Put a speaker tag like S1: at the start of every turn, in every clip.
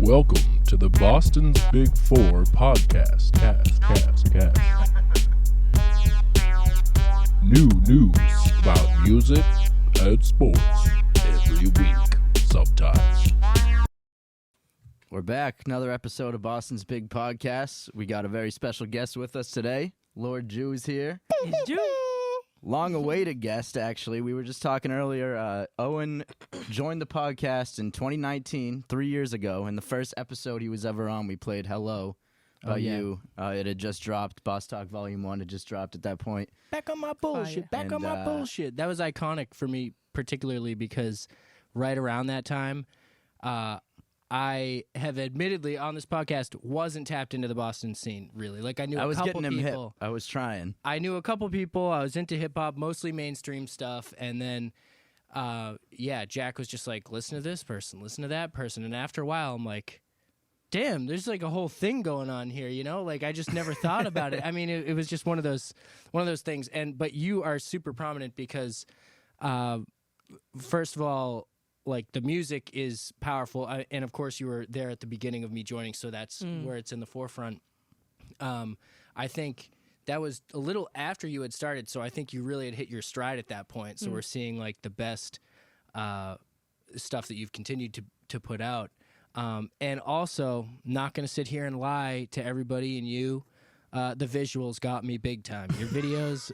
S1: Welcome to the Boston's Big Four podcast. Cast. New news about music and sports every week, sometimes.
S2: We're back. Another episode of Boston's Big Podcast. We got a very special guest with us today. Lord Jew is here.
S3: It's Jew.
S2: Long-awaited guest, actually. We were just talking earlier. Owen joined the podcast in 2019, 3 years ago. In the first episode he was ever on, we played Hello by you. It had just dropped. Boss Talk Volume 1 had just dropped at that point.
S3: Back on my bullshit. Back on my bullshit. That was iconic for me, particularly because right around that time, I have admittedly on this podcast wasn't tapped into the Boston scene, really. Like I knew
S2: I was
S3: a couple
S2: getting him
S3: people.
S2: hip. I was trying.
S3: I knew a couple people. I was into hip hop, mostly mainstream stuff, and then Jack was just like, listen to this person, listen to that person, and after a while, I'm like, damn, there's like a whole thing going on here, you know? Like I just never thought about it. I mean, it was just one of those things. But you are super prominent because, first of all, like the music is powerful, and of course you were there at the beginning of me joining, so that's where it's in the forefront. I think that was a little after you had started, so I think you really had hit your stride at that point. So we're seeing like the best stuff that you've continued to put out, and also not going to sit here and lie to everybody and you. The visuals got me big time. Your videos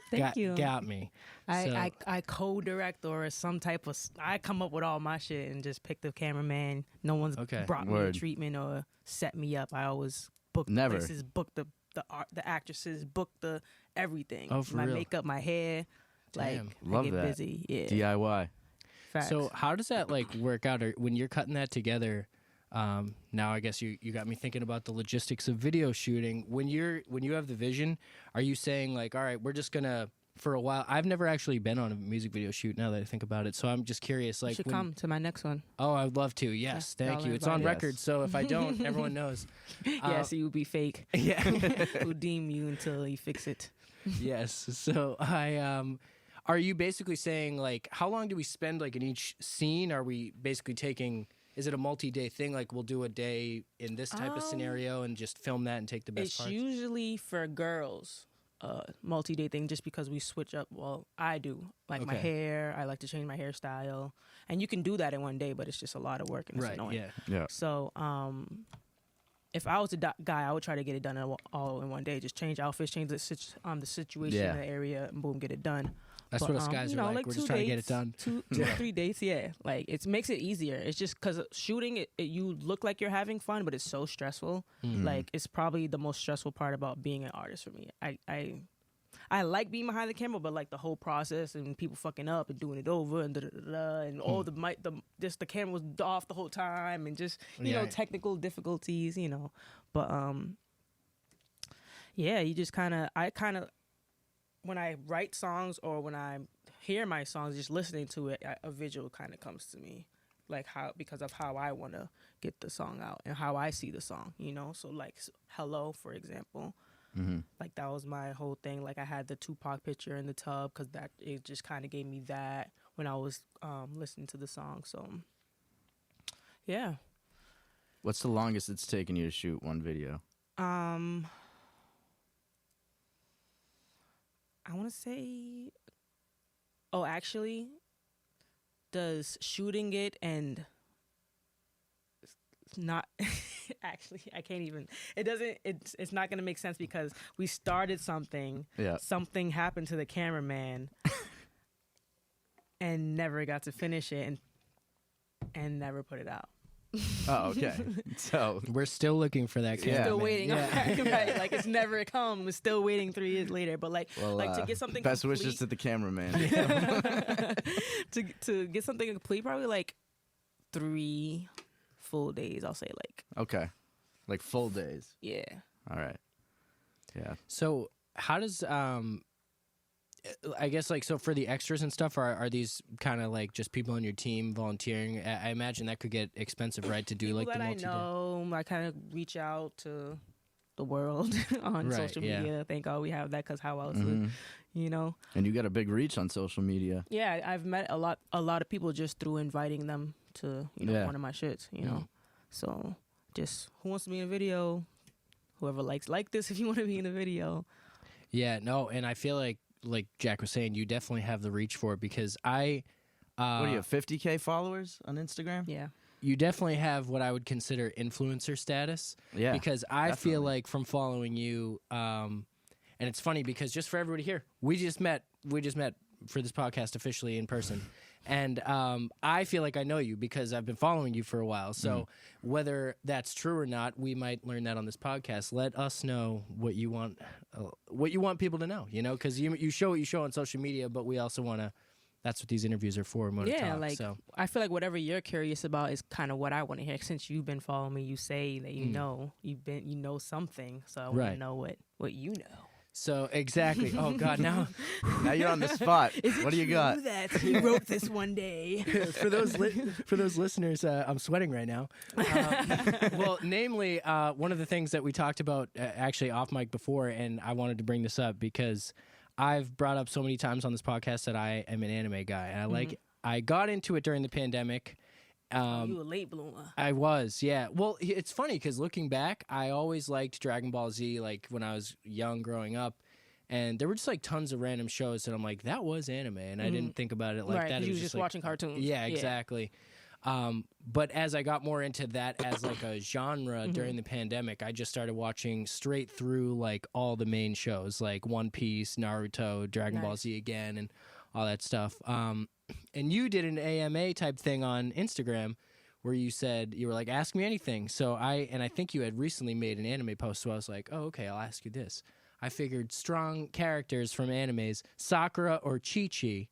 S3: got me.
S4: I co-direct or some type of. I come up with all my shit and just pick the cameraman. No one's brought me a treatment or set me up. I always book places, book the art, the actresses, book the everything.
S3: Oh, for
S4: my
S3: real?
S4: Makeup, my hair.
S3: Damn.
S2: Love
S4: I get
S2: that.
S4: busy. Yeah.
S2: DIY.
S4: Facts.
S3: So how does that like work out? Or when you're cutting that together? Now I guess you got me thinking about the logistics of video shooting. When you have the vision, are you saying like, all right, we're just gonna for a while? I've never actually been on a music video shoot. Now that I think about it, so I'm just curious. Like,
S4: you should come to my next one.
S3: Oh, I'd love to. Yes, thank you. It's on record, so if I don't, everyone knows.
S4: Yes, you will be fake.
S3: Yeah,
S4: We'll deem you until you fix it.
S3: Yes. So are you basically saying like, how long do we spend like in each scene? Are we basically taking? Is it a multi-day thing? Like we'll do a day in this type of scenario and just film that and take the best parts?
S4: It's usually for girls, multi-day thing, just because we switch up. Well, I do. Like my hair, I like to change my hairstyle. And you can do that in one day, but it's just a lot of work and it's annoying.
S2: Yeah.
S4: So if I was a guy, I would try to get it done all in one day. Just change outfits, change the situation in the area, and boom, get it done.
S3: That's what us guys are like. We're just trying to get it done.
S4: Two or 3 days, yeah. Like it makes it easier. It's just because shooting you look like you're having fun, but it's so stressful. Like it's probably the most stressful part about being an artist for me. I like being behind the camera, but like the whole process and people fucking up and doing it over and and all the camera was off the whole time and just you know technical difficulties, you know. But you just when I write songs or when I hear my songs, just listening to it, a visual kind of comes to me, like because of how I want to get the song out and how I see the song, you know. So like Hello, for example, like that was my whole thing. Like I had the Tupac picture in the tub because it just kind of gave me that when I was listening to the song. So yeah.
S2: What's the longest it's taken you to shoot one video?
S4: I want to say, actually, does shooting it and not actually, I can't even. It doesn't. It's not gonna make sense because we started something.
S2: Yeah.
S4: Something happened to the cameraman, and never got to finish it, and never put it out.
S2: Oh, okay. So
S3: we're still looking for that camera.
S4: Still waiting. Right? Like it's never come. We're still waiting 3 years later. But to get something
S2: best
S4: complete,
S2: wishes to the cameraman.
S4: to get something complete, probably like 3 full days. I'll say
S2: Okay, like full days.
S4: Yeah.
S2: All right. Yeah.
S3: So how does I guess like so for the extras and stuff, are these kind of like just people on your team volunteering? I imagine that could get expensive, right? To do
S4: people
S3: like the
S4: that
S3: multi-day.
S4: I know, I kind of reach out to the world on social media. Thank God we have that because how else would, you know?
S2: And you got a big reach on social media.
S4: Yeah, I've met a lot of people just through inviting them to one of my shits, you know. So just who wants to be in a video? Whoever like this, if you want to be in a video.
S3: Yeah, no, and I feel like Jack was saying, you definitely have the reach for it because I.
S2: What do you have, 50K followers on Instagram?
S4: Yeah.
S3: You definitely have what I would consider influencer status.
S2: Yeah.
S3: Because I
S2: definitely.
S3: feel like from following you, and it's funny because just for everybody here, we just met for this podcast officially in person. And I feel like I know you because I've been following you for a while. So whether that's true or not, we might learn that on this podcast. Let us know what you want people to know, because you show what you show on social media, but we also want to. That's what these interviews are for. So.
S4: I feel like whatever you're curious about is kind of what I want to hear. Since you've been following me, you say that you know something. So I want to know what you know.
S3: So exactly. Oh God, now
S2: you're on the spot. What do you got?
S4: That he wrote this one day.
S3: for those listeners, I'm sweating right now. Well, namely, one of the things that we talked about actually off mic before, and I wanted to bring this up because I've brought up so many times on this podcast that I am an anime guy, and I got into it during the pandemic.
S4: You a late bloomer.
S3: I was, yeah. Well, it's funny because looking back, I always liked Dragon Ball Z, like when I was young growing up, and there were just like tons of random shows that I'm like, that was anime, and I didn't think about it like that.
S4: You was just like, watching cartoons.
S3: Yeah, exactly. But as I got more into that as like a genre during the pandemic, I just started watching straight through like all the main shows, like One Piece, Naruto, Dragon Ball Z again, and all that stuff. And you did an AMA type thing on Instagram where you said, you were like, ask me anything. So I think you had recently made an anime post, so I was like, oh, okay, I'll ask you this. I figured strong characters from animes, Sakura or Chi-Chi.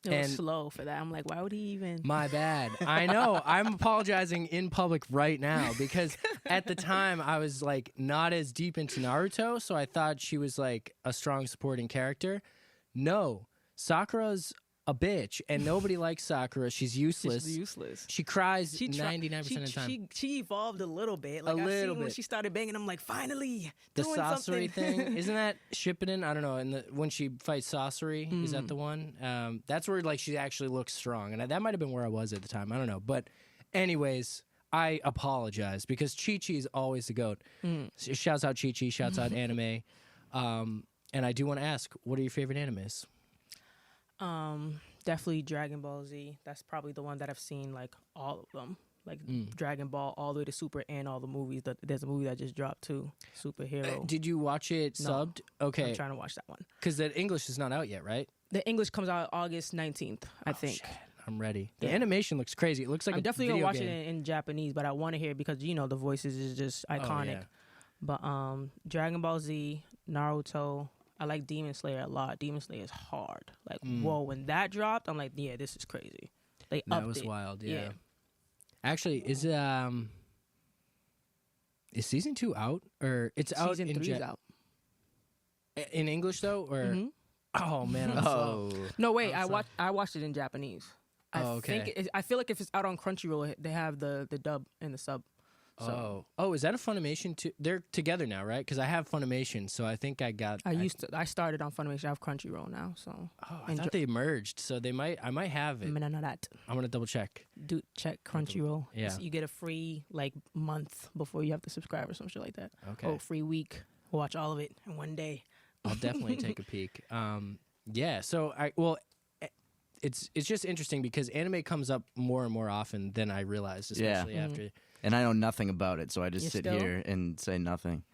S4: It was slow for that. I'm like, why would he even?
S3: My bad. I know. I'm apologizing in public right now because at the time I was like not as deep into Naruto, so I thought she was like a strong supporting character. No, Sakura's a bitch, and nobody likes Sakura. She's useless.
S4: She's useless.
S3: She cries 99% of the time.
S4: She evolved a little bit. Like when she started banging, I'm like, finally,
S3: the
S4: doing
S3: Sasori
S4: something.
S3: thing, isn't that Shippuden? I don't know. And when she fights Sasori, is that the one? That's where like she actually looks strong, and that might have been where I was at the time. I don't know, but anyways. I apologize because Chi-Chi is always the GOAT. Shouts out Chi-Chi, shouts out anime. And I do want to ask, what are your favorite animes?
S4: Definitely Dragon Ball Z. That's probably the one that I've seen like all of them. Like Dragon Ball all the way to Super and all the movies. There's a movie that just dropped too, Superhero.
S3: Did you watch it subbed? Okay.
S4: I'm trying to watch that one.
S3: Because the English is not out yet, right?
S4: The English comes out August 19th, I think.
S3: Shit. I'm ready. The animation looks crazy. It looks like
S4: I'm definitely going to watch
S3: game.
S4: it in Japanese, but I want to hear it because, the voices is just iconic.
S3: Oh, yeah.
S4: But Dragon Ball Z, Naruto, I like Demon Slayer a lot. Demon Slayer is hard. Like, whoa, when that dropped, I'm like, yeah, this is crazy. They
S3: that
S4: upped
S3: was
S4: it.
S3: wild, yeah. Actually, is season 2 out? Or it's out
S4: Season 3 is out.
S3: In English, though? Or Oh, man, I'm
S2: Oh.
S3: slow.
S4: No, wait, I watched it in Japanese.
S3: Okay.
S4: I feel like if it's out on Crunchyroll, they have the dub and the sub. So.
S3: Oh, is that a Funimation too? They're together now, right? Because I have Funimation, so I think
S4: I started on Funimation. I have Crunchyroll now, so.
S3: Oh, I thought they merged, so I might have it.
S4: No, that.
S3: I'm gonna double check.
S4: Check Crunchyroll.
S3: Yeah.
S4: You get a free month before you have to subscribe or some shit like that.
S3: Okay.
S4: Oh, free week. Watch all of it in one day.
S3: I'll definitely take a peek. Yeah. So it's just interesting because anime comes up more and more often than I realized, especially after.
S2: And I know nothing about it, so I just sit here and say nothing.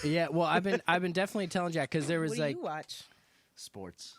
S3: Yeah, well, I've been definitely telling Jack because there was
S4: what do you watch?
S2: Sports.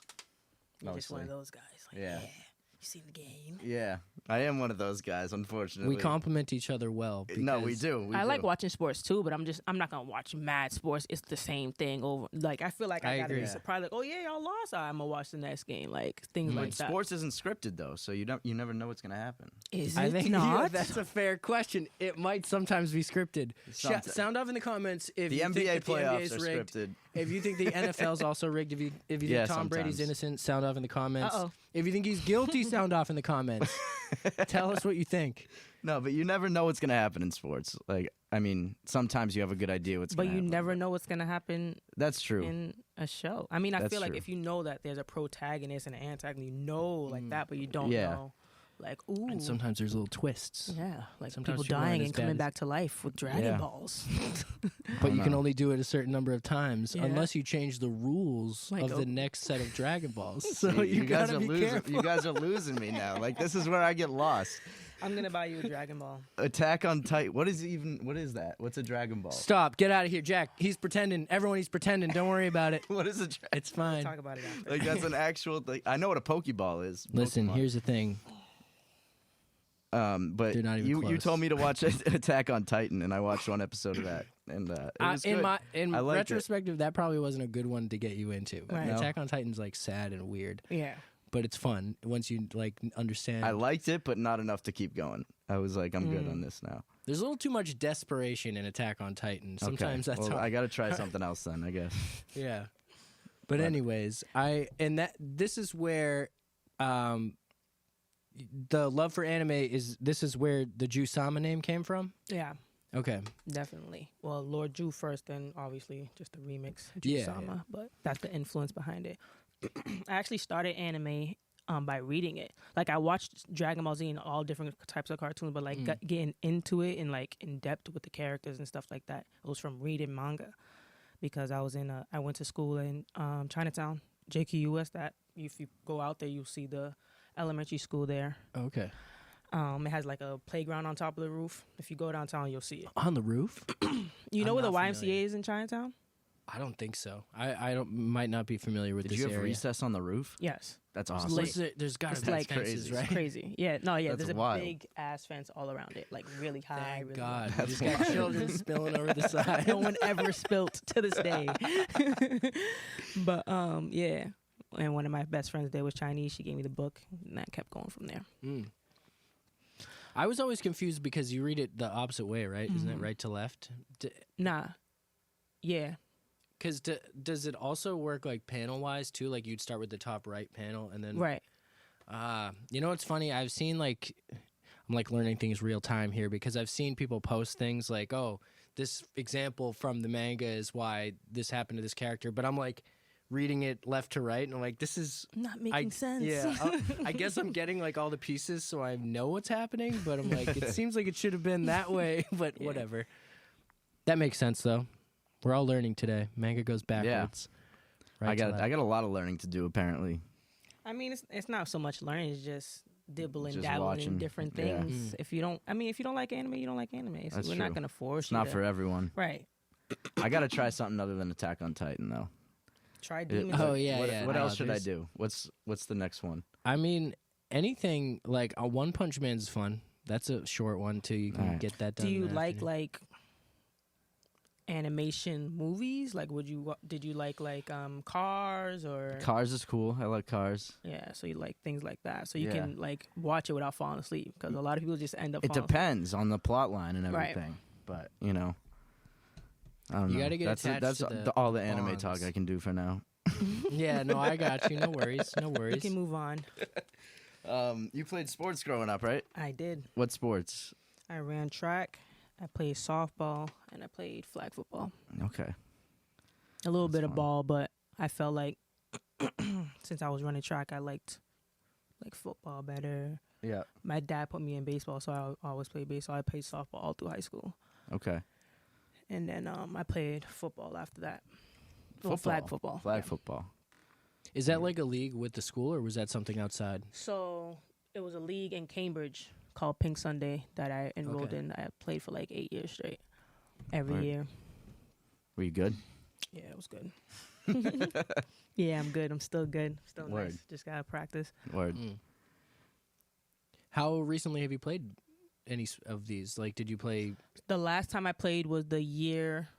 S4: You're just one of those guys. Like, yeah. You see the game?
S2: Yeah, I am one of those guys. Unfortunately,
S3: we complement each other well.
S2: No, we do.
S4: I like watching sports too, but I'm not gonna watch mad sports. It's the same thing over. Like I feel like I gotta be surprised. Like, oh yeah, y'all lost. I'm gonna watch the next game. Like things like that.
S2: Sports isn't scripted though, so you never know what's gonna happen.
S4: Is
S3: I
S4: it
S3: think
S4: not?
S3: That's a fair question. It might sometimes be scripted. Sound off in the comments if
S2: the
S3: you
S2: NBA
S3: think that
S2: playoffs
S3: the NBA is
S2: are
S3: rigged.
S2: scripted.
S3: If you think the NFL's also rigged, if you think Tom Brady's innocent, sound off in the comments.
S4: Uh-oh.
S3: If you think he's guilty, sound off in the comments. Tell us what you think.
S2: No, but you never know what's gonna happen in sports. Like, I mean, sometimes you have a good idea what's gonna happen.
S4: But you never know what's gonna happen.
S2: That's true.
S4: In a show. I mean, I
S2: That's
S4: feel like
S2: true.
S4: if you know that there's a protagonist and an antagonist, you know like that, but you don't know. Like, ooh.
S3: And sometimes there's little twists.
S4: Yeah, like
S3: Sometimes
S4: people
S3: people aren't
S4: dying
S3: as
S4: and
S3: bad
S4: coming
S3: as-
S4: back to life with Dragon
S2: Yeah.
S4: Balls.
S3: But you can
S2: know.
S3: only do it a certain number of times
S4: Yeah.
S3: unless you change the rules
S4: Like,
S3: of the next set of Dragon Balls. So
S2: You guys
S3: gotta
S2: are
S3: be
S2: losing.
S3: careful.
S2: You guys are losing me now. Like this is where I get lost.
S4: I'm gonna buy you a Dragon Ball.
S2: Attack on Titan. What is that? What's a Dragon Ball?
S3: Stop. Get out of here, Jack. He's pretending. Everyone, he's pretending. Don't worry about it.
S2: What is a
S3: It's fine.
S4: Talk about it after.
S2: like? That's an actual thing. I know what a Pokeball is.
S3: Listen,
S2: Pokemon.
S3: here's the thing.
S2: But
S3: They're not even
S2: you
S3: close.
S2: told me to watch Attack on Titan, and I watched one episode of that, and it was good.
S3: In
S2: I liked it.
S3: retrospective, that probably wasn't a good one to get you into.
S4: Right.
S2: No.
S3: Attack on Titan's like sad and weird,
S4: Yeah.
S3: but it's fun once you like understand.
S2: I liked it, but not enough to keep going. I was like, I'm good on this now.
S3: There's a little too much desperation in Attack on Titan. Sometimes
S2: okay.
S3: that's
S2: well,
S3: how
S2: I got to try something else then, I guess.
S3: Yeah. But anyways, this is where the love for anime this is where the Ju-sama name came from?
S4: Yeah.
S3: Okay.
S4: Definitely. Well, Lord Ju first, then obviously just the remix,
S3: Yeah,
S4: Ju-sama,
S3: yeah.
S4: but that's the influence behind it. I actually started anime by reading it. Like I watched Dragon Ball Z and all different types of cartoons, but like getting into it and like in depth with the characters and stuff like that, it was from reading manga. Because I went to school in Chinatown, JQUS. That if you go out there, you'll see the elementary school there.
S3: Okay.
S4: It has like a playground on top of the roof. If you go downtown, you'll see it.
S3: On the roof?
S4: You know
S3: I'm
S4: where the
S3: not
S4: YMCA
S3: familiar.
S4: is in Chinatown?
S3: I don't think so. I might not be familiar with
S2: Did
S3: this
S2: you have
S3: area.
S2: recess on the roof?
S4: Yes.
S2: That's awesome.
S3: There's got to
S4: It's
S3: be
S4: like
S3: fences,
S2: crazy.
S3: right?
S4: Crazy. Yeah. No, yeah.
S2: That's
S4: There's a
S2: wild.
S4: big ass fence all around it. Like really high.
S3: Thank
S4: really
S3: God.
S4: low.
S3: You just got children spilling over the side.
S4: No one ever spilt to this day. But yeah. And one of my best friends there was Chinese. She gave me the book, and that kept going from there.
S3: Mm. I was always confused because you read it the opposite way, right? Isn't it right to left?
S4: Nah. Yeah.
S3: Because does it also work like panel-wise, too? Like you'd start with the top right panel and then...
S4: Right.
S3: You know what's funny? I've seen like... I'm like learning things real time here because I've seen people post things like, oh, this example from the manga is why this happened to this character. But I'm like reading it left to right and I'm like, this is...
S4: Not making sense.
S3: Yeah, I guess I'm getting like all the pieces so I know what's happening, but I'm like, it seems like it should have been that way, but whatever. That makes sense though. We're all learning today. Manga goes backwards. Right
S2: I
S3: to
S2: got a lot of learning to do apparently.
S4: I mean, it's not so much learning. It's just dibbling,
S2: Just
S4: dabbling
S2: watching.
S4: in different
S2: Yeah.
S4: things. If you don't like anime, you don't like anime. So
S2: That's
S4: we're
S2: true.
S4: not gonna force
S2: It's
S4: you.
S2: not
S4: to-
S2: for everyone.
S4: Right.
S2: I got to try something other than Attack on Titan though.
S4: Try
S2: It-
S4: Demon
S3: Oh,
S4: Slayer.
S3: yeah,
S2: What,
S3: yeah.
S2: what
S3: no,
S2: else should I
S3: there's-
S2: do? What's the next one?
S3: I mean, anything like a One Punch Man's fun. That's a short one too. You can
S2: Alright.
S3: get that done.
S4: Do you
S3: in the
S4: like
S3: afternoon.
S4: animation movies? Like, did you like Cars or
S2: Cars is cool. I like Cars.
S4: yeah? So you like things like that, so you
S2: Yeah.
S4: can like watch it without falling asleep because a lot of people just end up.
S2: It
S4: falling
S2: depends on the plot line and
S4: Right.
S2: everything, but you know, I don't
S3: You
S2: know.
S3: gotta get
S2: that's
S3: attached
S2: that's
S3: to the
S2: all the anime
S3: bonds.
S2: talk I can do for now.
S3: Yeah, no, I got you. No worries. No
S4: asleep. We
S3: worries.
S4: can move on.
S2: You played sports growing up, right?
S4: I did.
S2: What sports?
S4: I ran track. I played softball and I played flag football.
S2: Okay.
S4: A little
S2: That's
S4: bit of
S2: fun.
S4: ball, but I felt like since I was running track, I liked like football better.
S2: Yeah.
S4: My dad put me in baseball, so I always played baseball. I played softball all through high school,
S2: Okay.
S4: and then I played football after that. Well, flag football.
S2: Flag
S4: yeah.
S2: football.
S3: Is that like a league with the school, or was that something outside?
S4: So it was a league in Cambridge called Pink Sunday that I enrolled
S3: Okay.
S4: in. I played for like 8 years straight, every
S2: Right.
S4: year.
S2: Were you good?
S4: Yeah, it was good. Yeah, I'm good. I'm still good. Still
S2: Word.
S4: nice. Just gotta practice.
S2: Word.
S3: Mm. How recently have you played any of these? Like, did you play?
S4: The last time I played was the year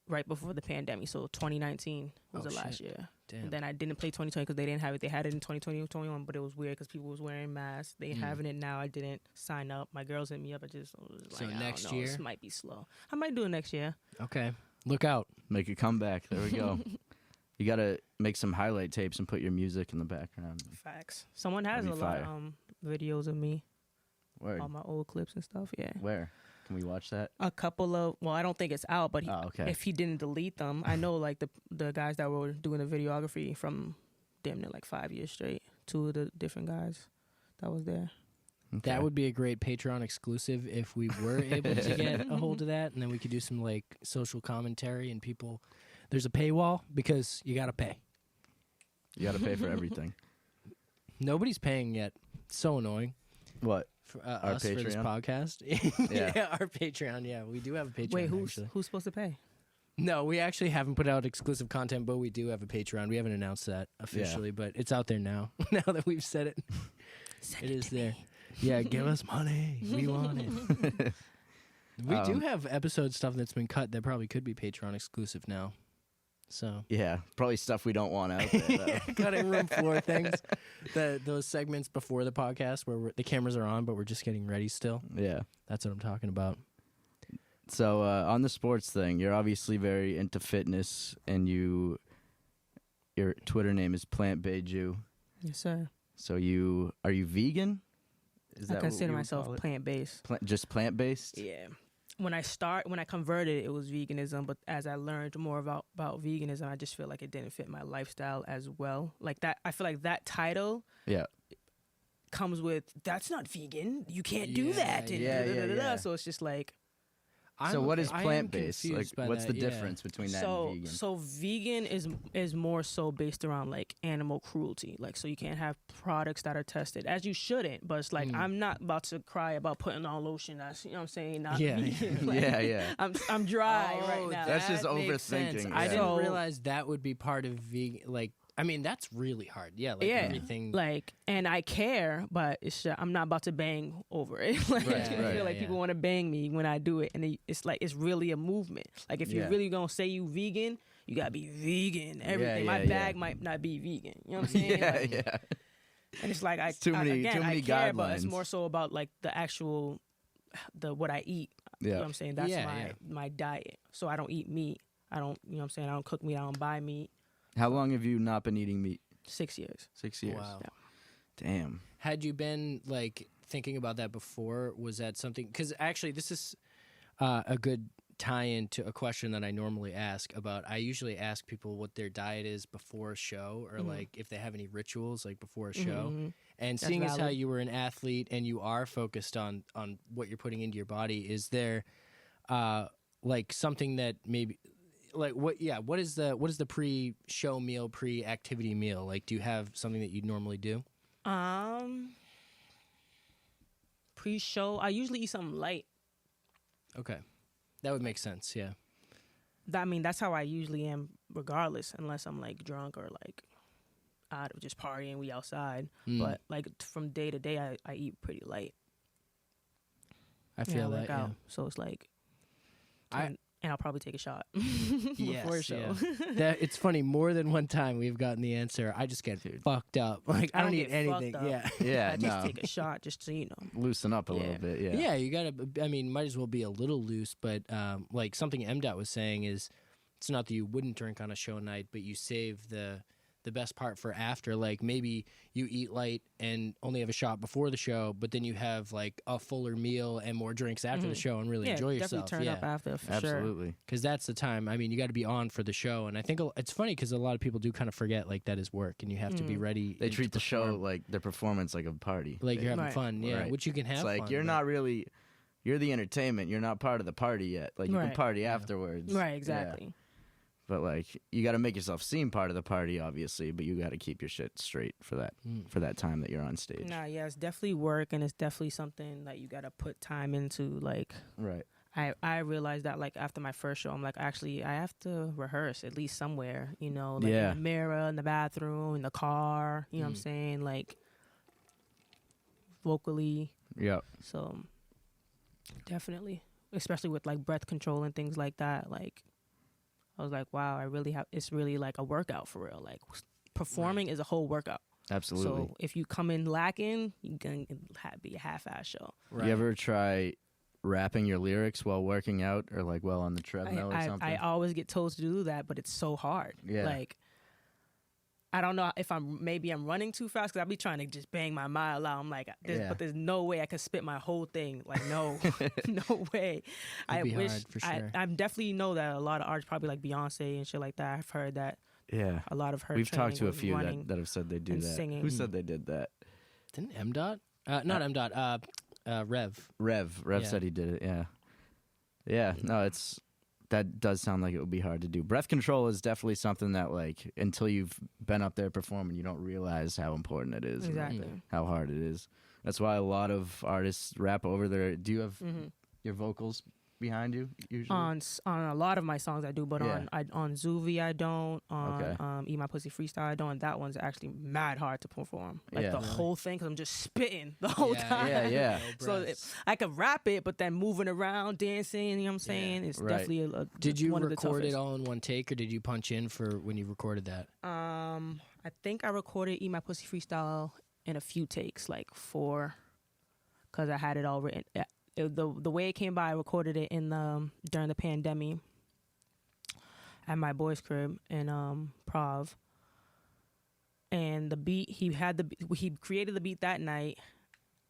S4: right before the pandemic, so 2019 was
S3: Oh,
S4: the last
S3: shit.
S4: year.
S3: Damn.
S4: And then I didn't play 2020 because they didn't have it. They had it in 2020 or 21, but it was weird because people was wearing masks. They having it now. I didn't sign up. My girls hit me up. I just was
S3: So
S4: like,
S3: next
S4: I don't know,
S3: year?
S4: this might be slow. I might do it next year.
S3: Okay, look out.
S2: Make a comeback. There we go. You gotta make some highlight tapes and put your music in the background.
S4: Facts. Someone has
S2: That'd
S4: a
S2: be
S4: lot
S2: fire.
S4: of videos of me,
S2: Word.
S4: all my old clips and stuff. Yeah.
S2: Where? Can we watch that?
S4: A couple of, well, I don't think it's out, but
S2: Oh, okay.
S4: if he didn't delete them, I know like the guys that were doing the videography from damn near like 5 years straight. 2 of the different guys that was there.
S2: Okay.
S3: That would be a great Patreon exclusive if we were able to get a hold of that, and then we could do some like social commentary and people. There's a paywall because you got to pay.
S2: You got to pay for everything.
S3: Nobody's paying yet. So annoying.
S2: What?
S3: For,
S2: Our
S3: us for this
S2: Patreon?
S3: podcast.
S2: Yeah.
S3: Our Patreon. Yeah, we do have a Patreon.
S4: Wait,
S3: actually.
S4: who's supposed to pay?
S3: No, we actually haven't put out exclusive content, but we do have a Patreon. We haven't announced that officially, but it's out there now. Now that we've said it, it is there. Yeah, give us money. We want it. We do have episode stuff that's been cut that probably could be Patreon exclusive now. So
S2: Yeah, probably stuff we don't want out there. Though.
S3: cutting room floor things, those segments before the podcast where the cameras are on, but we're just getting ready still.
S2: Yeah.
S3: That's what I'm talking about.
S2: So on the sports thing, you're obviously very into fitness, and your Twitter name is Plant Beju.
S4: Yes, sir.
S2: So are you vegan? Is
S4: I
S2: what
S4: consider
S2: you would
S4: myself
S2: call it?
S4: plant-based.
S2: Just plant-based?
S4: Yeah. When I converted, it was veganism, but as I learned more about veganism, I just feel like it didn't fit my lifestyle as well. Like that, I feel like that title
S2: Yeah.
S4: comes with, that's not vegan. You can't do
S3: Yeah,
S4: that. and
S2: yeah,
S4: da-da-da-da-da.
S2: yeah.
S4: So it's just like,
S2: So what is
S3: I am
S2: plant-based? Like,
S3: confused by
S2: what's the
S3: that, yeah.
S2: difference between that and vegan?
S4: So vegan is more so based around like animal cruelty. Like, so you can't have products that are tested, as you shouldn't. But it's like I'm not about to cry about putting on lotion. That's, you know what I'm saying? Not
S3: Yeah.
S4: vegan. Like,
S2: yeah.
S4: I'm dry right now.
S2: That's just
S3: that makes sense.
S2: overthinking,
S3: I
S2: yeah.
S3: didn't
S4: So-
S3: realize that would be part of vegan. Like, I mean, that's really hard. Yeah, like
S4: Yeah.
S3: everything.
S4: Like, and I care, but it's I'm not about to bang over it. Like,
S2: Right,
S4: I feel
S2: right,
S4: like people want to bang me when I do it, and it's like it's really a movement. Like, if
S2: Yeah.
S4: you're really gonna say you vegan, you gotta be vegan. Everything. My
S2: yeah,
S4: bag
S2: yeah.
S4: might not be vegan. You know what I'm saying?
S2: Yeah,
S4: Like,
S2: yeah.
S4: And it's like I
S2: too many-
S4: again,
S2: too many
S4: I care, but it's
S2: guidelines.
S4: more so about like the actual what I eat. You know
S2: Yeah.
S4: what I'm saying? That's
S3: Yeah,
S4: my diet. So I don't eat meat. I don't, you know what I'm saying? I don't cook meat. I don't buy meat.
S2: How long have you not been eating meat?
S4: 6 years.
S2: 6 years.
S3: Wow.
S4: Yeah.
S2: Damn.
S3: Had you been like thinking about that before? Was that something? Because actually, this is a good tie-in to a question that I normally ask about. I usually ask people what their diet is before a show, or like if they have any rituals like before a show.
S4: Mhm.
S3: And
S4: That's
S3: seeing as how
S4: valid.
S3: you were an athlete and you are focused on what you're putting into your body, is there like something that maybe like what is the pre-show meal, pre-activity meal? Like, do you have something that you normally do?
S4: Pre-show, I usually eat something light.
S3: Okay. That would make sense, yeah.
S4: I mean, that's how I usually am, regardless, unless I'm like drunk or like out of just partying, we outside. But like from day to day, I eat pretty light.
S3: I
S4: And
S3: feel
S4: work
S3: that,
S4: out. So it's like,
S3: I-
S4: and I'll probably take a shot
S3: Yes,
S4: before a show.
S3: yeah. It's funny, more than one time we've gotten the answer. I just get fucked up. Like, I don't eat
S4: get fucked
S3: anything.
S4: up.
S3: Yeah.
S2: Yeah,
S4: I just
S2: no.
S4: take a shot just so you know.
S2: Loosen up a little
S4: Yeah.
S2: bit, yeah.
S3: Yeah, you gotta. I mean, might as well be a little loose. But like something MDOT was saying is, it's not that you wouldn't drink on a show night, but you save the best part for after. Like, maybe you eat light and only have a shot before the show, but then you have like a fuller meal and more drinks after the show and really
S4: Yeah,
S3: enjoy
S4: definitely
S3: yourself.
S4: turn
S3: yeah.
S4: up after for sure.
S2: Absolutely.
S3: Because that's the time. I mean, you got to be on for the show, and I think it's funny because a lot of people do kind of forget like that is work, and you have to be ready.
S2: They
S3: and
S2: treat
S3: to
S2: the show
S3: perform.
S2: like their performance like a party.
S3: like you're having
S4: Right.
S3: fun, yeah.
S2: Right.
S3: Which you can have.
S2: It's like
S3: fun,
S2: you're
S3: but-
S2: not really, you're the entertainment. You're not part of the party yet. Like you can
S4: Right.
S2: party afterwards.
S4: Right,
S2: Yeah.
S4: exactly.
S2: But like you got to make yourself seem part of the party, obviously. But you got to keep your shit straight for that time that you're on stage.
S4: Nah, yeah, it's definitely work, and it's definitely something that you gotta put time into. Like,
S2: Right.
S4: I realized that like after my first show, I'm like, actually, I have to rehearse at least somewhere. You know, like
S2: Yeah.
S4: in the mirror, in the bathroom, in the car. You know what I'm saying? Like vocally.
S2: Yep.
S4: So definitely, especially with like breath control and things like that. Like, I was like, wow, I really have. It's really like a workout for real. Like performing is a whole workout.
S2: Absolutely.
S4: So if you come in lacking, you can be a half-ass show.
S3: Right.
S2: You ever try rapping your lyrics while working out or like while on the treadmill or something?
S4: I always get told to do that, but it's so hard.
S2: Yeah.
S4: Like, I don't know if I'm running too fast because I be trying to just bang my mile out. I'm like,
S2: Yeah.
S4: but there's no way I can spit my whole thing. Like, no, no way. I
S3: be
S4: wish.
S3: hard, for sure.
S4: I definitely know that a lot of artists, probably like Beyonce and shit like that. I've heard that
S2: Yeah.
S4: a lot of her.
S2: We've talked
S4: training
S2: to a
S4: was
S2: few
S4: running.
S2: that have said they do
S4: and
S2: that.
S4: singing.
S2: Who said they did that?
S3: Didn't MDOT? Not M. Dot. Rev.
S2: Rev
S3: Yeah.
S2: said he did it. Yeah. No, that does sound like it would be hard to do. Breath control is definitely something that, like, until you've been up there performing, you don't realize how important it is.
S4: Exactly.
S2: And how hard it is. That's why a lot of artists rap over their. Do you have your vocals behind you usually?
S4: On a lot of my songs I do, but
S2: Yeah.
S4: on Zuvi I don't. On
S2: Okay.
S4: Eat My Pussy Freestyle I don't. That one's actually mad hard to perform. Like
S2: Yeah.
S4: the whole thing, because I'm just spitting the whole time.
S2: Yeah.
S3: No
S4: So
S3: breaths.
S4: I could rap it, but then moving around, dancing, you know what I'm saying? It's
S2: Right.
S4: definitely
S3: Did you
S4: one of the
S3: record it
S4: toughest.
S3: all in one take, or did you punch in for when you recorded that?
S4: I think I recorded Eat My Pussy Freestyle in a few takes, like 4, because I had it all written. The way it came by, I recorded it during the pandemic at my boy's crib in Prov. And the beat, he created the beat that night.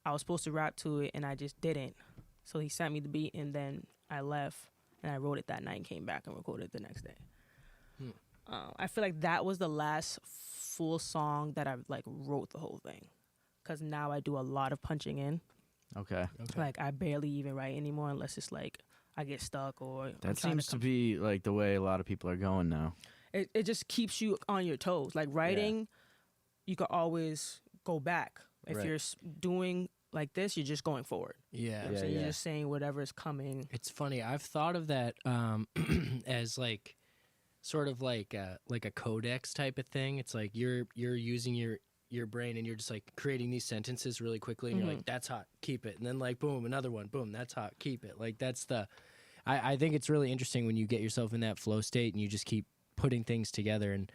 S4: I was supposed to rap to it, and I just didn't. So he sent me the beat, and then I left, and I wrote it that night and came back and recorded it the next day. I feel like that was the last full song that I like wrote the whole thing, because now I do a lot of punching in.
S2: Okay.
S4: Like I barely even write anymore unless it's like I get stuck or I'm
S2: That
S4: trying
S2: seems to be like the way a lot of people are going now.
S4: It just keeps you on your toes. Like writing, you can always go back. If
S2: Right.
S4: you're doing like this, you're just going forward.
S3: Yeah.
S4: You know what I'm saying? You're just saying whatever's coming.
S3: It's funny. I've thought of that as like sort of like a codex type of thing. It's like you're using your brain and you're just like creating these sentences really quickly, and you're like, that's hot, keep it, and then like boom, another one, boom, that's hot, keep it. Like that's I think it's really interesting when you get yourself in that flow state and you just keep putting things together. And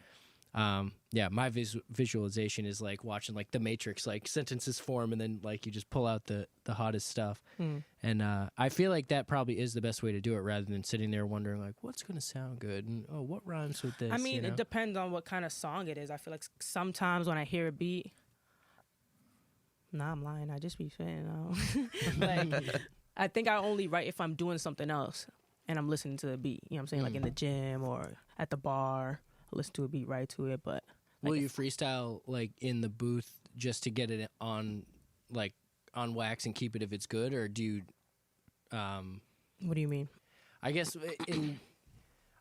S3: my visualization is like watching like The Matrix, like sentences form and then like you just pull out the hottest stuff. And I feel like that probably is the best way to do it, rather than sitting there wondering like what's gonna sound good and what rhymes with this.
S4: I mean,
S3: you know?
S4: it depends on what kind of song it is. I feel like sometimes when I hear a beat, I'm lying. I just be saying, like, I think I only write if I'm doing something else and I'm listening to the beat. You know what I'm saying? Like in the gym or at the bar, I listen to a beat, write to it. But
S3: will you freestyle like in the booth just to get it on like on wax and keep it if it's good, or do you?
S4: What do you mean?
S3: I guess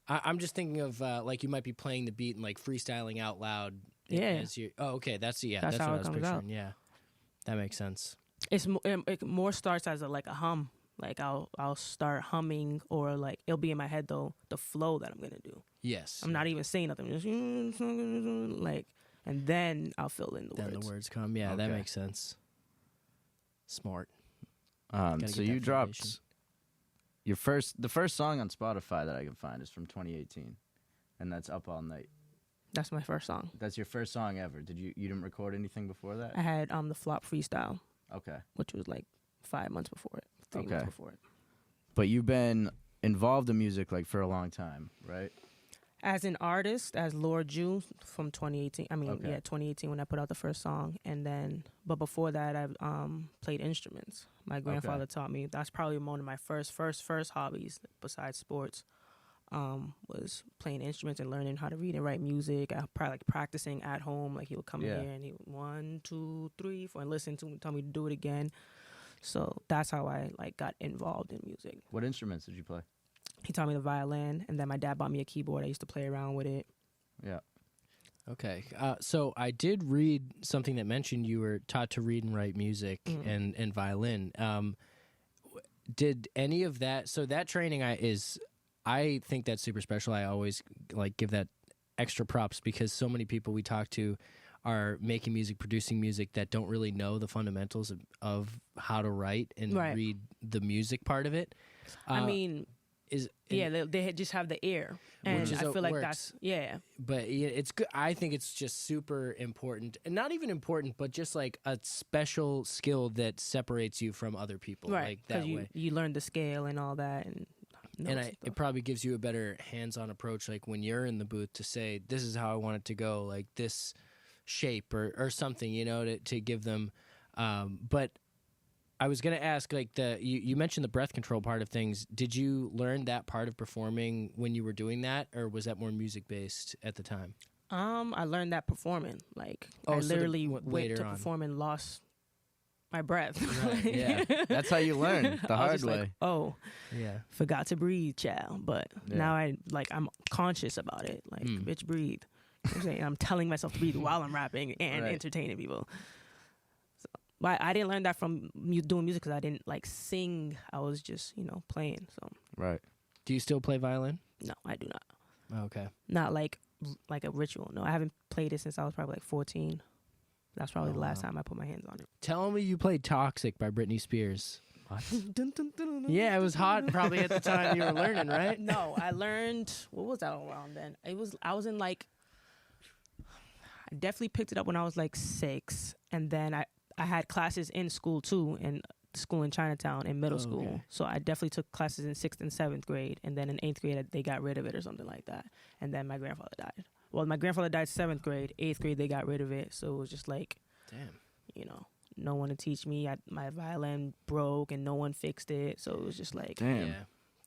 S3: I'm just thinking of like you might be playing the beat and like freestyling out loud.
S4: Yeah.
S3: As you, okay. That's
S4: That's
S3: what
S4: how
S3: I
S4: it
S3: was
S4: comes
S3: picturing.
S4: out.
S3: Yeah, that makes sense.
S4: It more starts as a hum. Like I'll start humming, or like it'll be in my head though the flow that I'm gonna do.
S3: Yes.
S4: I'm not even saying nothing. Just like, and then I'll fill in the
S3: Then
S4: words.
S3: the words come. Yeah, that
S2: Okay.
S3: makes sense. Smart.
S2: So
S3: get
S2: you
S3: that
S2: dropped
S3: foundation.
S2: the first song on Spotify that I can find is from 2018, and that's Up All Night.
S4: That's my first song.
S2: That's your first song ever. You didn't record anything before that?
S4: I had the flop freestyle,
S2: Okay.
S4: which was like 5 months before it, 3 months
S2: Okay.
S4: before it.
S2: But you've been involved in music like for a long time, right?
S4: As an artist, as Lord Jew from 2018. I mean,
S2: Okay.
S4: 2018 when I put out the first song, and then, but before that, I've played instruments. My grandfather taught me. That's probably one of my first hobbies besides sports. Was playing instruments and learning how to read and write music. I probably like practicing at home. Like he would come in here and he would 1, 2, 3, 4, and listen to me, tell me to do it again. So that's how I like got involved in music.
S2: What instruments did you play?
S4: He taught me the violin, and then my dad bought me a keyboard. I used to play around with it.
S2: Yeah.
S3: Okay. So I did read something that mentioned you were taught to read and write music and violin. Did any of that? So that training I think that's super special. I always like give that extra props because so many people we talk to are making music, producing music that don't really know the fundamentals of how to write and read the music part of it.
S4: I mean, they just have the ear, and
S3: Which is
S4: I feel like
S3: works.
S4: that's
S3: But yeah, it's good. I think it's just super important, and not even important, but just like a special skill that separates you from other people,
S4: right
S3: like that way.
S4: you learn the scale and all that, and
S3: It probably gives you a better hands-on approach, like when you're in the booth, to say, "This is how I want it to go," like this shape or something, to give them. But I was gonna ask, like you mentioned the breath control part of things. Did you learn that part of performing when you were doing that, or was that more music based at the time?
S4: I learned that performing. Like
S3: Oh,
S4: I
S3: so
S4: literally
S3: later
S4: went to
S3: on.
S4: perform and lost my breath.
S3: Right, yeah.
S2: That's how you learn the
S4: I was
S2: hard
S4: just
S2: way.
S4: like, oh,
S3: Yeah.
S4: forgot to breathe, child. But
S2: Yeah.
S4: now I'm conscious about it. Like, bitch, breathe. You know what I'm saying? I'm telling myself to breathe while I'm rapping and
S2: Right.
S4: entertaining people. So, but I didn't learn that from doing music because I didn't like sing. I was just, playing. So
S2: Right.
S3: Do you still play violin?
S4: no, I do not.
S3: Okay.
S4: Not like a ritual. No, I haven't played it since I was probably like 14. That's probably the last time I put my hands on it.
S3: Tell me you played Toxic by Britney Spears.
S2: What?
S3: Yeah, it was hot probably at the time you were learning, right?
S4: No, I learned. What was that around then? I was in like. I definitely picked it up when I was like 6, and then I had classes in school too, in school in Chinatown in middle school.
S3: Okay.
S4: So I definitely took classes in 6th and 7th grade, and then in 8th grade they got rid of it or something like that. And then my grandfather died. Well, my grandfather died 7th grade. 8th grade they got rid of it. So it was just like,
S3: Damn.
S4: No one to teach me. My violin broke and no one fixed it. So it was just like
S2: Damn.
S3: Yeah.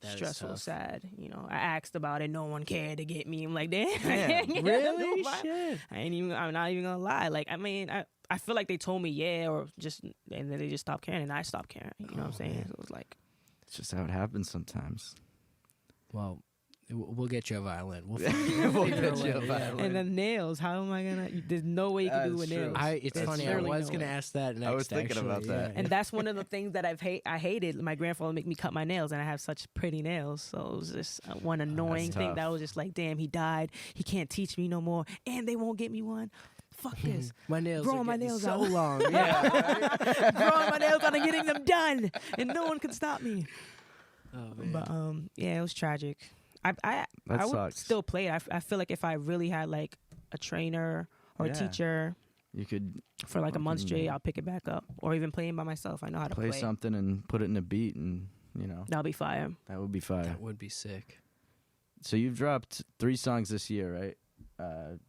S3: That is
S4: stressful,
S3: tough.
S4: sad. I asked about it. No one cared to get me. I'm like, damn.
S2: Damn.
S3: Really?
S4: Nobody-
S3: Shit.
S4: I'm not even gonna lie. Like, I mean, I feel like they told me yeah, or just, and then they just stopped caring, and I stopped caring. You know what I'm saying?
S3: man.
S4: So it was like,
S2: It's just how it happens sometimes.
S3: Well, we'll get you a violin. We'll
S2: We'll
S3: figure
S2: get
S3: a
S2: you a
S3: way,
S2: violin.
S4: and then nails. How am I gonna? There's no way you can do
S2: That's
S4: with
S2: true.
S4: nails.
S3: It's
S4: There's
S3: funny. I
S4: literally
S3: was
S4: no
S3: going to
S4: way.
S3: ask that next.
S2: I was thinking about
S3: actually.
S2: that.
S4: And that's one of the things that I hated. My grandfather make me cut my nails, and I have such pretty nails. So it was just one annoying thing
S2: tough.
S4: that was just like, damn, he died. He can't teach me no more, and they won't get me one. Fuck this.
S3: My nails
S4: Growing
S3: are
S4: my
S3: getting
S4: nails
S3: so
S4: out.
S3: long. Yeah.
S4: Growing my nails out and getting them done, and no one could stop me.
S3: Oh, man.
S4: But yeah, it was tragic. I
S2: That
S4: would
S2: sucks.
S4: still play it. I feel like if I really had like a trainer or
S2: Yeah.
S4: a teacher
S2: You could
S4: for like a month
S2: fucking
S4: straight, I'll pick it back up. Or even playing by myself. I know how to
S2: play
S4: play.
S2: something and put it in a beat, and
S4: That'll be fire.
S2: that would be fire.
S3: That would be sick.
S2: So you've dropped 3 songs this year, right?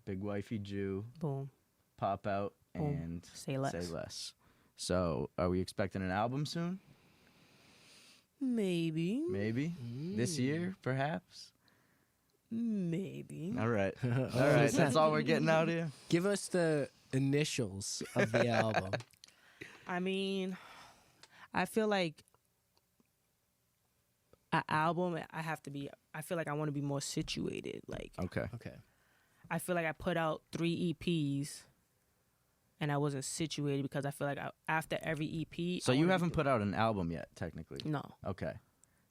S2: Big Wifey Jew,
S4: Boom.
S2: Pop Out,
S4: Boom.
S2: and
S4: Say less.
S2: Say Less. So are we expecting an album soon?
S4: Maybe.
S2: Maybe this year, perhaps.
S4: Maybe.
S2: All right, all right. That's all we're getting out here.
S3: Give us the initials of the album.
S4: I mean, I feel like an album, I feel like I want to be more situated. Like,
S2: Okay.
S3: Okay.
S4: I feel like I put out 3 EPs and I wasn't situated because I feel like after every EP.
S2: So you haven't put out an album yet, technically.
S4: No,
S2: Okay.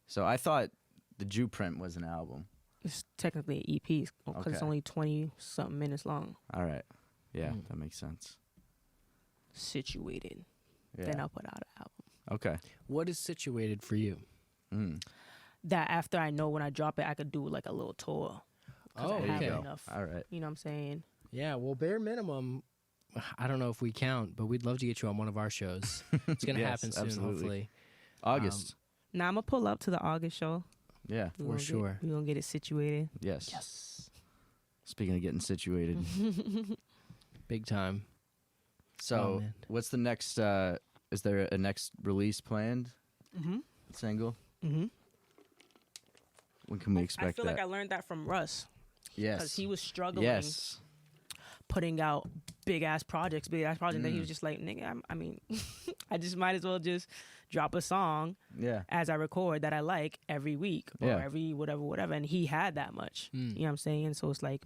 S2: So I thought the Jew print was an album.
S4: it's technically an EP because it's
S2: Okay.
S4: only 20-something minutes long.
S2: All right. Yeah,
S3: Mm.
S2: that makes sense.
S4: Situated.
S2: Yeah.
S4: Then I'll put out an album.
S2: Okay.
S3: What is situated for you?
S2: Mm.
S4: That after I know when I drop it, I could do like a little tour. 'Cause
S3: Oh,
S4: I
S2: There
S4: have
S2: you go.
S4: enough.
S2: All right.
S4: You know what I'm saying?
S3: Yeah, well, bare minimum, I don't know if we count, but we'd love to get you on one of our shows. It's going to
S2: Yes,
S3: happen soon,
S2: absolutely.
S3: hopefully.
S2: August.
S4: Now I'm gonna pull up to the August show.
S2: Yeah.
S3: For sure.
S4: We're gonna get it situated.
S2: Yes.
S3: Yes.
S2: Speaking of getting situated.
S3: Big time.
S2: So,
S3: Oh, man.
S2: what's the next? Is there a next release planned?
S4: Mm-hmm.
S2: Single?
S4: Mm-hmm.
S2: When can we
S4: I
S2: expect
S4: feel
S2: that?
S4: like I learned that from Russ
S2: Yes.
S4: because he was struggling
S2: Yes.
S4: putting out big ass projects. Then he
S2: Mm.
S4: was just like, nigga, I mean, I just might as well just drop a song
S2: Yeah.
S4: as I record that I like every week or
S2: Yeah.
S4: every whatever. And he had that much.
S3: Mm.
S4: You know what I'm saying? So it's like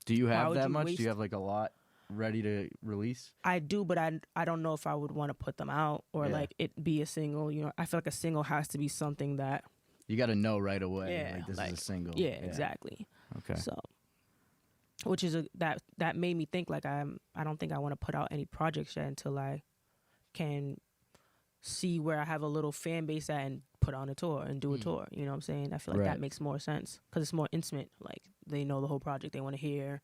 S2: Do you
S4: Why
S2: have
S4: would
S2: that
S4: you
S2: much? Do
S4: waste-
S2: you have like a lot ready to release?
S4: I do, but I don't know if I would want to put them out or
S2: Yeah.
S4: like it be a single. You know, I feel like a single has to be something that
S2: You got to know right away.
S4: Yeah,
S2: Like this
S4: like-
S2: is a single.
S4: yeah. exactly.
S2: Okay.
S4: So, which is that made me think like I don't think I want to put out any projects yet until I can see where I have a little fan base at and put on a tour and do a tour. You know what I'm saying? I feel like
S2: Right.
S4: that makes more sense because it's more intimate. Like they know the whole project, they want to hear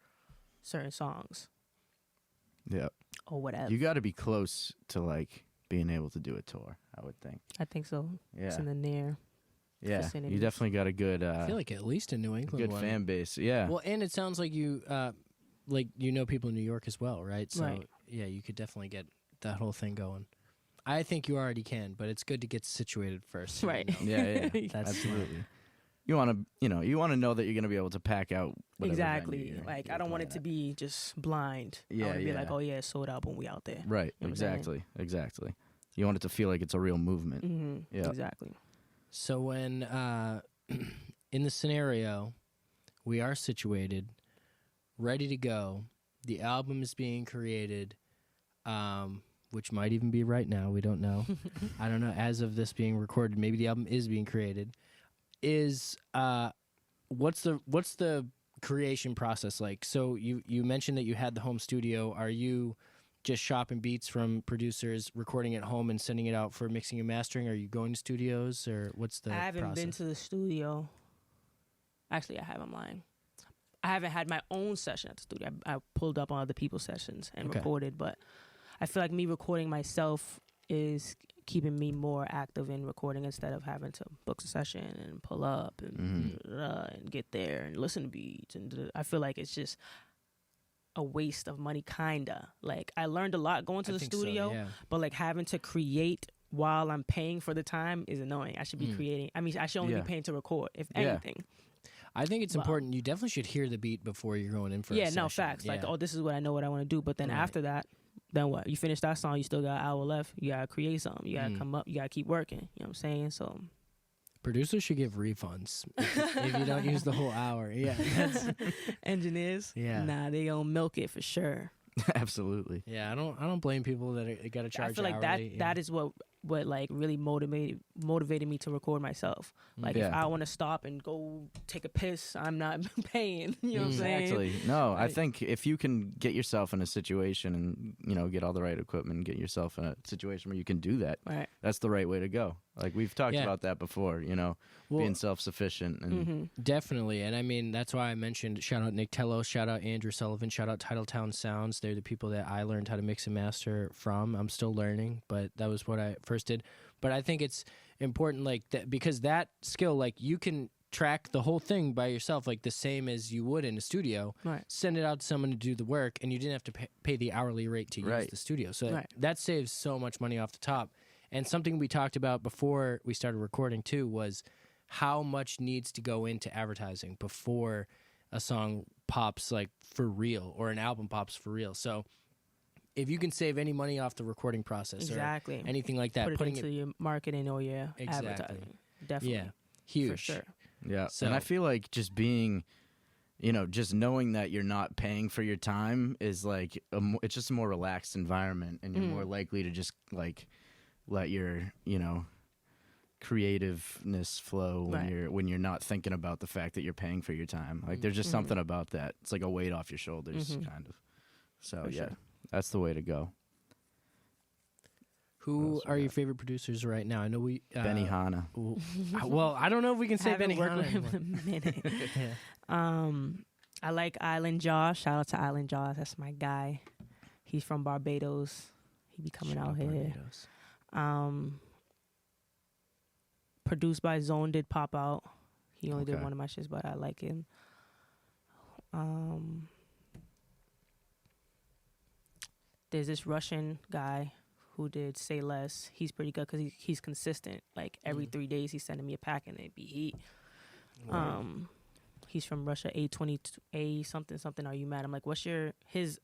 S4: certain songs
S2: Yeah.
S4: or whatever.
S2: You got to be close to like being able to do a tour, I would think.
S4: I think so. It's
S2: Yeah.
S4: in the near.
S2: Yeah.
S4: vicinity.
S2: You definitely got a good
S3: I feel like at least in New England
S2: good
S3: one.
S2: fan base. Yeah.
S3: Well, and it sounds like you know people in New York as well, right? So
S4: Right.
S3: yeah, you could definitely get that whole thing going. I think you already can, but it's good to get situated first. so you
S4: Right.
S3: know.
S2: Yeah, yeah.
S3: That's
S2: Absolutely. You want to, you want to know that you're going to be able to pack out whatever
S4: Exactly.
S2: venue you're-
S4: Like
S2: you're
S4: I don't want it
S2: playing
S4: to
S2: at.
S4: be just blind. I
S2: Yeah,
S4: want to be like,
S2: yeah.
S4: oh yeah, it's sold out when we out there.
S2: Right.
S4: You know what I'm saying?
S2: Exactly. Exactly. You want it to feel like it's a real movement.
S4: Mm-hmm.
S2: Yeah.
S4: Exactly.
S3: So when in the scenario, we are situated, ready to go, the album is being created, which might even be right now. We don't know. I don't know. As of this being recorded, maybe the album is being created. What's the creation process like? So you mentioned that you had the home studio. Are you just shopping beats from producers, recording at home and sending it out for mixing and mastering? Are you going to studios, or what's the
S4: I haven't been to the studio. Actually, I have. I'm lying. I haven't had my own session at the studio. I pulled up on other people's sessions and recorded, but I feel like me recording myself is keeping me more active in recording instead of having to book a session and pull up and get there and listen to beats. And I feel like it's just a waste of money, kinda. Like, I learned a lot going to the studio, but like having to create while I'm paying for the time is annoying. I should be creating. I mean, I should only be paying to record, if anything.
S3: I think it's important. You definitely should hear the beat before you're going in for a session.
S4: No, facts. Like, oh, this is what I know what I want to do. But then after that, then what? You finish that song, you still got an hour left. You got to create something. You got to come up. You got to keep working. You know what I'm saying? So
S3: producers should give refunds if you don't use the whole hour. Yeah.
S4: Engineers?
S3: Yeah.
S4: Nah, they gonna milk it for sure.
S2: Absolutely.
S3: Yeah, I don't blame people that got to charge.
S4: I feel like
S3: hourly,
S4: that is what like really motivated me to record myself. Like, if I want to stop and go take a piss, I'm not paying. You know what I'm saying?
S2: Exactly. No, I think if you can get yourself in a situation and, you know, get all the right equipment and get yourself in a situation where you can do that, that's the right way to go. Like, we've talked about that before, you know, being self-sufficient. And
S3: definitely. And I mean, that's why I mentioned, shout out Nick Tello, shout out Andrew Sullivan, shout out Titletown Sounds. They're the people that I learned how to mix and master from. I'm still learning, but that was what I first did. But I think it's important, like, that, because that skill, like, you can track the whole thing by yourself, like the same as you would in a studio. Send it out to someone to do the work, and you didn't have to pay the hourly rate to use the studio. So that saves so much money off the top. And something we talked about before we started recording too was how much needs to go into advertising before a song pops, like, for real, or an album pops for real. So if you can save any money off the recording process or anything like that,
S4: putting it into your marketing or your advertising. Definitely.
S3: Yeah. Huge.
S4: For sure.
S2: Yeah.
S3: So,
S2: and I feel like just being, you know, just knowing that you're not paying for your time is like, it's just a more relaxed environment, and you're more likely to just, like, let your, you know, creativeness flow when you're not thinking about the fact that you're paying for your time. Like, there's just something about that. It's like a weight off your shoulders, kind of. So, that's the way to go.
S3: Who are your favorite producers right now? I know we...
S2: Benny Hanna.
S3: Well, I don't know if we can say Benny Hanna.
S4: I like Island Josh. Shout out to Island Josh. That's my guy. He's from Barbados. He be coming out here. Produced by Zone did pop out. He only did one of my shits, but I like him. There's this Russian guy who did Say Less. He's pretty good because he's consistent. Like, every 3 days he's sending me a pack and it'd be heat. He's from Russia. A22 something. Are you mad? I'm like, what's your his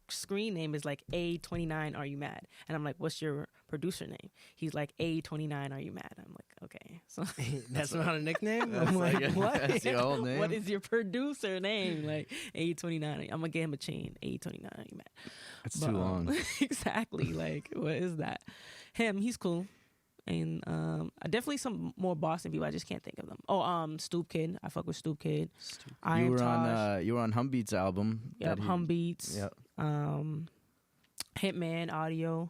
S4: screen name is like A29. Are you mad? And I'm like, what's your producer name? He's like A29. Are you mad? I'm like, okay, so
S3: that's not a nickname.
S2: I'm like, what? That's the old name.
S4: What is your producer name? Like, A29. I'm gonna get him a chain. A29. Are you mad?
S2: That's too long.
S4: Exactly. Like, what is that? Him. He's cool. And definitely some more Boston people. I just can't think of them. Oh, Stoop Kid. I fuck with Stoop Kid.
S2: You were on Humbeat's album.
S4: Yep, Humbeats.
S2: Yep.
S4: Hitman Audio.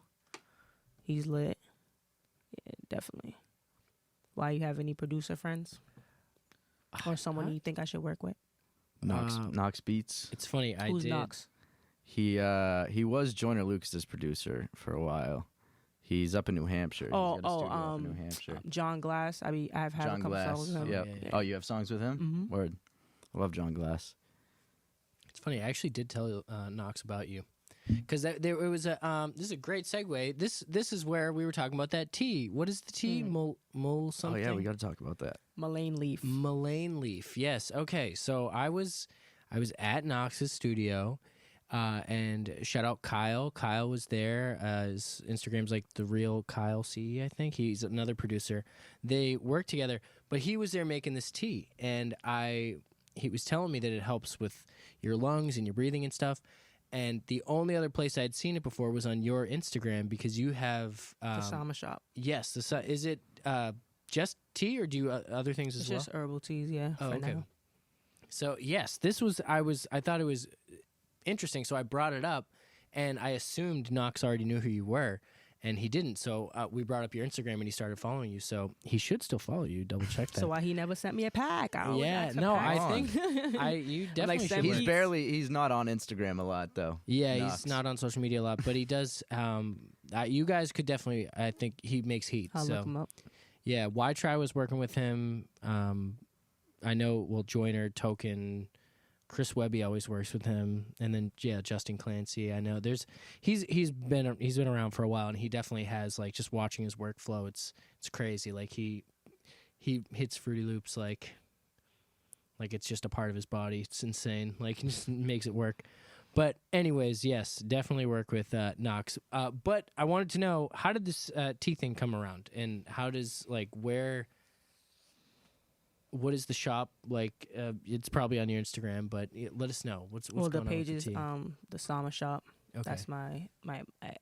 S4: He's lit. Yeah, definitely. Why, you have any producer friends or someone you think I should work with?
S2: Knox Beats.
S3: It's funny.
S4: Who's Knox?
S2: He was Joyner Lucas's producer for a while. He's up in New Hampshire. He's got a studio up in New Hampshire.
S4: John Glass. I've had a couple songs with him.
S2: Yep.
S4: Yeah.
S2: Oh, you have songs with him? Word. I love John Glass.
S3: It's funny. I actually did tell Knox about you, because there was a. This is a great segue. This is where we were talking about that tea. What is the tea? Mole something.
S2: Oh yeah, we got to talk about that.
S4: Mullein leaf.
S3: Mullein leaf. Yes. Okay. So I was at Knox's studio. And shout out Kyle. Kyle was there. His Instagram's like the real Kyle C, I think. He's another producer. They work together, but he was there making this tea, and he was telling me that it helps with your lungs and your breathing and stuff. And the only other place I'd seen it before was on your Instagram, because you have
S4: The Sama Shop.
S3: Yes, is it just tea, or do you other things
S4: It's
S3: as well?
S4: just herbal teas, yeah.
S3: Oh,
S4: for
S3: okay.
S4: now.
S3: So yes, I thought it was interesting, so I brought it up, and I assumed Knox already knew who you were, and he didn't. So we brought up your Instagram, and he started following you. So he should still follow you. Double check that.
S4: So why he never sent me a pack? I always
S3: Yeah,
S4: ask for
S3: no,
S4: packs.
S3: I think you definitely
S4: Like,
S3: should.
S4: send
S3: work.
S4: me-
S2: He's not on Instagram a lot though.
S3: Yeah,
S2: Knox.
S3: he's not on social media a lot, but he does. You guys could definitely. I think he makes heat.
S4: I'll
S3: so
S4: look him up.
S3: yeah, Why Try was working with him. I know. Well, Joyner, Token, Chris Webby always works with him, and then Justin Clancy. I know he's been around for a while, and he definitely has, like, just watching his workflow. It's crazy. Like he hits Fruity Loops like it's just a part of his body. It's insane. Like, he just makes it work. But anyways, yes, definitely work with Knox. But I wanted to know, how did this tea thing come around, and how does, like, what is the shop like? It's probably on your Instagram, but let us know what's
S4: Well, the
S3: going
S4: page
S3: on
S4: is
S3: with the tea.
S4: the Sama Shop.
S3: Okay.
S4: That's my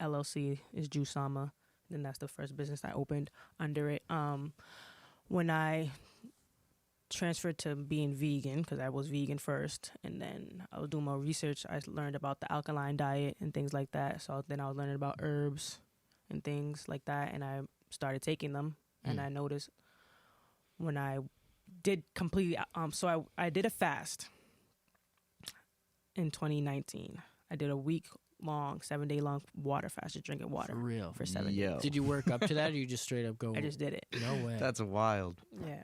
S4: LLC is Juice Sama. Then that's the first business I opened under it. When I transferred to being vegan, because I was vegan first, and then I was doing more research, I learned about the alkaline diet and things like that. So then I was learning about herbs and things like that, and I started taking them. And I noticed when I did completely, so I did a fast in 2019. I did a week-long, 7-day long water fast, just drinking water
S3: For real.
S4: for 7 days.
S2: Yo,
S3: Did you work up to that, or you just straight up go?
S4: I just did it.
S3: No way.
S2: that's wild.
S4: Yeah.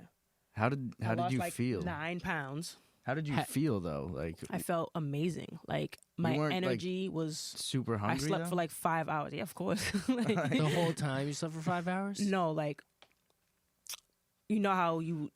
S2: How did
S4: I lost
S2: you
S4: like
S2: feel?
S4: 9 pounds.
S2: How did you feel though? Like
S4: I felt amazing. Like my
S2: weren't, like,
S4: energy was.
S2: super hungry.
S4: I slept
S2: though?
S4: for like 5 hours. Yeah, of course. Like,
S3: The whole time you slept for 5 hours?
S4: no, like you know how you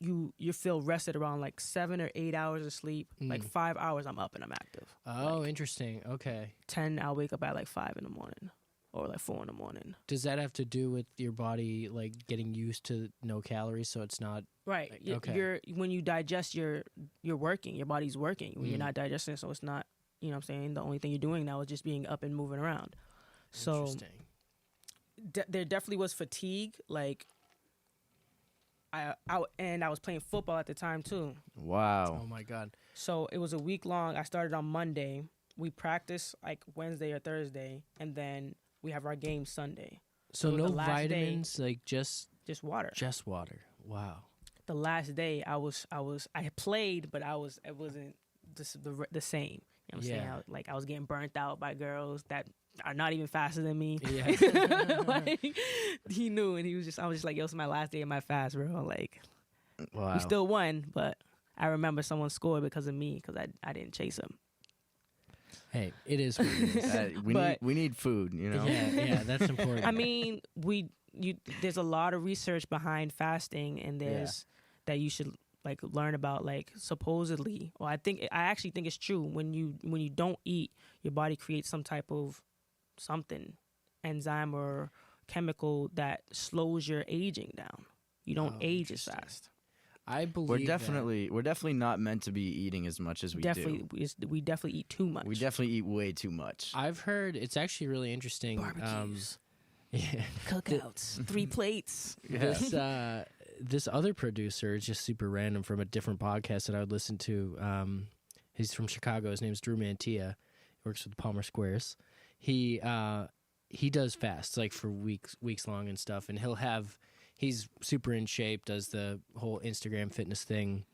S4: feel rested around like 7 or 8 hours of sleep. Like 5 hours, I'm up and I'm active.
S3: Oh, interesting. Okay.
S4: 10, I'll wake up at like 5 in the morning or like 4 in the morning.
S3: Does that have to do with your body, like, getting used to no calories, so it's not?
S4: Right.
S3: Like, okay.
S4: You're when you digest, you're working. Your body's working. When you're not digesting, so it's not. You know what I'm saying? The only thing you're doing now is just being up and moving around. So
S3: Interesting.
S4: there definitely was fatigue. Like I was playing football at the time too.
S2: Wow.
S3: Oh my God.
S4: So it was a week long. I started on Monday. We practiced like Wednesday or Thursday, and then we have our game Sunday.
S3: So
S4: the
S3: no
S4: last day-
S3: vitamins, like just
S4: Just water.
S3: Wow.
S4: The last day I played, but it wasn't the same. You know what I'm saying?
S3: Yeah.
S4: I was getting burnt out by girls that are not even faster than me.
S3: Yeah.
S4: Like, he knew, and I was just like, yo, it's my last day of my fast, bro. Like,
S2: Wow.
S4: we still won, but I remember someone scored because of me, because I didn't chase him.
S3: Hey, it is what it is.
S2: We need food, you know.
S3: Yeah, that's important.
S4: I mean, there's a lot of research behind fasting, and there's that you should like learn about. Like, supposedly, or I actually think it's true. When you don't eat, your body creates some type of enzyme or chemical that slows your aging down. You don't age as fast.
S3: I believe
S2: We're definitely not meant to be eating as much as we do.
S4: We definitely eat too much.
S2: We definitely eat way too much.
S3: I've heard it's actually really interesting.
S4: Barbecues,
S3: Yeah.
S4: cookouts, 3 plates.
S3: This other producer is just super random from a different podcast that I would listen to. He's from Chicago. His name's Drew Mantia. He works with Palmer Squares. He does fasts like for weeks long and stuff, and he's super in shape, does the whole Instagram fitness thing,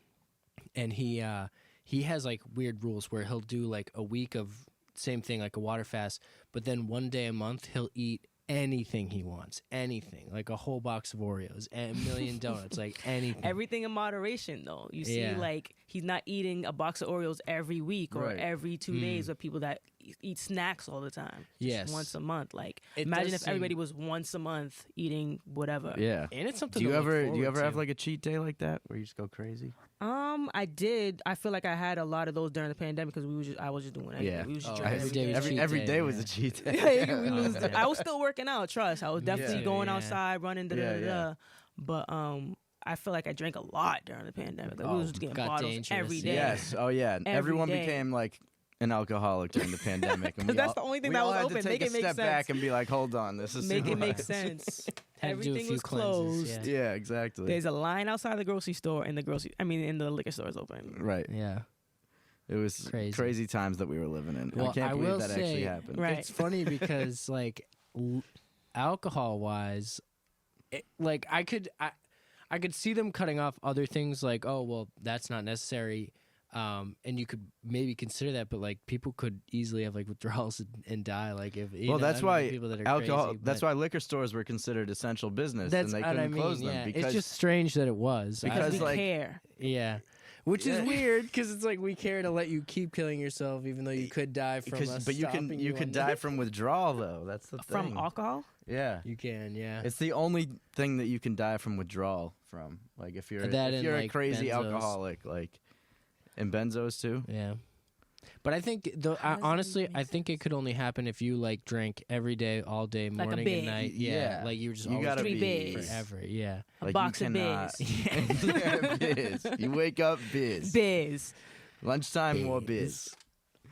S3: and he has like weird rules where he'll do like a week of same thing, like a water fast, but then one day a month he'll eat anything he wants, anything, like a whole box of Oreos and a million donuts, like anything.
S4: Everything in moderation, though. You see, like, he's not eating a box of Oreos every week or every 2 days with people that eat snacks all the time. Just once a month. Like, imagine if everybody was once a month eating whatever.
S2: Yeah.
S3: And it's something.
S2: Do you
S3: to look
S2: ever
S3: forward
S2: have
S3: to.
S2: like a cheat day like that where you just go crazy?
S4: I did. I feel like I had a lot of those during the pandemic because I was just doing everything.
S2: Yeah.
S4: We was just
S3: Oh,
S4: drinking
S3: every day was cheat
S2: Every
S3: day,
S2: day was
S3: yeah.
S2: a cheat day.
S3: man.
S4: I was still working out. Trust. I was definitely
S3: too,
S4: going
S3: yeah.
S4: outside, running.
S2: Yeah.
S4: But I feel like I drank a lot during the pandemic. Like, we was just getting
S3: got
S4: bottles
S3: dangerous.
S4: every day.
S2: Yes. Oh yeah. Everyone
S4: day.
S2: became like an alcoholic during the pandemic, and
S4: 'Cause that's the only thing
S2: we
S4: that
S2: all
S4: was
S2: had
S4: open.
S2: to take
S4: Make
S2: a
S4: it make
S2: step
S4: sense.
S2: back and be like, hold on, this is
S4: Make
S2: too
S4: it make
S2: much.
S4: sense.
S3: Had to do a
S4: Everything
S3: few
S4: was
S3: cleanses,
S4: closed.
S3: yeah.
S2: Yeah, exactly.
S4: There's a line outside the grocery store, and the liquor store is open.
S2: Right.
S3: Yeah.
S2: It was
S3: Crazy.
S2: crazy times that we were living in.
S3: Well,
S2: I can't
S3: I
S2: believe
S3: will
S2: that actually
S3: say-
S2: happened.
S4: Right.
S3: It's funny because like alcohol wise, like I could see them cutting off other things like, oh well, that's not necessary, and you could maybe consider that, but like people could easily have like withdrawals and die. Like if you
S2: Well,
S3: know,
S2: that's
S3: I mean,
S2: why
S3: people that are
S2: alcohol.
S3: crazy,
S2: That's
S3: but
S2: why liquor stores were considered essential business,
S3: that's
S2: and they
S3: what
S2: couldn't
S3: I mean.
S2: close them
S3: Yeah.
S2: because
S3: It's just strange that it was.
S2: Because,
S4: we
S2: like-
S4: care.
S3: yeah. Which
S2: Yeah.
S3: is weird because it's like we care to let you keep killing yourself, even though you could die from us.
S2: but you
S3: stopping
S2: could die from withdrawal though. That's the thing.
S4: From alcohol?
S2: Yeah.
S3: You can, yeah.
S2: It's the only thing that you can die from withdrawal from. Like if you're
S3: That
S2: if
S3: and,
S2: you're a
S3: like,
S2: crazy
S3: benzos.
S2: alcoholic, like and benzos too.
S3: Yeah. But I think, though,
S4: How does that
S3: honestly,
S4: even
S3: I
S4: make
S3: think it could only happen if you like drank every day, all day,
S4: Like a
S3: morning
S4: beer.
S3: and night.
S2: Yeah.
S3: Like you were just
S2: You
S3: always
S2: gotta
S4: Three
S2: be
S4: beers.
S3: forever. Yeah.
S4: A
S2: Like,
S4: box
S2: you
S4: of
S2: cannot-
S4: biz.
S2: Yeah, biz. You wake up biz.
S4: Biz.
S2: Lunchtime more biz.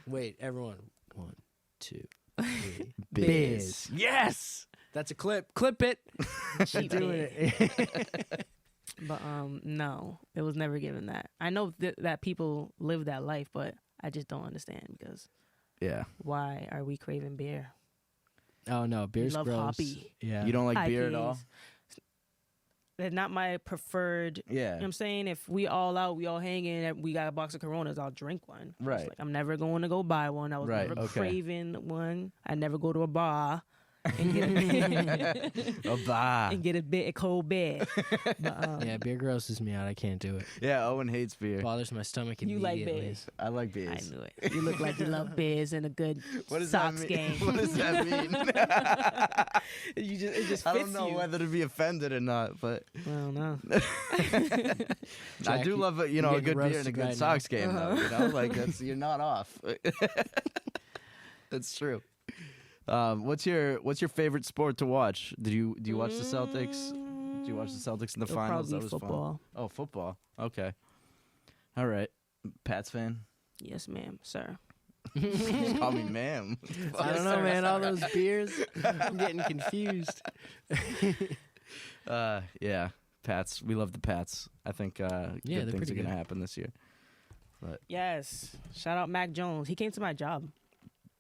S3: Wait, everyone. 1, 2, 3.
S2: Biz.
S3: Yes. That's a clip. Clip it.
S4: Cheap
S3: Doing
S4: biz.
S3: it.
S4: But no, it was never given that. I know that people live that life, but I just don't understand because
S2: Yeah.
S4: why are we craving beer?
S3: Oh no, beer's
S4: love
S3: gross.
S4: hoppy.
S3: Yeah.
S2: You don't like beer at all?
S4: IPAs. They're not my preferred. You know
S2: Yeah.
S4: what I'm saying? If we all out, we all hanging, and we got a box of Coronas, I'll drink one. It's
S2: Right.
S4: Like, I'm never going to go buy one. I was
S2: Right,
S4: never
S2: okay.
S4: craving one. I never go to a bar and get
S2: A bar.
S4: and get a cold beer. But,
S3: Yeah, beer grosses me out. I can't do it.
S2: Yeah, Owen hates beer.
S3: Bothers my stomach
S4: You like
S3: immediately.
S4: beers.
S2: I like
S4: I
S2: beers.
S4: knew it. You look like you love beers and a good
S2: What does
S4: Sox
S2: that mean?
S4: game.
S2: What does that mean?
S4: It just
S2: I
S4: fits
S2: don't know
S4: you.
S2: whether to be offended or not, but
S4: I don't know.
S2: I do
S3: Jack,
S2: love a
S3: you're
S2: a
S3: getting
S2: good beer and a
S3: roasted
S2: good
S3: right
S2: Sox game though. You know, like you're not off. That's true. What's your favorite sport to watch? Do you watch the Celtics? Did you watch the Celtics in the
S4: It'll
S2: finals?
S4: probably
S2: That was
S4: football.
S2: fun. Oh, football. Okay. All right. Pats fan.
S4: Yes, ma'am, sir.
S2: Just call me ma'am.
S3: I don't know, man. All those beers, I'm getting confused.
S2: Yeah. Pats. We love the Pats. I think
S3: they're
S2: good things
S3: pretty
S2: are gonna
S3: good.
S2: happen this year.
S4: Yes. Shout out Mac Jones. He came to my job,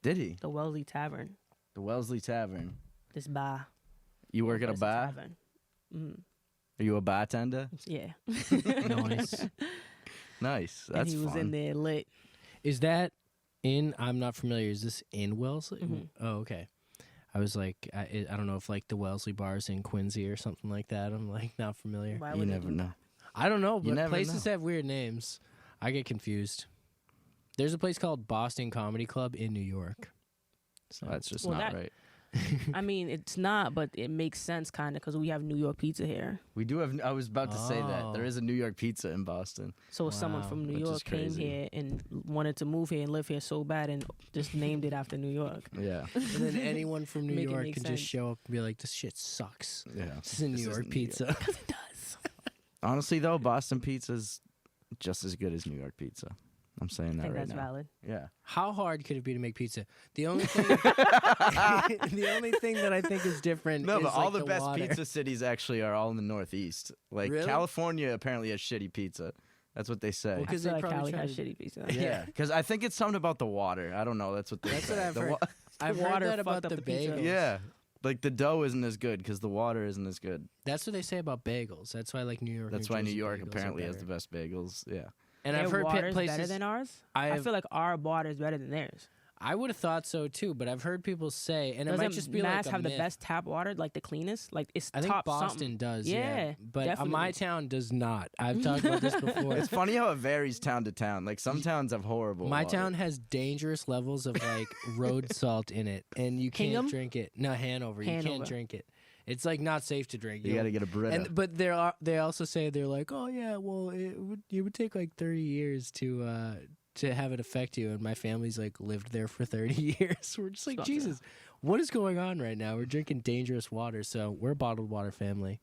S2: Did he?
S4: the Wellesley Tavern.
S2: The Wellesley Tavern.
S4: This bar.
S2: You work at a
S4: Wellesley
S2: bar?
S4: Tavern. Mm,
S2: Are you a bartender?
S4: yeah.
S3: Nice.
S2: Nice.
S4: And
S2: That's
S4: he was
S2: fun.
S4: in there lit.
S3: Is that in? I'm not familiar. Is this in Wellesley?
S4: Mhm.
S3: Oh, okay. I was like, I don't know if like the Wellesley bar's in Quincy or something like that. I'm like not familiar.
S4: Why
S2: You
S4: would they
S2: never
S4: do
S2: know.
S3: I don't know,
S2: You
S3: but
S2: never
S3: places
S2: know.
S3: have weird names. I get confused. There's a place called Boston Comedy Club in New York. So
S2: That's just
S4: Well,
S2: not
S4: that-
S2: right.
S4: I mean, it's not, but it makes sense kind of because we have New York pizza here.
S2: We do have. I was about to say that there
S3: Oh.
S2: is a New York pizza in Boston.
S4: So if someone
S3: Wow,
S4: from New
S2: which is
S4: York came
S2: crazy.
S4: here and wanted to move here and live here so bad and just named it after New York.
S2: Yeah.
S3: and then anyone from New
S4: Make it
S3: York
S4: make
S3: can
S4: sense.
S3: just show up and be like, "This shit sucks.
S2: Yeah.
S3: This is a New
S2: This
S3: York
S2: isn't New
S3: pizza."
S4: Because it does.
S2: Honestly, though, Boston pizza's just as good as New York pizza. I'm saying
S4: I
S2: that
S4: think
S2: right
S4: that's
S2: now.
S4: valid.
S2: Yeah.
S3: How hard could it be to make pizza? The only thing, the only thing that I think is different.
S2: No,
S3: is
S2: but all
S3: like
S2: the best
S3: water.
S2: pizza cities actually are all in the Northeast. Like
S3: Really?
S2: California apparently has shitty pizza. That's what they say.
S3: Well,
S4: I
S3: 'Cause
S4: feel
S3: they
S4: like
S3: probably
S4: Cali
S3: try
S4: has
S3: to-
S4: shitty pizza.
S2: Yeah, because I think it's something about the water. I don't know. That's what they
S3: That's
S2: say.
S3: what I've
S2: The
S3: heard.
S2: wa-
S3: I've
S4: water
S3: heard that
S4: fucked
S3: about
S4: up
S3: the
S4: the pizza.
S3: bagels.
S2: yeah, like the dough isn't as good because the water isn't as good.
S3: That's what they say about bagels. That's why like New York.
S2: That's
S3: New
S2: why New
S3: Jersey
S2: York
S3: bagels are
S2: apparently has the
S3: better.
S2: best bagels. Yeah.
S3: And
S4: Their
S3: I've heard
S4: water's
S3: places
S4: better than ours.
S3: I
S4: I
S3: have-
S4: feel like our water is better than theirs.
S3: I would have thought so too, but I've heard people say, and it might
S4: Doesn't
S3: just be
S4: Mass
S3: like a
S4: have the
S3: myth.
S4: best tap water, like the cleanest? Like it's
S3: I think
S4: top
S3: Boston
S4: something.
S3: does,
S4: Yeah,
S3: but
S4: definitely.
S3: my town does not. I've talked about this before.
S2: It's funny how it varies town to town. Like some towns have horrible.
S3: My
S2: water.
S3: town has dangerous levels of like road salt in it, and you can't
S4: Hingham?
S3: drink it. No, Hanover. You
S4: Hanover.
S3: can't drink it. It's like not safe to drink.
S2: You got to get a Brita.
S3: But they also say they're like, oh yeah, well it would take like 30 years to have it affect you, and my family's like lived there for 30 years. We're just like, Jesus, what is going on right now? We're drinking dangerous water, so we're a bottled water family.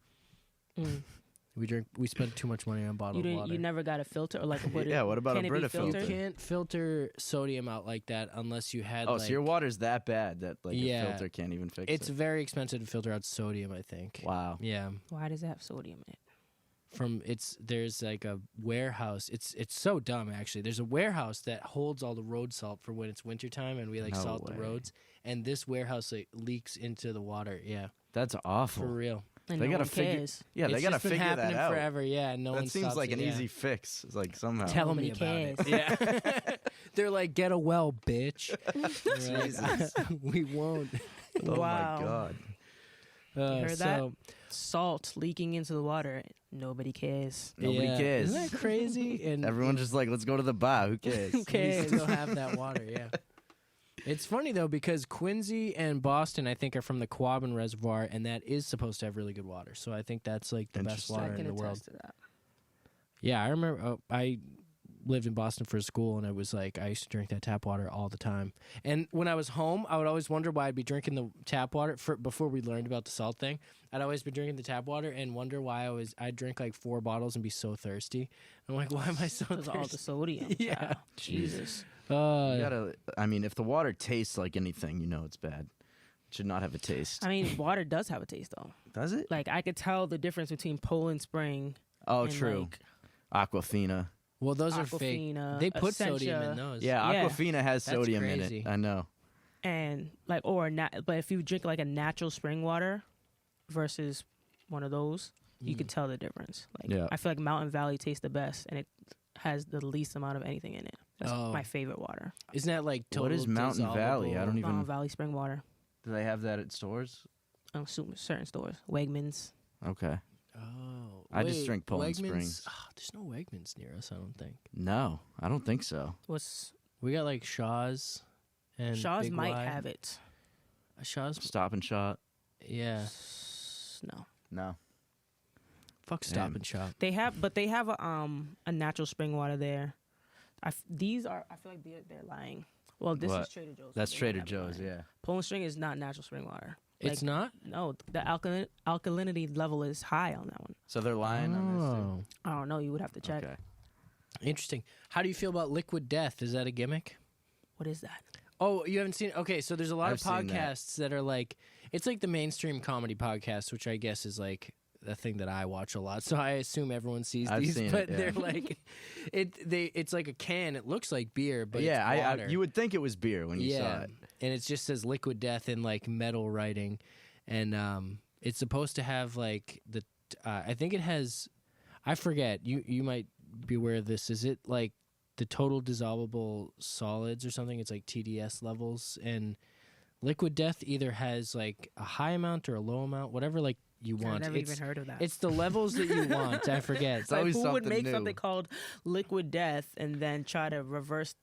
S3: We spend too much money on bottled water.
S4: You never got a filter or like what?
S2: What about
S4: can
S2: a
S4: it be
S2: Brita filter?
S3: You can't filter sodium out like that unless you had.
S2: So your water's that bad that a filter can't even fix it.
S3: It's very expensive to filter out sodium, I think.
S2: Wow.
S3: Yeah.
S4: Why does it have sodium in it?
S3: There's like a warehouse. It's so dumb actually. There's a warehouse that holds all the road salt for when it's wintertime and we salt the roads. And this warehouse leaks into the water. Yeah.
S2: That's awful.
S3: For real.
S4: And
S2: they
S4: no
S2: gotta
S4: one
S2: figure.
S4: cares.
S2: Yeah, they
S3: It's
S2: gotta
S3: just been
S2: figure that
S3: happening
S2: out.
S3: forever. Yeah, no one.
S2: That seems
S3: stops
S2: like
S3: it,
S2: an easy fix. It's like somehow.
S3: Tell me
S4: Nobody
S3: about it. Yeah. They're like, get a well, bitch.
S2: Jesus.
S3: We won't.
S2: Oh
S4: Wow.
S2: my God.
S4: You heard that? Salt leaking into the water. Nobody cares.
S2: Nobody cares.
S3: Isn't that crazy? And
S2: Everyone's just like, let's go to the bar. Who cares?
S4: Who cares?
S3: we still have that water. Yeah. It's funny though because Quincy and Boston, I think, are from the Quabbin Reservoir, and that is supposed to have really good water. So I think that's like the best
S2: Interesting.
S3: water
S4: I can
S3: in the world.
S4: attest to that.
S3: Yeah, I remember I lived in Boston for school, and it was like I used to drink that tap water all the time. And when I was home, I would always wonder why I'd be drinking the tap water. Before we learned about the salt thing, I'd always be drinking the tap water and wonder why I'd drink like 4 bottles and be so thirsty. I'm like, why am I so
S4: Because
S3: thirsty?
S4: all the sodium.
S3: Yeah.
S4: Child. Jesus.
S2: You gotta. I mean, if the water tastes like anything, you know it's bad. It should not have a taste.
S4: I mean, water does have a taste though.
S2: Does it?
S4: Like I could tell the difference between Poland Spring.
S2: Oh,
S4: and,
S2: true.
S4: Like,
S2: Aquafina.
S3: Well, those are fake.
S4: Aquafina,
S3: They put
S4: Essentia.
S3: sodium in those.
S2: Yeah,
S4: Yeah.
S2: Aquafina has
S3: That's
S2: sodium
S3: crazy.
S2: in it. I know.
S4: And like, but if you drink like a natural spring water versus one of those, you could tell the difference. Like,
S2: Yeah.
S4: I feel like Mountain Valley tastes the best, and it has the least amount of anything in it. That's
S3: Oh.
S4: my favorite water.
S3: Isn't that like total
S2: What is Mountain Valley? I don't
S3: dissolvable?
S2: even.
S4: Mountain Valley spring water.
S2: Do they have that at stores?
S4: Certain stores, Wegmans.
S2: Okay.
S3: Oh,
S2: I just
S3: wait,
S2: drink Poland
S3: Wegmans?
S2: Springs.
S3: Oh, there's no Wegmans near us. I don't think
S2: No, I don't think so.
S4: What's
S3: we got like Shaw's and
S4: Shaw's
S3: Big
S4: might
S3: Y.
S4: have it.
S3: Shaw's.
S2: Stop and Shot.
S3: Yeah,
S4: No,
S2: No.
S3: fuck Stop
S2: Damn.
S3: and Shop.
S4: they have, but they have a natural spring water there. I feel like they're lying. Well, this
S2: What?
S4: is Trader Joe's.
S2: That's
S4: They
S2: Trader
S4: have
S2: Joe's.
S4: lying.
S2: Yeah.
S4: Poland Spring is not natural spring water.
S3: It's
S4: Like,
S3: not.
S4: No, the alkalinity level is high on that one.
S2: So they're lying on this
S3: Oh,
S4: I don't know. You would have to
S2: too.
S4: check.
S2: Okay.
S3: interesting. How do you feel about Liquid Death? Is that a gimmick?
S4: What is that?
S3: Oh, you haven't seen it? Okay, so there's a lot
S2: I've
S3: of
S2: seen that.
S3: podcasts that are like, it's like the mainstream comedy podcast, which I guess is like the thing that I watch a lot. So I assume everyone sees
S2: I've
S3: these,
S2: seen
S3: but
S2: it, yeah.
S3: they're like, it's like a can. It looks like beer, but
S2: yeah,
S3: it's water.
S2: you would think it was beer when you saw it.
S3: And it just says Liquid Death in like metal writing, and it's supposed to have like I think it has, I forget. You might be aware of this. Is it like the total dissolvable solids or something? It's like TDS levels, and Liquid Death either has like a high amount or a low amount, whatever like you want.
S4: I've never
S3: it's,
S4: even heard of that.
S3: It's the levels that you want. I forget.
S2: It's always
S4: who would
S2: something
S4: make
S2: new.
S4: something called liquid death and then try to reverse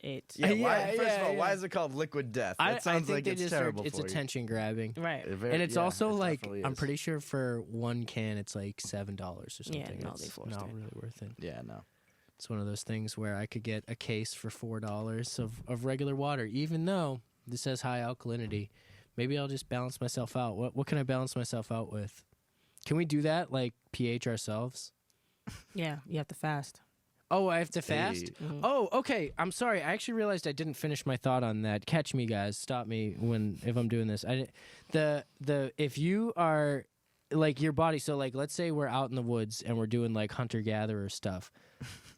S4: it?
S2: Yeah,
S3: Yeah,
S2: first of all,
S3: yeah.
S2: why is it called Liquid Death?
S3: I
S2: That sounds
S3: think
S2: like
S3: they
S2: it's
S3: just
S2: terrible
S3: it's
S2: for you.
S3: attention grabbing.
S4: Right.
S3: And it's also
S2: it
S3: like
S2: definitely
S3: I'm
S2: is.
S3: pretty sure for one can it's like $7 or something.
S4: Yeah, no, they
S3: It's
S4: forced
S3: not
S4: it.
S3: really worth it.
S2: Yeah, no.
S3: It's one of those things where I could get a case for $4 of regular water, even though this has high alkalinity. Maybe I'll just balance myself out. What can I balance myself out with? Can we do that? Like pH ourselves?
S4: Yeah, you have to fast.
S3: Oh, I have to fast?
S2: Hey.
S4: Mhm.
S3: Oh, okay. I'm sorry. I actually realized I didn't finish my thought on that. Catch me, guys. Stop me if I'm doing this. If you are like your body. So like, let's say we're out in the woods and we're doing like hunter gatherer stuff.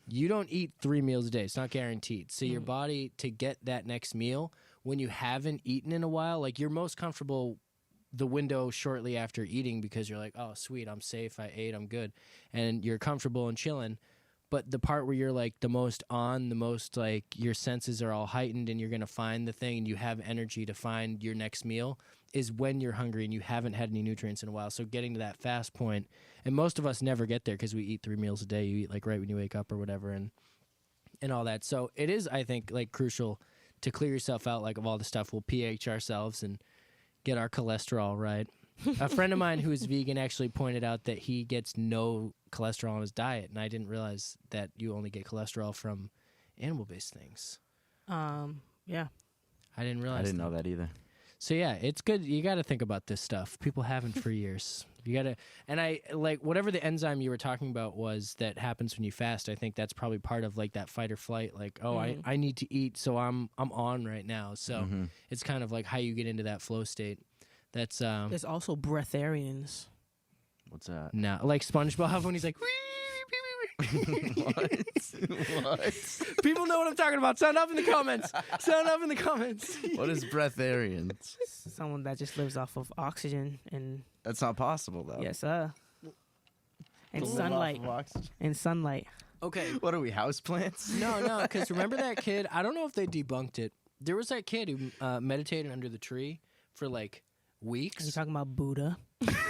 S3: You don't eat 3 meals a day. It's not guaranteed. So your body to get that next meal when you haven't eaten in a while, like you're most comfortable the window shortly after eating because you're like, oh sweet, I'm safe. I ate. I'm good, and you're comfortable and chilling. But the part where you're like the most like your senses are all heightened and you're going to find the thing and you have energy to find your next meal is when you're hungry and you haven't had any nutrients in a while. So getting to that fast point, and most of us never get there because we eat 3 meals a day. You eat like right when you wake up or whatever and all that. So it is, I think, like crucial to clear yourself out like of all the stuff. We'll pH ourselves and get our cholesterol right. A friend of mine who is vegan actually pointed out that he gets no cholesterol in his diet, and I didn't realize that you only get cholesterol from animal-based things.
S4: Yeah.
S3: I didn't realize.
S2: I didn't know that either.
S3: So yeah, it's good. You got to think about this stuff. People haven't for years. You got to, and I like whatever the enzyme you were talking about was that happens when you fast. I think that's probably part of like that fight or flight. Like, oh, I need to eat, so I'm on right now. So it's kind of like how you get into that flow state. That's
S4: There's also breatharians.
S2: What's that?
S3: no, like SpongeBob when he's like.
S2: What?
S3: People know what I'm talking about. Sound up in the comments. Sound up in the comments.
S2: What is breatharians?
S4: Someone that just lives off of oxygen and
S2: That's not possible, though.
S4: yes, and
S2: To live off
S4: sunlight.
S2: of oxygen?
S4: And sunlight.
S3: Okay.
S2: What are we, houseplants?
S3: No, because remember that kid? I don't know if they debunked it. There was that kid who meditated under the tree for like weeks.
S4: You talking about Buddha?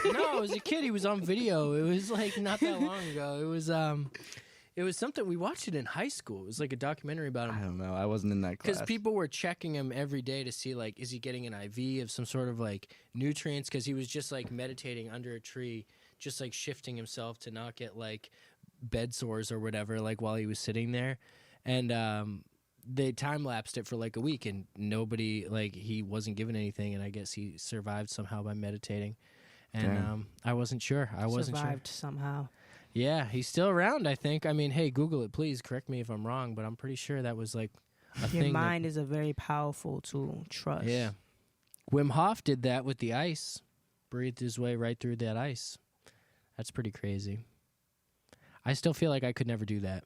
S3: No, it was a kid. He was on video. It was like not that long ago. It was something we watched it in high school. It was like a documentary about
S2: I
S3: him.
S2: don't know. I wasn't in that class.
S3: Because people were checking him every day to see like, is he getting an IV of some sort of like nutrients? Because he was just like meditating under a tree, just like shifting himself to not get like bed sores or whatever. Like while he was sitting there, and they time lapsed it for like a week, and nobody like he wasn't given anything, and I guess he survived somehow by meditating. And I wasn't sure.
S4: Survived somehow.
S3: Yeah, he's still around, I think. I mean, hey, Google it, please. Correct me if I'm wrong, but I'm pretty sure that was like a
S4: Your
S3: thing.
S4: mind is a very powerful tool. Trust.
S3: Yeah. Wim Hof did that with the ice. Breathed his way right through that ice. That's pretty crazy. I still feel like I could never do that.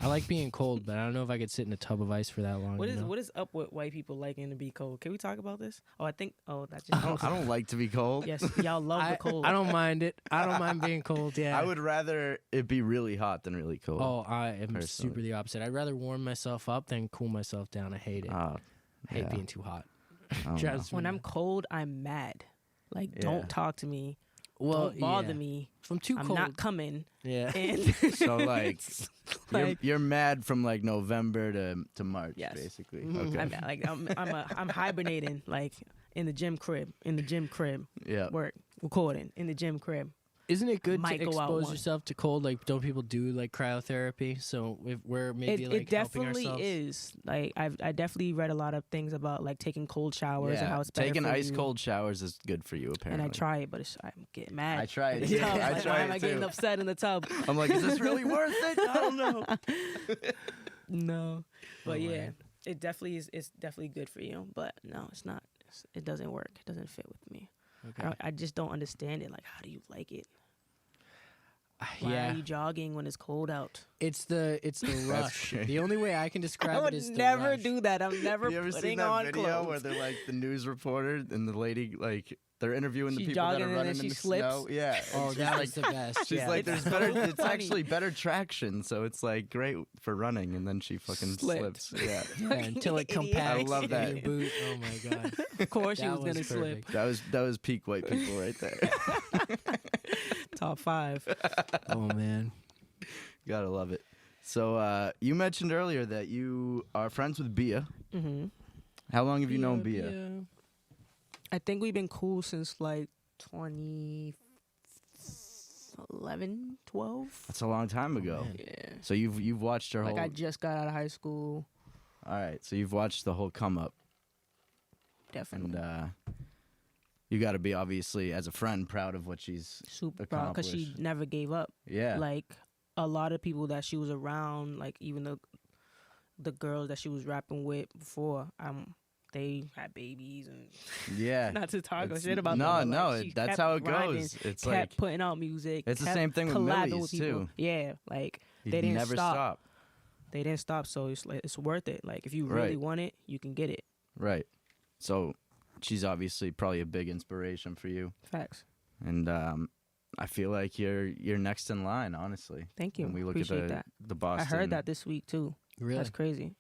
S3: I like being cold, but I don't know if I could sit in a tub of ice for that long.
S4: What
S3: you know?
S4: is up with white people liking to be cold? Can we talk about this? That's just
S2: I don't like to be cold.
S4: yes, y'all love the cold.
S3: I don't mind it. I don't mind being cold, yeah.
S2: I would rather it be really hot than really cold.
S3: Oh, I am
S2: Personally.
S3: super the opposite. I'd rather warm myself up than cool myself down. I hate it. I hate being too hot. Drives me
S4: when I'm
S3: nuts.
S4: cold, I'm mad. Like,
S2: Yeah.
S4: don't talk to me.
S3: Well,
S4: Don't bother
S3: yeah.
S4: me.
S3: If I'm too
S4: I'm
S3: cold.
S4: not coming.
S3: Yeah.
S4: And
S2: So like,
S4: Like-
S2: you're mad from like November to March,
S4: Yes.
S2: basically.
S3: Mhm.
S2: Okay.
S4: I'm hibernating, like in the gym crib,
S2: Yeah.
S4: work, recording in the gym crib.
S3: Isn't it good
S4: Might
S3: to
S4: go out
S3: expose
S4: one.
S3: yourself to cold? Like, don't people do like cryotherapy? So if we're maybe like
S4: It definitely
S3: helping ourselves.
S4: is. Like I definitely read a lot of things about like taking cold showers and
S2: Yeah.
S4: how it's better
S2: Taking
S4: for
S2: ice
S4: you.
S2: cold showers is good for you,
S4: And
S2: apparently.
S4: I try it, but I'm getting mad.
S2: I try it
S4: in
S2: too.
S4: the tub.
S2: I
S4: Like,
S2: try
S4: why
S2: it
S4: am I getting
S2: too.
S4: upset in the tub?
S2: I'm like, is this really worth it? I don't know.
S4: No, but
S3: Oh,
S4: yeah,
S3: man.
S4: it definitely is. It's definitely good for you, but no, it's not. It doesn't work. It doesn't fit with me.
S3: Okay.
S4: I just don't understand it. Like, how do you like it? Why
S3: Yeah,
S4: are you jogging when it's cold out?
S3: it's the rush.
S2: crazy.
S3: The only way I can describe
S4: I would
S3: it is the
S4: never
S3: rush.
S4: do that. I'm never
S2: You ever
S4: putting
S2: seen that
S4: on
S2: video
S4: clothes.
S2: where they're like the news reporter and the lady like they're interviewing the
S4: She's
S2: people that
S4: jogging
S2: are
S4: and
S2: running
S4: then
S2: in
S4: she
S2: the
S4: slips?
S2: snow? Yeah.
S3: Oh,
S2: She's
S3: that
S2: like,
S3: was the best.
S2: she's
S3: yeah.
S2: like,
S4: It's
S2: there's better.
S4: so
S2: It's
S4: funny.
S2: actually better traction, so it's like great for running, and then she fucking
S4: Slipped.
S2: slips. Yeah.
S3: Yeah, until it
S4: Idiot.
S3: compacts
S2: I love
S3: in
S2: that.
S3: your boot. Oh my god,
S4: Of course, she
S3: That
S4: was gonna slip.
S3: perfect.
S2: That was peak white people right there.
S4: Top 5.
S3: Oh man.
S2: Gotta love it. So you mentioned earlier that you are friends with Bia.
S4: Mm-hmm.
S2: How long have you known Bia?
S4: I think we've been cool since like 2011, 12.
S2: That's a long time ago.
S3: man.
S4: Yeah.
S2: So you've watched her
S4: Like
S2: whole.
S4: I just got out of high school.
S2: All right. So you've watched the whole come up,
S4: Definitely.
S2: and you got to be obviously as a friend proud of what she's.
S4: Super proud because she
S2: accomplished.
S4: never gave up.
S2: Yeah.
S4: Like a lot of people that she was around, like even the girls that she was rapping with before, they had babies and
S2: yeah.
S4: not to talk
S2: It's-
S4: shit about
S2: no,
S4: them. but,
S2: no,
S4: like, she
S2: that's
S4: kept
S2: how it
S4: grinding,
S2: goes. It's
S4: kept
S2: like
S4: putting out music.
S2: it's the
S4: kept
S2: same thing with
S4: collabing
S2: Millie's,
S4: people.
S2: too.
S4: Yeah, like
S2: you
S4: they didn't
S2: never
S4: stop. They didn't stop, so it's like it's worth it. Like if you really
S2: Right.
S4: want it, you can get it.
S2: Right. So she's obviously probably a big inspiration for you,
S4: Facts.
S2: and I feel like you're next in line, honestly.
S4: Thank you.
S2: When we look
S4: Appreciate
S2: at
S4: that.
S2: the Boston.
S4: I heard that this week too.
S3: Really?
S4: That's crazy.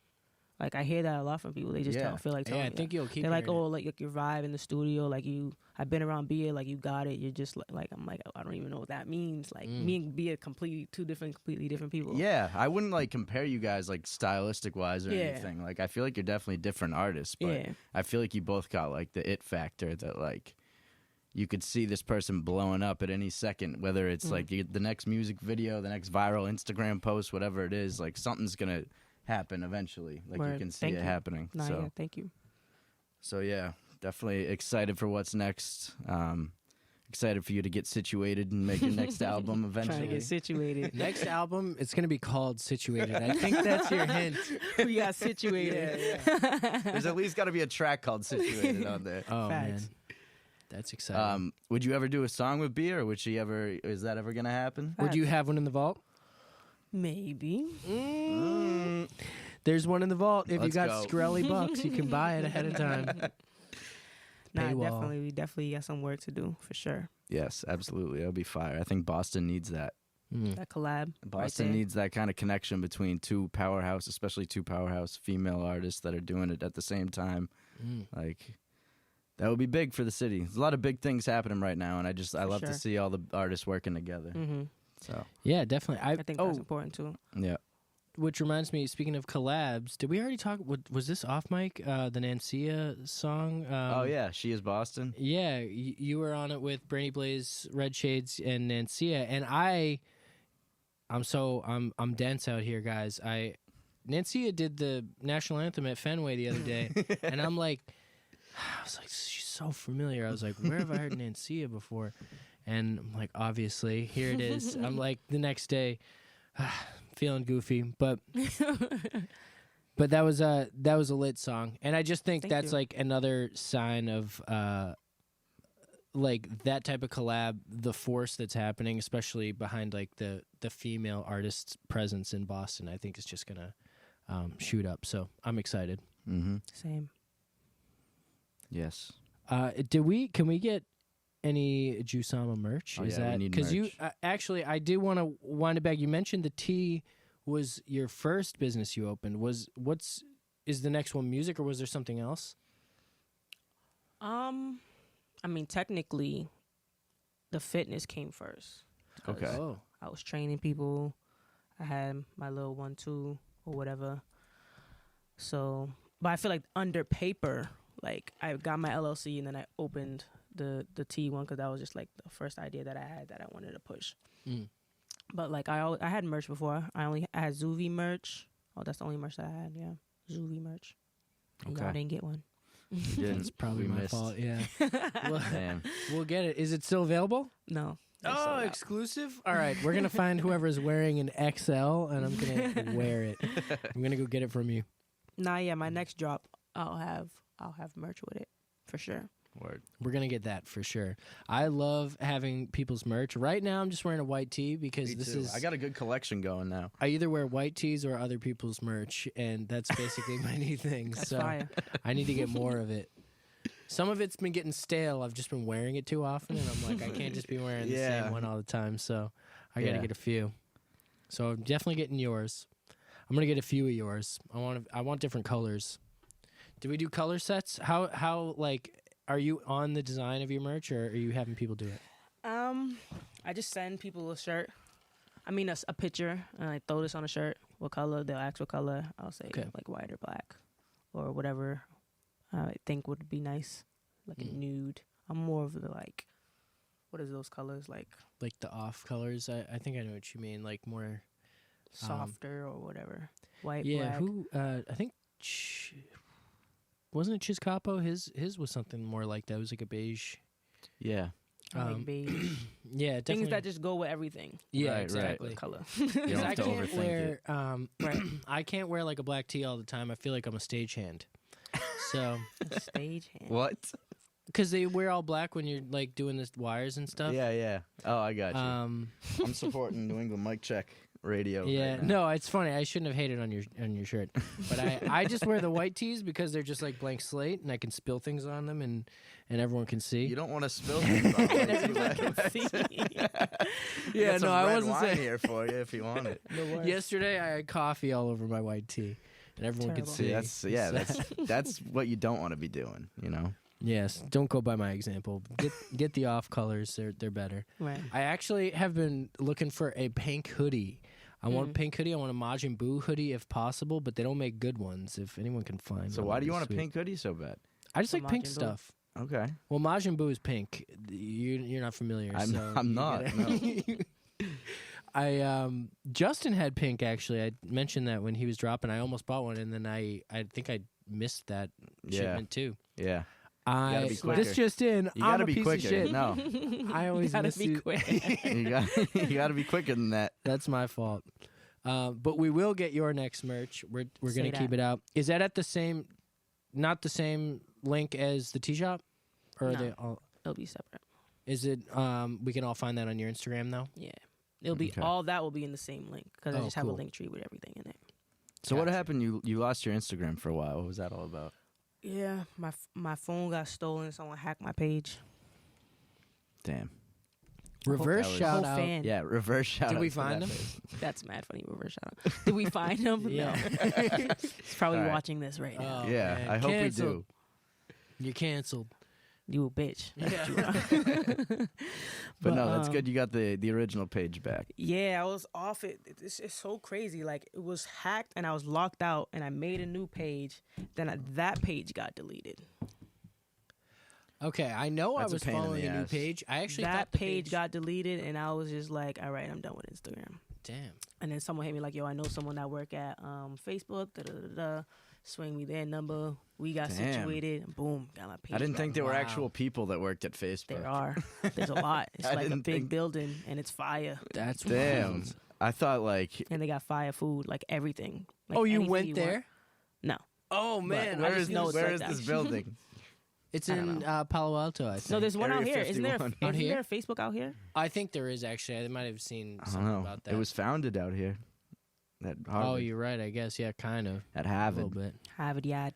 S4: Like I hear that a lot from people. They just
S2: Yeah.
S4: don't feel like telling
S3: Yeah, I
S4: me
S3: think
S4: that.
S3: you'll keep.
S4: They're like,
S3: hearing
S4: oh, like your vibe in the studio, like I've been around Bia, like you got it. You're just like I'm like, I don't even know what that means. Like me and Bia, completely different people.
S2: Yeah, I wouldn't like compare you guys like stylistic wise or
S4: Yeah.
S2: anything. Like I feel like you're definitely different artists, but
S4: Yeah.
S2: I feel like you both got like the it factor that like you could see this person blowing up at any second, whether it's like the next music video, the next viral Instagram post, whatever it is, like something's going to happen eventually. Like you can see it happening.
S4: Nah,
S2: so,
S4: yeah, thank you.
S2: So yeah, definitely excited for what's next. Excited for you to get situated and make your next album eventually.
S4: Trying to get situated.
S3: Next album, it's going to be called Situated. I think that's your hint.
S4: We got situated.
S2: There's at least got to be a track called Situated on there.
S3: Oh,
S4: Facts.
S3: man. That's exciting.
S2: Would you ever do a song with B, or would she ever? Is that ever gonna happen?
S3: Would you have one in the vault?
S4: Maybe.
S3: There's one in the vault. If you
S2: Let's
S3: got
S2: go.
S3: Skrelly bucks, you can buy it ahead of time.
S4: Nah,
S3: Paywall.
S4: we definitely got some work to do for sure.
S2: Yes, absolutely. That'll be fire. I think Boston needs that.
S4: That collab.
S2: Boston
S4: right there.
S2: needs that kind of connection between two powerhouse, especially two powerhouse female artists that are doing it at the same time. Like, that would be big for the city. There's a lot of big things happening right now, and I love to see all the artists working together. So
S3: Yeah, definitely.
S4: I think that's important too.
S2: yeah.
S3: Which reminds me, speaking of collabs, did we already talk? Was this off mic? The Nancia song?
S2: Oh yeah, She Is Boston.
S3: Yeah, you were on it with Brainy Blaze, Red Shades, and Nancia, and I'm dense out here, guys. Nancia did the national anthem at Fenway the other day, and I was like, she's so familiar. I was like, where have I heard Nancia before? And I'm like, obviously, here it is. I'm like, the next day, feeling goofy, but that was a lit song, and I just think that's like another sign of like that type of collab, the force that's happening, especially behind like the female artist's presence in Boston. I think it's just gonna shoot up. So I'm excited.
S4: Same.
S2: Yes.
S3: Can we get any Jusama merch?
S2: Oh,
S3: Is
S2: yeah, we
S3: that
S2: need
S3: because you
S2: merch.
S3: actually? I do want to wind it back. You mentioned the tea was your first business you opened. Is the next one music, or was there something else?
S4: I mean, technically, the fitness came first.
S2: Okay.
S3: Oh.
S4: I was training people. I had my little 1-2 or whatever. So, but I feel like under paper, like I got my LLC and then I opened the T one because that was just like the first idea that I had that I wanted to push. But like I had merch before. I had Zuvi merch. Oh, that's the only merch that I had. Yeah, Zuvi merch. And y'all didn't get one.
S3: It's probably my fault. Yeah.
S2: Damn.
S3: We'll get it. Is it still available?
S4: No.
S3: Oh, exclusive? All right, we're going to find whoever's wearing an XL, and I'm going to wear it. I'm going to go get it from you.
S4: Nah, yeah, my next drop, I'll have merch with it for sure.
S2: Word.
S3: We're going to get that for sure. I love having people's merch. Right now, I'm just wearing a white tee because
S2: Me
S3: this
S2: too.
S3: is...
S2: I got a good collection going now.
S3: I either wear white tees or other people's merch, and that's basically my new thing.
S4: That's
S3: so
S4: fire.
S3: I need to get more of it. Some of it's been getting stale. I've just been wearing it too often, and I'm like, I can't just be wearing the same one all the time. So I got to get a few. So I'm definitely getting yours. I'm gonna get a few of yours. I want different colors. Do we do color sets? How like are you on the design of your merch, or are you having people do it?
S4: I just send people a shirt. I mean, a picture, and I throw this on a shirt. What color? They'll ask what color. I'll say like white or black, or whatever I think would be nice, like a nude. I'm more of the like, what is those colors like?
S3: Like the off colors. I think I know what you mean. Like more
S4: Softer or whatever. White.
S3: Yeah.
S4: Black.
S3: I think wasn't it Chiscapo? His was something more like that. It was like a beige.
S2: Yeah.
S4: I like beige.
S3: Yeah, definitely.
S4: Things that just go with everything.
S3: Yeah,
S2: Right,
S3: exactly.
S2: right.
S4: Color.
S2: You don't
S3: I
S2: have to
S3: can't
S2: overthink
S3: wear,
S2: it.
S3: I can't wear like a black tee all the time. I feel like I'm a stagehand. So,
S4: Stagehand.
S2: What?
S3: because they wear all black when you're like doing the wires and stuff.
S2: Yeah, yeah. Oh, I got you. I'm supporting New England Mic Check Radio.
S3: Yeah,
S2: right now.
S3: no, it's funny. I shouldn't have hated on your shirt, but I just wear the white tees because they're just like blank slate, and I can spill things on them, and everyone can see.
S2: You don't want to spill things on
S3: Yeah, no, I wasn't saying
S2: here for you if you want it.
S3: Yesterday, I had coffee all over my white tee, and everyone could
S4: Terrible.
S3: see.
S2: That's what you don't want to be doing. You know.
S3: Yes, don't go by my example. Get the off colors; they're better.
S4: Right.
S3: I actually have been looking for a pink hoodie. I want a pink hoodie. I want a Majin Buu hoodie if possible, but they don't make good ones. If anyone can find,
S2: So
S3: one,
S2: why do
S3: that'd
S2: you
S3: be
S2: want a
S3: sweet.
S2: pink hoodie so bad?
S3: I just like pink
S4: Majin Buu?
S3: stuff.
S2: Okay.
S3: Well, Majin Buu is pink. You're not familiar.
S2: I'm not. No.
S3: Justin had pink actually. I mentioned that when he was dropping. I almost bought one, and then I think I missed that shipment too.
S2: Yeah. Gotta be quicker.
S3: This just in.
S2: You
S3: I'm
S2: gotta
S3: a
S2: be
S3: piece
S2: quicker.
S3: of shit.
S2: No.
S3: I always
S4: Gotta
S3: miss
S4: be
S3: you.
S4: quick.
S2: you gotta be quicker than that.
S3: That's my fault. But we will get your next merch. We're
S4: Say
S3: gonna keep
S4: that.
S3: it out. Is that at the same, not the same link as the Tea Shop, or are
S4: No.
S3: they all?
S4: It'll be separate.
S3: Is it? We can all find that on your Instagram though.
S4: Yeah. It'll be
S2: Okay.
S4: all that will be in the same link because I
S3: Oh,
S4: just have a
S3: cool.
S4: link tree with everything in it.
S2: So what
S3: Gotcha.
S2: happened? You lost your Instagram for a while. What was that all about?
S4: Yeah, my phone got stolen. Someone hacked my page.
S2: Damn.
S3: Reverse
S2: that was-
S3: shout
S4: Whole
S3: out.
S4: fan.
S2: Yeah, reverse shout out.
S3: Did we
S2: to
S3: find
S2: that
S3: him?
S2: face.
S4: That's mad funny. Reverse shout out. Did we find him?
S3: Yeah.
S4: No. He's probably
S2: All right.
S4: watching this right now.
S3: Oh,
S2: Yeah,
S3: man.
S2: I hope
S3: Canceled.
S2: we do.
S3: You're canceled.
S4: You a bitch.
S3: Yeah.
S2: But no, that's
S4: um,
S2: good. You got the original page back.
S4: Yeah, I was off it. It's so crazy. Like it was hacked and I was locked out and I made a new page. Then that page got deleted.
S3: Okay, I know
S2: That's a
S3: I was
S2: pain in
S3: following
S2: the
S3: a new
S2: ass.
S3: page. I actually
S4: That
S3: thought the
S4: page got deleted and I was just like, all right, I'm done with Instagram.
S3: Damn.
S4: And then someone hit me like, yo, I know someone that work at Facebook. Da, da, da, da. Swing me their number. We got
S2: Damn.
S4: situated. And boom, got my page.
S2: I didn't think there were
S3: Wow.
S2: actual people that worked at Facebook.
S4: There are. There's a lot. It's
S2: I
S4: like a
S2: didn't
S4: big
S2: think-
S4: building and it's fire.
S3: That's
S2: Damn.
S3: wild.
S2: I thought like.
S4: And they got fire food, like everything. Like
S3: Oh, you
S4: anything
S3: went
S4: want.
S3: there?
S4: No.
S3: Oh man, I
S2: Where
S3: just
S2: is
S4: know
S2: this?
S4: it's
S2: Where
S4: like
S2: is
S4: that.
S2: this building?
S3: It's
S4: I don't
S3: in Palo Alto, I think.
S4: No, there's one out
S2: Area
S4: here. Isn't there?
S2: 51.
S3: Out
S4: Isn't
S3: here?
S4: there a Facebook out here?
S3: I think there is actually. I might have seen
S2: I don't
S3: something
S2: know.
S3: about that.
S2: It was founded out here. At
S3: Oh,
S2: Harvard.
S3: you're right. I guess. Yeah, kind of.
S2: At
S3: A
S2: Harvard.
S3: little bit.
S4: Harvard Yard.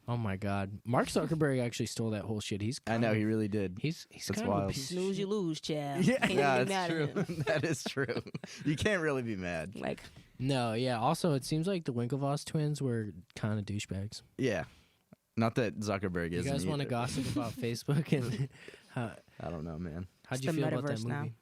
S3: Oh my God, Mark Zuckerberg actually stole that whole shit. He's.
S2: I know he really did.
S3: He's
S2: That's
S3: kind of a
S2: wild.
S3: piece of
S4: Snooze, you
S3: shit.
S4: lose, child.
S3: Yeah.
S4: Can't
S2: Yeah,
S4: even be
S2: that's
S4: mad at
S2: true.
S4: him.
S2: That is true. You can't really be mad.
S4: Like,
S3: No, yeah. Also, it seems like the Winklevoss twins were kind of douchebags.
S2: Yeah. Not that Zuckerberg
S3: You
S2: isn't.
S3: guys want to
S2: either.
S3: gossip about Facebook and
S2: I don't know, man.
S3: how'd
S4: It's
S3: you
S4: the
S3: feel about that
S4: metaverse
S3: movie?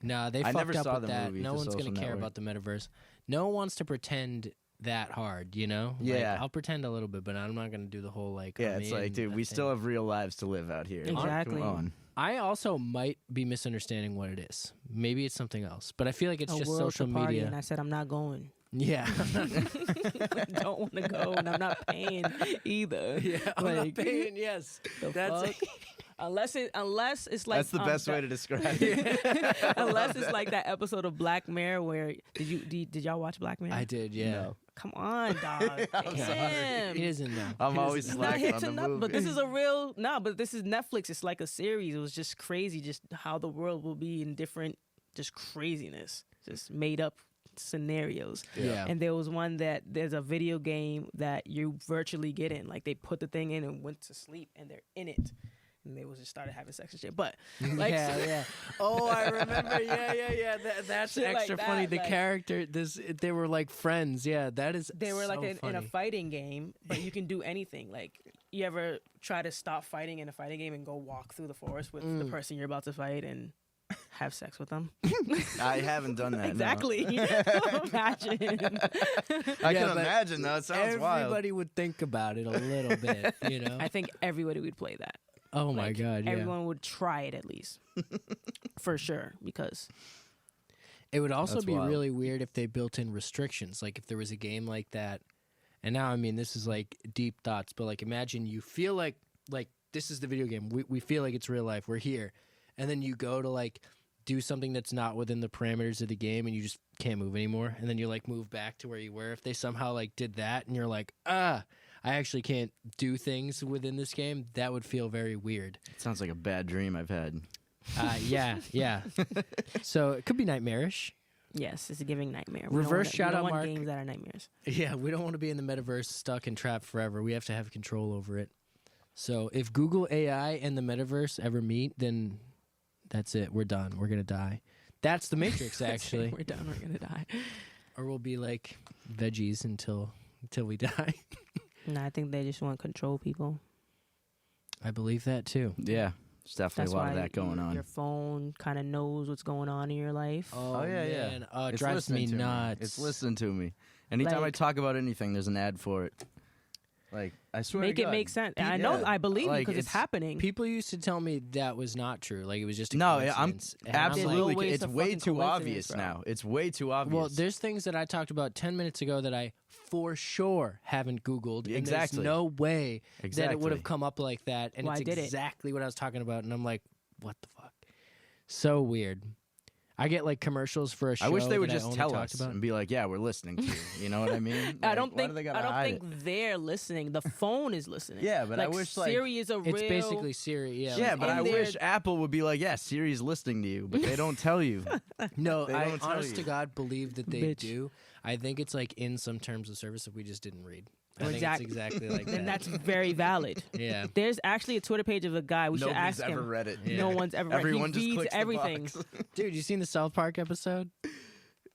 S4: now.
S3: Nah, they
S2: I
S3: fucked
S2: never
S3: up
S2: saw
S3: with
S2: the
S3: that.
S2: movie,
S3: No
S2: The
S3: one's gonna
S2: Social
S3: care
S2: Network.
S3: about the metaverse. No one wants to pretend that hard, you know? Like,
S2: Yeah.
S3: I'll pretend a little bit, but I'm not gonna do the whole like.
S2: Yeah,
S3: I'm
S2: it's like,
S3: in
S2: dude,
S3: that
S2: we
S3: thing.
S2: still have real lives to live out here.
S4: Exactly.
S2: Come on.
S3: I also might be misunderstanding what it is. Maybe it's something else, but I feel like it's
S4: a
S3: just
S4: world
S3: social
S4: to party,
S3: media.
S4: and I said I'm not going.
S3: Yeah.
S4: I don't want to go, and I'm not paying either.
S3: Yeah, I'm not
S4: Like,
S3: paying. Yes,
S4: the
S3: that's
S4: fuck? Unless it's like
S2: That's the best way to describe it.
S4: unless it's like that episode of Black Mirror where did y'all watch Black Mirror?
S3: I did. Yeah,
S2: No.
S4: Come on, dog. Damn.
S3: he doesn't know.
S2: I'm
S3: He
S2: always
S3: doesn't
S4: Not
S2: slacking
S4: hit
S2: on
S4: to
S2: the
S4: nothing,
S2: movie.
S4: but this is a real but this is Netflix. It's like a series. It was just crazy, just how the world will be in different, just craziness, just made up scenarios.
S3: Yeah.
S4: And there was one that there's a video game that you virtually get in. Like they put the thing in and went to sleep, and they're in it. And they was just started having sex and shit. But like,
S3: yeah, yeah. Oh, I remember. Yeah. That's
S4: Shit like
S3: extra funny.
S4: that,
S3: The
S4: like-
S3: character, they were like friends. Yeah, that is.
S4: they were like
S3: so
S4: in a
S3: funny.
S4: fighting game, but you can do anything. Like you ever try to stop fighting in a fighting game and go walk through the forest with the person you're about to fight and have sex with them?
S2: I haven't done that. no.
S4: Exactly. Imagine.
S2: I
S3: Yeah,
S2: can
S3: but
S2: imagine though. It sounds wild.
S3: Everybody would think about it a little bit, you know.
S4: I think everybody would play that.
S3: Oh my
S4: Like,
S3: God! Yeah.
S4: Everyone would try it at least. For sure. Because
S3: It would also
S2: That's
S3: be
S2: wild.
S3: really weird if they built in restrictions. Like if there was a game like that, and now I mean this is like deep thoughts, but like imagine you feel like this is the video game. We feel like it's real life. We're here, and then you go to like do something that's not within the parameters of the game, and you just can't move anymore. And then you like move back to where you were. If they somehow like did that, and you're like, I actually can't do things within this game, that would feel very weird.
S2: It sounds like a bad dream I've had.
S3: Yeah. So it could be nightmarish.
S4: yes, it's a giving nightmare. We
S3: Reverse
S4: don't
S3: shout out,
S4: want
S3: Mark.
S4: games that are nightmares.
S3: Yeah, we don't want to be in the metaverse stuck and trapped forever. We have to have control over it. So if Google AI and the metaverse ever meet, then that's it. We're done. We're going to die. That's the Matrix, actually.
S4: We're done. We're gonna die.
S3: Or we'll be like veggies until we die.
S4: No, I think they just want to control people.
S3: I believe that too.
S2: Yeah, there's definitely
S4: That's
S2: a lot
S4: why
S2: of that going on.
S4: Your phone kind of knows what's going on in your life.
S2: Oh, yeah, yeah.
S3: man. Oh, it
S2: It's
S3: drives me
S2: listening to
S3: nuts.
S2: It's listening to me. Anytime I
S4: Like-
S2: talk about anything, there's an ad for it. Like, I swear
S4: Make
S2: to
S4: it
S2: God.
S4: make sense. And I know, I believe you
S2: like,
S4: because it's happening.
S3: People used to tell me that was not true. Like it was just a
S2: No,
S3: coincidence. And I'm like,
S2: absolutely.
S4: no way
S2: It's
S4: it's a
S2: way
S4: fucking
S2: too
S4: coincidence,
S2: obvious
S4: bro.
S2: now. It's way too obvious.
S3: well, there's things that I talked about 10 minutes ago that I for sure haven't Googled. And
S2: Exactly.
S3: there's no way that it
S2: Exactly.
S3: would have come up like that. And
S4: Well,
S3: it's
S4: I did it.
S3: exactly what I was talking about. And I'm like, what the fuck? So weird. I get like commercials for a show.
S2: I wish they would
S3: that
S2: just
S3: only
S2: tell
S3: talked
S2: us
S3: about.
S2: and be like, "Yeah, we're listening to you." You know what I mean?
S4: I
S2: Like,
S4: don't
S2: why
S4: think
S2: do they gotta
S4: I don't
S2: hide
S4: think
S2: it?
S4: they're listening. The phone is listening.
S2: Yeah, but I wish, like-
S4: Siri is a real.
S3: It's basically Siri. Yeah.
S2: Yeah,
S3: like,
S2: but
S4: and
S2: I
S4: they're-
S2: wish Apple would be like, "Yeah, Siri's listening to you," but they don't tell you.
S3: no,
S2: they
S3: I
S2: don't tell
S3: honest to
S2: you.
S3: God believe that they
S4: Bitch.
S3: do. I think it's like in some terms of service that we just didn't read. I
S4: Well,
S3: think it's exactly like that.
S4: And that's very valid.
S3: yeah.
S4: There's actually a Twitter page of a guy. We should
S2: Nobody's
S4: ask
S2: ever
S4: him.
S2: read it.
S3: Yeah.
S4: No one's ever read.
S2: Everyone
S4: He
S2: just
S4: reads
S2: clicks
S4: everything.
S2: the box.
S3: Dude, you seen the South Park episode?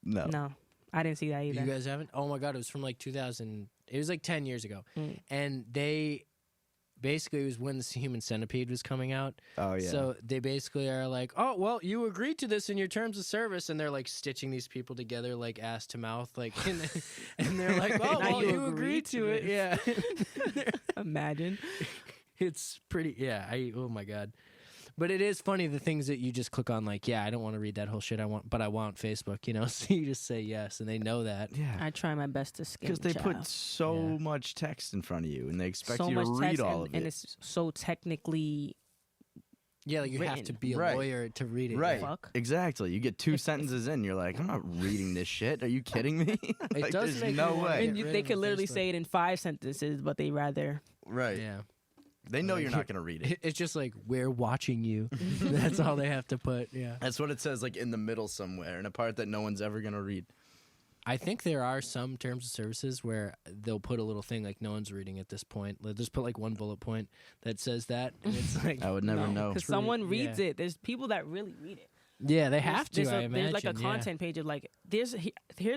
S2: No.
S4: No, I didn't see that either.
S3: You guys haven't? Oh my God, it was from like 2000. It was like 10 years ago.
S4: Mm.
S3: And they basically, it was when the Human Centipede was coming out.
S2: Oh yeah.
S3: So they basically are like, oh, well, you agreed to this in your terms of service. And they're like stitching these people together like ass to mouth. Like, and they're like, oh,
S4: Now
S3: well,
S4: you
S3: you
S4: agreed
S3: agreed
S4: to
S3: to it. Yeah.
S4: Imagine.
S3: It's pretty, yeah. Oh my God. But it is funny the things that you just click on, like, yeah, I don't want to read that whole shit. But I want Facebook, you know? So you just say yes, and they know that.
S2: yeah.
S4: I try my best to skim.
S2: Because they put
S4: child.
S2: so
S3: Yeah.
S2: much text in front of you, and they expect
S4: so
S2: you
S4: much
S2: to read
S4: text
S2: all
S4: and,
S2: of
S4: and
S2: it.
S4: it's so technically
S3: Yeah, like you have to
S4: written.
S3: be a
S2: Right.
S3: lawyer to read it.
S2: Right.
S3: yeah.
S4: fuck.
S2: Exactly. You get two sentences in, you're like, I'm not reading this shit. Are you kidding me? Like,
S3: does
S2: there's
S3: make me
S2: no
S3: wanna
S2: way.
S3: get
S4: And
S3: rid
S4: they
S3: of
S4: could
S3: the
S4: literally
S3: Facebook.
S4: say it in 5 sentences, but they rather.
S2: Right.
S3: Yeah.
S2: They know
S3: Like,
S2: you're not going to read it.
S3: It's just like, we're watching you. That's all they have to put. Yeah.
S2: That's what it says, like in the middle somewhere, in a part that no one's ever going to read.
S3: I think there are some terms of services where they'll put a little thing like no one's reading at this point. They'll just put like one bullet point that says that. And it's like,
S2: I would never know.
S4: Because
S3: True.
S4: someone reads
S3: Yeah.
S4: it. There's people that really read it.
S3: yeah, they have to,
S4: There's
S3: I imagine.
S4: there's like a
S3: yeah.
S4: content page of like, here's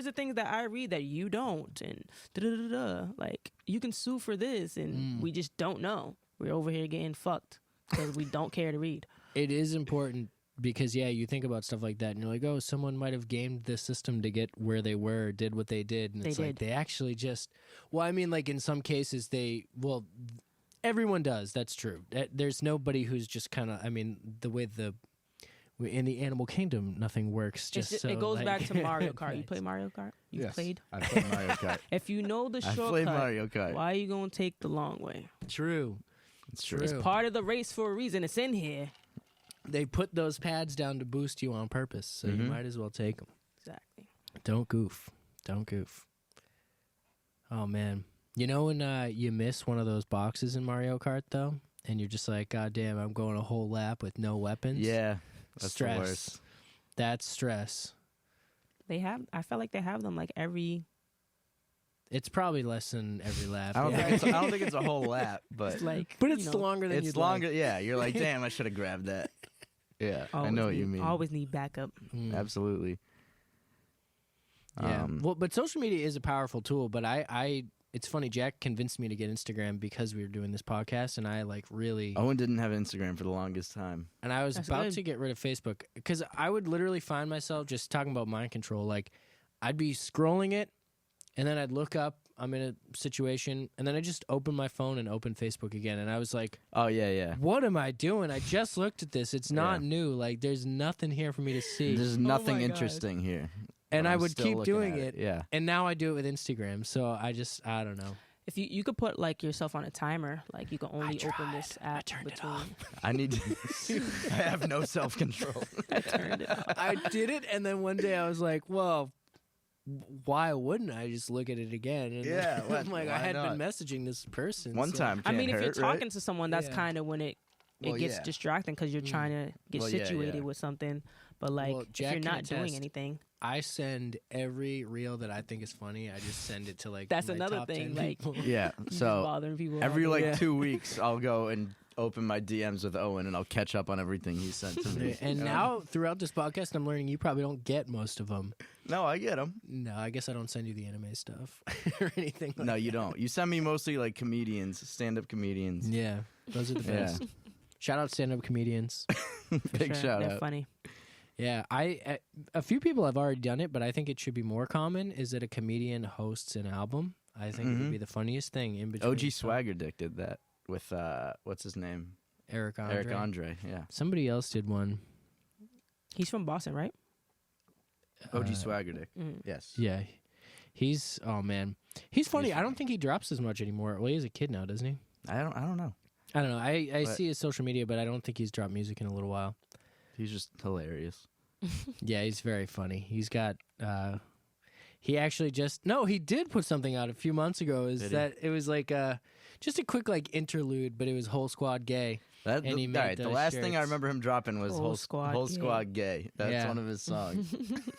S4: the things that I read that you don't. And da-da-da-da. Like, you can sue for this. And we just don't know. We're over here getting fucked because we don't care to read.
S3: It is important because, yeah, you think about stuff like that and you're like, oh, someone might have gamed the system to get where they were or did what they did. And
S4: They
S3: it's like,
S4: did.
S3: they actually just, well, I mean, like in some cases, everyone does. That's true. There's nobody who's just kind of, I mean, the way in the animal kingdom, nothing works.
S4: It goes back to Mario Kart. You play Mario Kart? You've
S2: Yes,
S4: played?
S2: I played Mario Kart.
S4: If you know the
S2: I
S4: shortcut,
S2: played Mario Kart.
S4: why are you going to take the long way?
S3: True.
S2: It's true.
S3: True.
S4: Part of the race for a reason. It's in here.
S3: They put those pads down to boost you on purpose, so you might as well take them.
S4: Exactly.
S3: Don't goof. Don't goof. Oh, man. You know when you miss one of those boxes in Mario Kart, though? And you're just like, God damn, I'm going a whole lap with no weapons?
S2: Yeah. That's
S3: stress.
S2: the worst.
S3: That's stress.
S4: I felt like they have them like every.
S3: It's probably less than every lap.
S2: I
S3: yeah.
S2: don't think it's a whole lap, but
S4: It's like,
S3: But
S4: you
S3: it's
S4: know,
S3: longer than
S2: it's
S3: you'd
S2: longer.
S3: like.
S2: Yeah, you're like, damn, I should have grabbed that. Yeah, I
S4: always
S2: know what
S4: need-
S2: you mean.
S4: Always need backup.
S3: Mm.
S2: Absolutely.
S3: Yeah. Well, but social media is a powerful tool, but I it's funny, Jack convinced me to get Instagram because we were doing this podcast, and I like really
S2: Owen didn't have Instagram for the longest time.
S3: and I was
S4: That's
S3: about
S4: good.
S3: to get rid of Facebook because I would literally find myself just talking about mind control. Like I'd be scrolling it, and then I'd look up, I'm in a situation, and then I just open my phone and open Facebook again, and I was like,
S2: Oh yeah.
S3: what am I doing? I just looked at this. It's not
S2: Yeah.
S3: new. Like there's nothing here for me to see.
S2: There's
S4: my
S2: nothing
S4: God.
S2: interesting here.
S3: And
S2: But
S3: I
S2: I'm
S3: would
S2: still
S3: keep
S2: looking
S3: doing
S2: at
S3: it.
S2: Yeah.
S3: And now I do it with Instagram. So I don't know.
S4: If you could put like yourself on a timer, like you can only open this app
S3: turned it
S4: between.
S3: off.
S2: I need to. I have no self control.
S4: I turned it off.
S3: I did it, and then one day I was like, well, why wouldn't I just look at it again? And
S2: Yeah,
S3: I'm like, I
S2: why
S3: had
S2: not?
S3: been messaging this person.
S2: One
S3: so-
S2: time.
S4: I
S2: Can't
S4: mean, if you're
S2: hurt, right?
S4: talking to someone, that's
S3: Yeah.
S4: kind of when it
S2: Well,
S4: gets
S2: yeah.
S4: distracting because you're trying to get
S2: Well, yeah,
S4: situated
S2: yeah.
S4: with something. But like,
S3: Well,
S4: if
S3: Jack
S4: you're
S3: can
S4: not doing
S3: attest.
S4: anything,
S3: I send every reel that I think is funny. I just send it to like
S4: That's
S3: my
S4: another
S3: top
S4: thing,
S3: 10
S4: like-
S3: people.
S2: Yeah.
S4: you just
S2: So
S4: bothering people.
S2: every
S4: all day.
S2: like 2 weeks, I'll go and open my DMs with Owen, and I'll catch up on everything he sent to me.
S3: And now throughout this podcast, I'm learning you probably don't get most of them.
S2: No, I get them.
S3: No, I guess I don't send you the anime stuff or anything. Like
S2: No, you don't. You send me mostly like comedians, stand-up comedians.
S3: Yeah, those are the
S2: Yeah.
S3: best. Shout out stand-up comedians.
S2: Big
S4: Sure,
S2: shout
S4: they're
S2: out.
S4: funny.
S3: Yeah, a few people have already done it, but I think it should be more common. Is that a comedian hosts an album? I think it would be the funniest thing in between.
S2: OG Swagger Dick did that with what's his name?
S3: Eric Andre.
S2: Eric Andre, yeah.
S3: Somebody else did one.
S4: He's from Boston, right?
S2: OG Swagger Dick. Yes.
S3: Yeah. He's man. He's funny. I don't think he drops as much anymore. Well, he's a kid now, doesn't he?
S2: I don't know.
S3: I don't know. I see his social media, but I don't think he's dropped music in a little while.
S2: He's just hilarious.
S3: Yeah, he's very funny. He's got he actually he did put something out a few months ago. It was like just a quick like interlude, but it was Whole Squad Gay.
S2: The last thing I remember him dropping was Whole Squad Gay. That's one of his songs.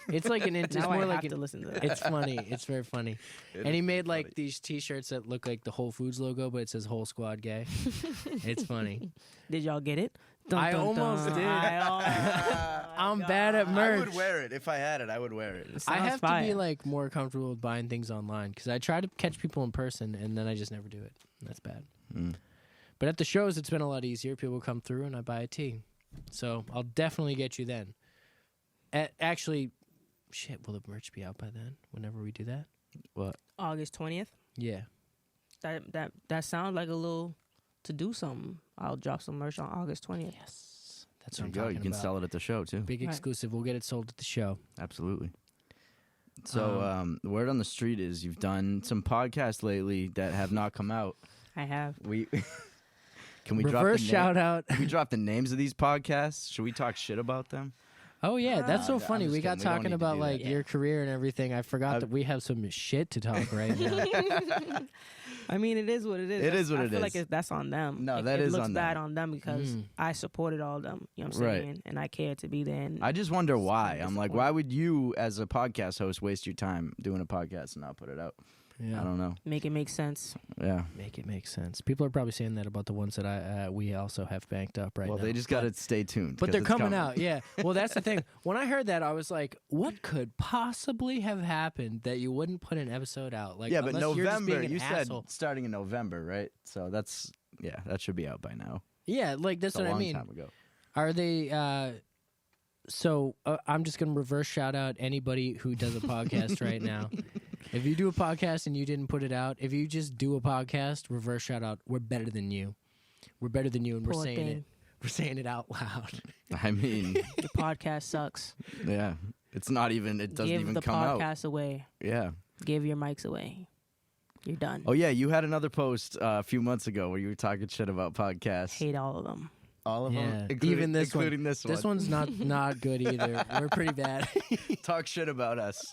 S3: It's like it's
S4: now
S3: more
S4: I
S3: like
S4: have to listen to that.
S3: It's funny. It's very funny. And he made like these T-shirts that look like the Whole Foods logo, but it says Whole Squad Gay. It's funny.
S4: Did y'all get it?
S3: I almost did. I'm bad at merch.
S2: I would wear it if I had it. I would wear it.
S3: I have to be like more comfortable with buying things online because I try to catch people in person and then I just never do it. That's bad. But at the shows, it's been a lot easier. People come through and I buy a tee. So I'll definitely get you then. Actually, will the merch be out by then? Whenever we do that?
S2: What?
S4: August 20th.
S3: Yeah.
S4: That sounds like a little to do something. I'll drop some merch on August 20th.
S3: Yes. That's what
S2: There
S3: I'm
S2: you go.
S3: talking
S2: You can
S3: about.
S2: sell it at the show too.
S3: Big exclusive. We'll get it sold at the show.
S2: Absolutely. So the word on the street is you've done some podcasts lately that have not come out.
S4: I have.
S2: Can we
S3: Reverse shout out.
S2: Can we drop the names of these podcasts? Should we talk shit about them?
S3: Oh yeah, that's so
S2: I'm
S3: funny.
S2: just
S3: We got
S2: kidding. We don't
S3: talking
S2: need to
S3: about
S2: do
S3: like
S2: that.
S3: your career and everything. I forgot that we have some shit to talk right now.
S4: I mean, it is what it is.
S2: It is what
S4: I
S2: it
S4: feel
S2: is.
S4: like that's on them.
S2: No,
S4: it,
S2: that
S4: it
S2: is
S4: looks
S2: on
S4: bad
S2: them.
S4: on them because I supported all of them. You know what I'm
S2: Right.
S4: saying? And I cared to be there. And
S2: I just wonder why. I'm like,
S4: disappointing.
S2: why would you, as a podcast host, waste your time doing a podcast and not put it out?
S3: Yeah.
S2: I don't know.
S4: make it make sense.
S2: Yeah.
S3: Make it make sense. People are probably saying that about the ones that we also have banked up right
S2: Well,
S3: now.
S2: they just got to stay tuned.
S3: But
S2: 'cause
S3: they're
S2: it's
S3: coming out, yeah. Well, that's the thing. When I heard that, I was like, what could possibly have happened that you wouldn't put an episode out? Like,
S2: Yeah, but
S3: unless you're just
S2: November,
S3: being an
S2: you said
S3: asshole.
S2: starting in November, right? So that should be out by now.
S3: Yeah, like that's
S2: It's a
S3: what I
S2: long
S3: mean.
S2: time ago.
S3: Are they? So I'm just gonna reverse shout out anybody who does a podcast right now. If you do a podcast and you didn't put it out, if you just do a podcast, reverse shout out. We're better than you. We're better than you, and we're
S4: Poor
S3: saying
S4: thing.
S3: it. We're saying it out loud.
S2: I mean,
S4: The podcast sucks.
S2: yeah. It's not even, it doesn't
S4: Give
S2: even
S4: the
S2: come out.
S4: podcast away.
S2: Yeah.
S4: Give your mics away. You're done.
S2: Oh, yeah. You had another post a few months ago where you were talking shit about podcasts.
S4: Hate all of them.
S2: All of
S3: Yeah,
S2: them?
S3: even this one.
S2: including this one.
S3: This one's not good either. We're pretty bad.
S2: Talk shit about us.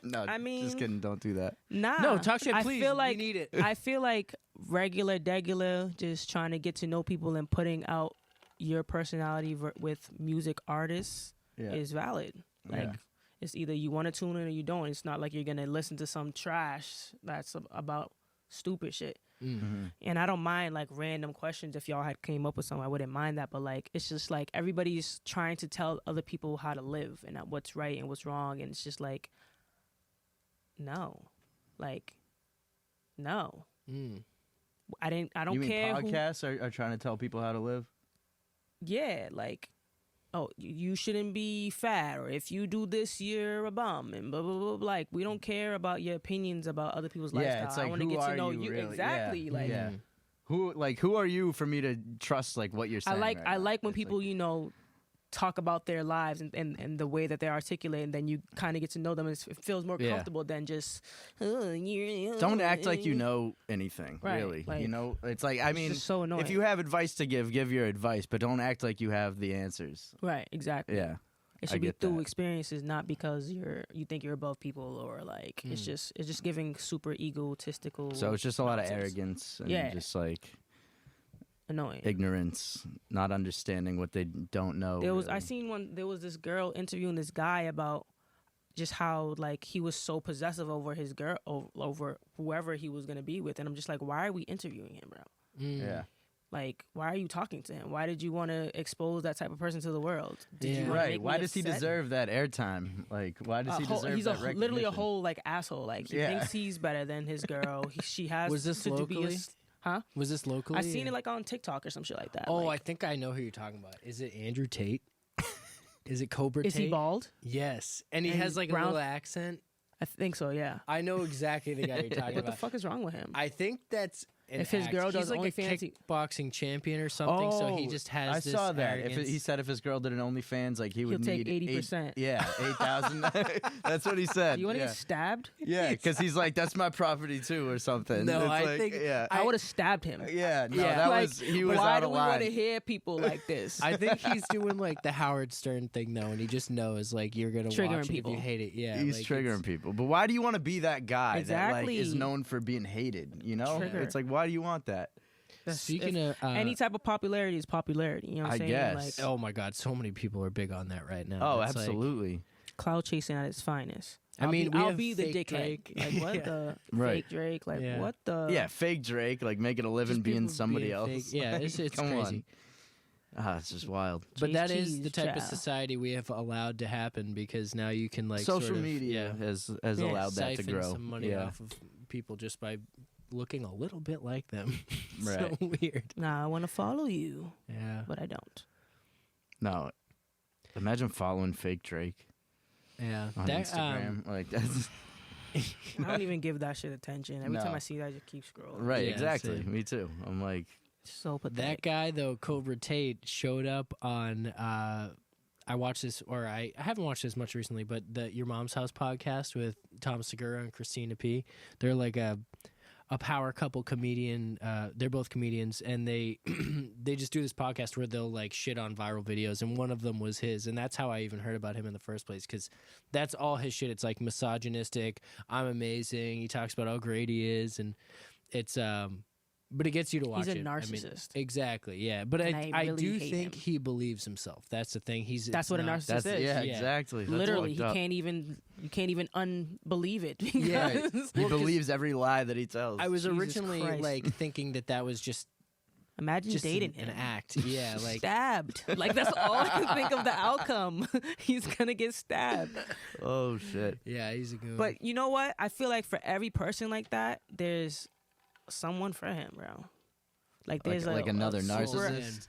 S2: No,
S4: I mean-
S2: just kidding. Don't do that.
S4: Nah.
S3: No, talk shit,
S4: I
S3: please.
S4: feel
S3: We
S4: like
S3: need it.
S4: I feel like regular, just trying to get to know people and putting out your personality with music artists
S2: Yeah.
S4: is valid. Like
S2: Yeah.
S4: it's either you want to tune in or you don't. It's not like you're gonna listen to some trash that's about stupid shit.
S2: Mm-hmm.
S4: And I don't mind like random questions. If y'all had came up with something, I wouldn't mind that. But like, it's just like everybody's trying to tell other people how to live and what's right and what's wrong. And it's just like, no, no. I don't
S2: You mean
S4: care.
S2: podcasts are trying to tell people how to live?
S4: Yeah, like, oh, you shouldn't be fat, or if you do this, you're a bum, and blah blah blah. Like, we don't care about your opinions about other people's lifestyle.
S2: Yeah, it's like,
S4: I want to
S2: who
S4: get to
S2: are
S4: know
S2: you
S4: you
S2: really?
S4: exactly.
S2: Yeah.
S4: Like,
S2: Yeah. Who are you for me to trust like what you're saying?
S4: I like when
S2: It's
S4: people talk about their lives and the way that they articulate, and then you kind of get to know them. And it feels more
S2: Yeah.
S4: comfortable than just
S2: don't act like you know anything.
S4: Right,
S2: Really,
S4: like,
S2: it's like I mean,
S4: just so annoying.
S2: if you have advice to give your advice, but don't act like you have the answers.
S4: right, exactly.
S2: Yeah.
S4: It
S2: I
S4: should be
S2: get
S4: through
S2: that.
S4: experiences, not because you think you're above people, or like it's just giving super egotistical.
S2: So it's just a lot of
S4: nonsense.
S2: arrogance and
S4: Yeah.
S2: just like
S4: Annoying.
S2: ignorance, not understanding what they don't know.
S4: There was
S2: really.
S4: I seen one. There was this girl interviewing this guy about just how like he was so possessive over his girl, over whoever he was gonna be with, and I'm just like, why are we interviewing him, bro?
S2: Yeah.
S4: Like, why are you talking to him? Why did you want to expose that type of person to the world? Did
S3: Yeah.
S4: you wanna
S2: Right.
S4: make
S2: Why
S4: me
S2: does he
S4: upset?
S2: deserve that airtime? Like, why does he deserve
S4: he's
S2: that recognition?
S4: literally a whole like asshole. Like he
S2: Yeah.
S4: thinks he's better than his girl. She has.
S3: Was this
S4: to be
S3: locally?
S4: Huh?
S3: Was this locally?
S4: I seen it like on TikTok or some shit like that.
S3: Oh,
S4: like,
S3: I think I know who you're talking about. Is it Andrew Tate? Is it Cobra
S4: is
S3: Tate?
S4: he bald?
S3: Yes, and he
S4: And
S3: has like
S4: brown-
S3: a little accent.
S4: I think so. Yeah.
S3: I know exactly the guy you're talking
S4: What the
S3: about.
S4: fuck is wrong with him?
S3: I think that's an
S4: If his
S3: act.
S4: girl
S3: He's
S4: does
S3: like a
S4: OnlyFans,
S3: kickboxing champion or something, so he just has
S2: I
S3: this
S2: saw that.
S3: arrogance.
S2: He said if his girl did an OnlyFans, like he would
S4: He'll take
S2: need
S4: 80%.
S2: Yeah, 8,000. That's what he said.
S4: You want to
S2: yeah.
S4: get stabbed?
S2: Yeah, because he's like, that's my property too, or something.
S3: No,
S2: It's
S3: I
S2: like,
S3: think-
S2: yeah,
S4: I would have stabbed him.
S2: yeah, no,
S3: Yeah.
S2: that
S4: Like,
S2: was he was
S4: why
S2: out
S4: do
S2: of
S4: we
S2: line.
S4: want to hear people like this?
S3: I think he's doing like the Howard Stern thing though, and he just knows like you're gonna
S4: Triggering
S3: watch it
S4: people.
S3: if you hate it. Yeah,
S2: He's
S3: like,
S2: triggering
S3: it's-
S2: people, but why do you want to be that guy that like is
S4: Exactly.
S2: known for being hated? You know,
S4: Trigger.
S2: it's like, why do you want that?
S3: Speaking of
S4: Any type of popularity is popularity. You know what I'm
S2: I
S4: saying?
S2: guess.
S4: Like
S3: oh my God, so many people are big on that right now.
S2: Oh,
S3: It's like-
S2: absolutely.
S4: cloud chasing at its finest.
S3: I mean, we
S4: I'll
S3: have
S4: be the
S3: fake
S4: dickhead.
S3: Drake.
S4: Like what
S3: Yeah.
S4: the
S2: Right.
S4: fake Drake? Like
S3: Yeah.
S4: what the?
S2: Yeah, fake Drake, like making a living
S3: Just
S2: being
S3: people
S2: somebody
S3: being
S2: else.
S3: fake. Yeah, it's
S2: Come
S3: crazy.
S2: on. It's just wild.
S3: But
S4: Cheese,
S3: that is
S4: cheese,
S3: the type of
S4: child.
S3: society we have allowed to happen because now you can like
S2: Social
S3: sort of,
S2: media
S3: yeah,
S2: has
S4: Yeah,
S2: allowed that to
S3: siphon
S2: grow.
S3: some money
S2: yeah.
S3: off of people just by looking a little bit like them.
S2: Right.
S3: So weird.
S4: Nah, I want to follow you,
S3: Yeah.
S4: but I don't.
S2: No, imagine following fake Drake
S3: Yeah.
S2: on
S3: That,
S2: Instagram. Like that's
S4: I don't even give that shit attention. Every time
S2: No.
S4: I see that, I just keep scrolling.
S2: right.
S3: Yeah,
S2: exactly.
S3: same.
S2: Me too. I'm like,
S4: So
S3: that
S4: pathetic.
S3: guy though, Cobra Tate, showed up on I watched this, or I haven't watched this much recently, but the Your Mom's House podcast with Tom Segura and Christina P. They're like a power couple comedian. They're both comedians, and they they just do this podcast where they'll like shit on viral videos, and one of them was his, and that's how I even heard about him in the first place, because that's all his shit. It's like misogynistic. I'm amazing. He talks about how great he is, and it's but it gets you to watch
S4: He's a
S3: it. I mean,
S4: narcissist.
S3: exactly, yeah. But
S4: And
S3: I
S4: I really
S3: do
S4: hate
S3: think
S4: him.
S3: he believes himself. That's the thing.
S4: That's what a narcissist
S2: that's
S4: is.
S2: yeah,
S3: Yeah.
S2: exactly. That's
S4: Literally,
S2: fucked
S4: he
S2: up.
S4: can't even. You can't even unbelieve it.
S3: Yeah.
S4: because-
S2: He
S3: Well, 'cause
S2: believes every lie that he tells.
S3: I was
S4: Jesus
S3: originally
S4: Christ.
S3: like thinking that was just
S4: Imagine dating
S3: an
S4: him.
S3: act. Yeah, like
S4: Stabbed. Like that's all I can think of the outcome. He's gonna get stabbed.
S2: oh shit.
S3: yeah, he's a good.
S4: But you know what? I feel like for every person like that, there's someone for him, bro. Like there's
S2: like
S4: a
S2: another
S4: super-
S2: narcissist.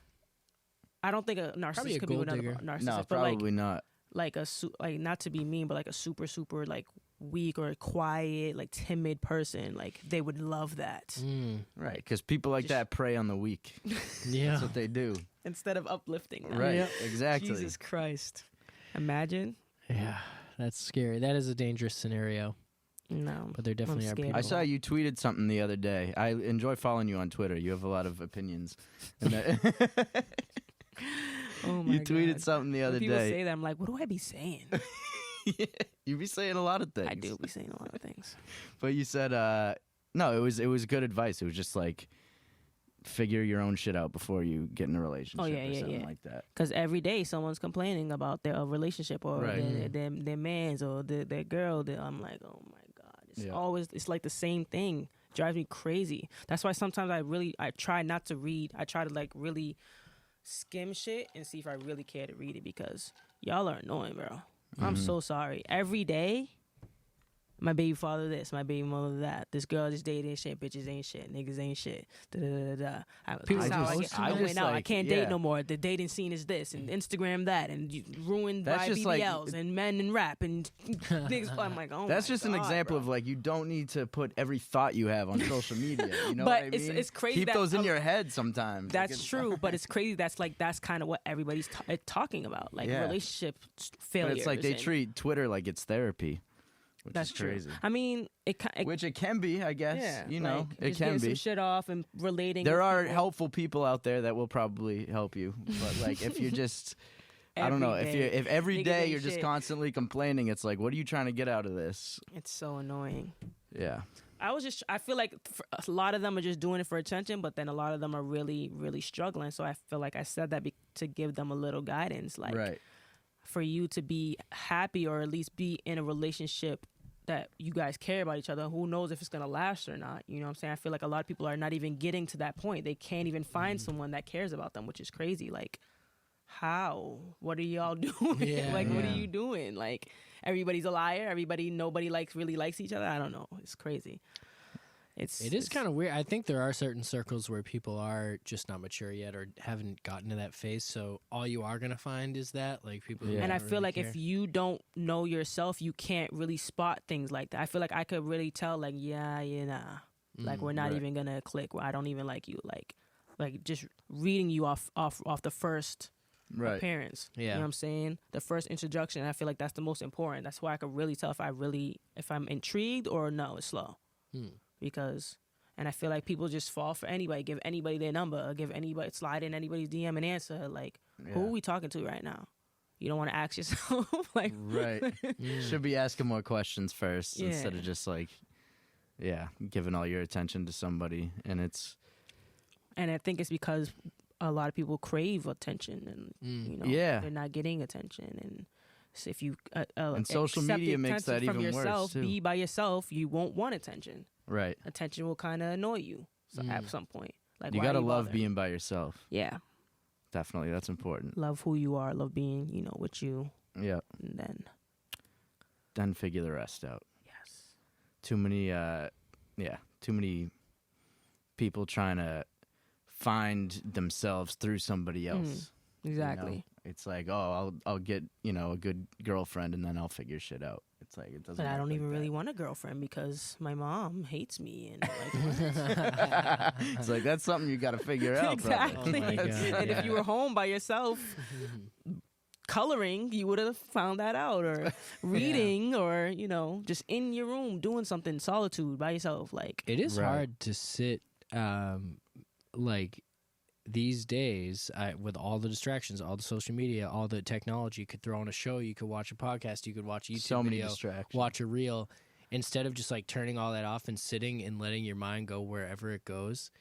S4: I don't think a narcissist
S3: a
S4: could be
S3: gold
S4: another
S3: digger.
S4: narcissist,
S2: No,
S4: but
S2: probably not.
S4: like like not to be mean, but like a super like weak or quiet, like timid person, like they would love that
S2: Right, because people like that prey on the weak.
S3: yeah,
S2: That's what they do.
S4: instead of uplifting them.
S2: Right,
S3: Yep.
S2: exactly.
S4: Jesus Christ. Imagine.
S3: yeah, that's scary. That is a dangerous scenario.
S4: No.
S3: But there definitely are
S4: scared.
S3: people.
S2: I saw you tweeted something the other day. I enjoy following you on Twitter. You have a lot of opinions. And that
S4: Oh my
S2: you tweeted
S4: God.
S2: something the
S4: When
S2: other
S4: people
S2: day.
S4: say that, I'm like, what do I be saying?
S2: You be saying a lot of things.
S4: I do be saying a lot of things.
S2: But you said no, it was good advice. It was just like figure your own shit out before you get in a relationship
S4: yeah,
S2: or
S4: yeah,
S2: something
S4: yeah.
S2: like that.
S4: Because every day someone's complaining about their relationship or
S2: Right.
S4: their man's or their girl. I'm like, oh my God. It's
S2: Yeah.
S4: always, it's like the same thing. Drives me crazy. That's why sometimes I try not to read. I try to like really skim shit and see if I really care to read it because y'all are annoying, bro. I'm so sorry. Every day, my baby father this, my baby mother that. This girl just dating shit, bitches ain't shit, niggas ain't shit. Da da da da.
S3: People
S4: This how
S3: just-
S4: I
S2: I
S4: went
S2: just,
S4: out. I
S2: like,
S4: can't
S2: yeah.
S4: date no more. The dating scene is this, and Instagram that, and you ruined
S2: That's
S4: by
S2: just, like,
S4: BBLs and men and rap and things. I'm like, oh
S2: That's
S4: my
S2: just an
S4: God,
S2: example
S4: bro.
S2: of like you don't need to put every thought you have on social media. You know
S4: But
S2: what I
S4: it's-
S2: mean?
S4: it's crazy
S2: Keep
S4: that
S2: those in your head sometimes. Like,
S4: That's
S2: it's-
S4: true, but it's crazy. That's kind of what everybody's talking about, like
S2: Yeah.
S4: relationship
S2: But
S4: failures.
S2: it's like they
S4: and
S2: treat Twitter like it's therapy, which
S4: That's
S2: is crazy.
S4: true. I mean,
S2: Which it can be, I guess.
S4: yeah,
S2: You know,
S4: like,
S2: it
S4: just
S2: can
S4: getting some
S2: be.
S4: shit off and relating.
S2: There
S4: with
S2: are
S4: people
S2: helpful people out there that will probably help you, but like if you're just, I don't know,
S4: every
S2: if
S4: day.
S2: if every
S4: Niggas
S2: day
S4: ain't
S2: you're just
S4: shit.
S2: constantly complaining, it's like, what are you trying to get out of this?
S4: It's so annoying.
S2: Yeah.
S4: I feel like a lot of them are just doing it for attention, but then a lot of them are really, really struggling. So I feel like I said that to give them a little guidance, like
S2: Right.
S4: for you to be happy or at least be in a relationship that you guys care about each other. Who knows if it's gonna last or not? You know what I'm saying? I feel like a lot of people are not even getting to that point. They can't even find someone that cares about them, which is crazy. Like, how? What are y'all doing?
S3: Yeah,
S4: like, what are
S2: yeah.
S4: you doing? Like, everybody's a liar. Nobody really likes each other. I don't know. It's crazy.
S3: It is kind of weird. I think there are certain circles where people are just not mature yet or haven't gotten to that phase. So all you are gonna find is that like people.
S2: Yeah.
S3: Who
S4: And I
S3: don't
S4: feel
S3: really
S4: like
S3: care.
S4: if you don't know yourself, you can't really spot things like that. I feel like I could really tell, like, like we're not
S2: right.
S4: even gonna click. I don't even like you. Like just reading you off the first
S2: Right.
S4: appearance.
S3: Yeah.
S4: You know what I'm saying? The first introduction. I feel like that's the most important. That's why I could really tell if I'm intrigued or no, it's slow. Because, and I feel like people just fall for anybody, give anybody their number, slide in anybody's DM and answer. Like, who are we talking to right now? You don't want to ask yourself, like,
S2: Right. Should be asking more questions first instead of just like, giving all your attention to somebody. And
S4: I think it's because a lot of people crave attention, and you know, they're not getting attention. And so if you
S2: and social
S4: accept
S2: media makes
S4: attention
S2: that
S4: from
S2: even
S4: yourself,
S2: worse too.
S4: be by yourself, you won't want attention.
S2: Right.
S4: Attention will kind of annoy you at some point. Like,
S2: You
S4: why
S2: gotta
S4: are
S2: love
S4: bothering?
S2: being by yourself.
S4: Yeah,
S2: Definitely, that's important.
S4: love who you are, love being, with you,
S2: Yeah.
S4: and
S2: Then figure the rest out.
S4: yes,
S2: Too many people trying to find themselves through somebody else.
S4: exactly.
S2: You know? It's like, oh, I'll get, a good girlfriend and then I'll figure shit out. It's like, it doesn't
S4: But I
S2: work
S4: don't
S2: like
S4: even
S2: that.
S4: really want a girlfriend because my mom hates me, and like,
S2: It's like, that's something you got to figure out. brother.
S4: exactly.
S3: Oh my God,
S4: And if you were home by yourself coloring, you would have found that out, or reading, or just in your room doing something, solitude by yourself. Like,
S3: It is
S2: Right.
S3: hard to sit, like these days, with all the distractions, all the social media, all the technology. You could throw on a show, you could watch a podcast, you could watch a YouTube
S2: So many
S3: video,
S2: distractions.
S3: watch a reel, instead of just like turning all that off and sitting and letting your mind go wherever it goes.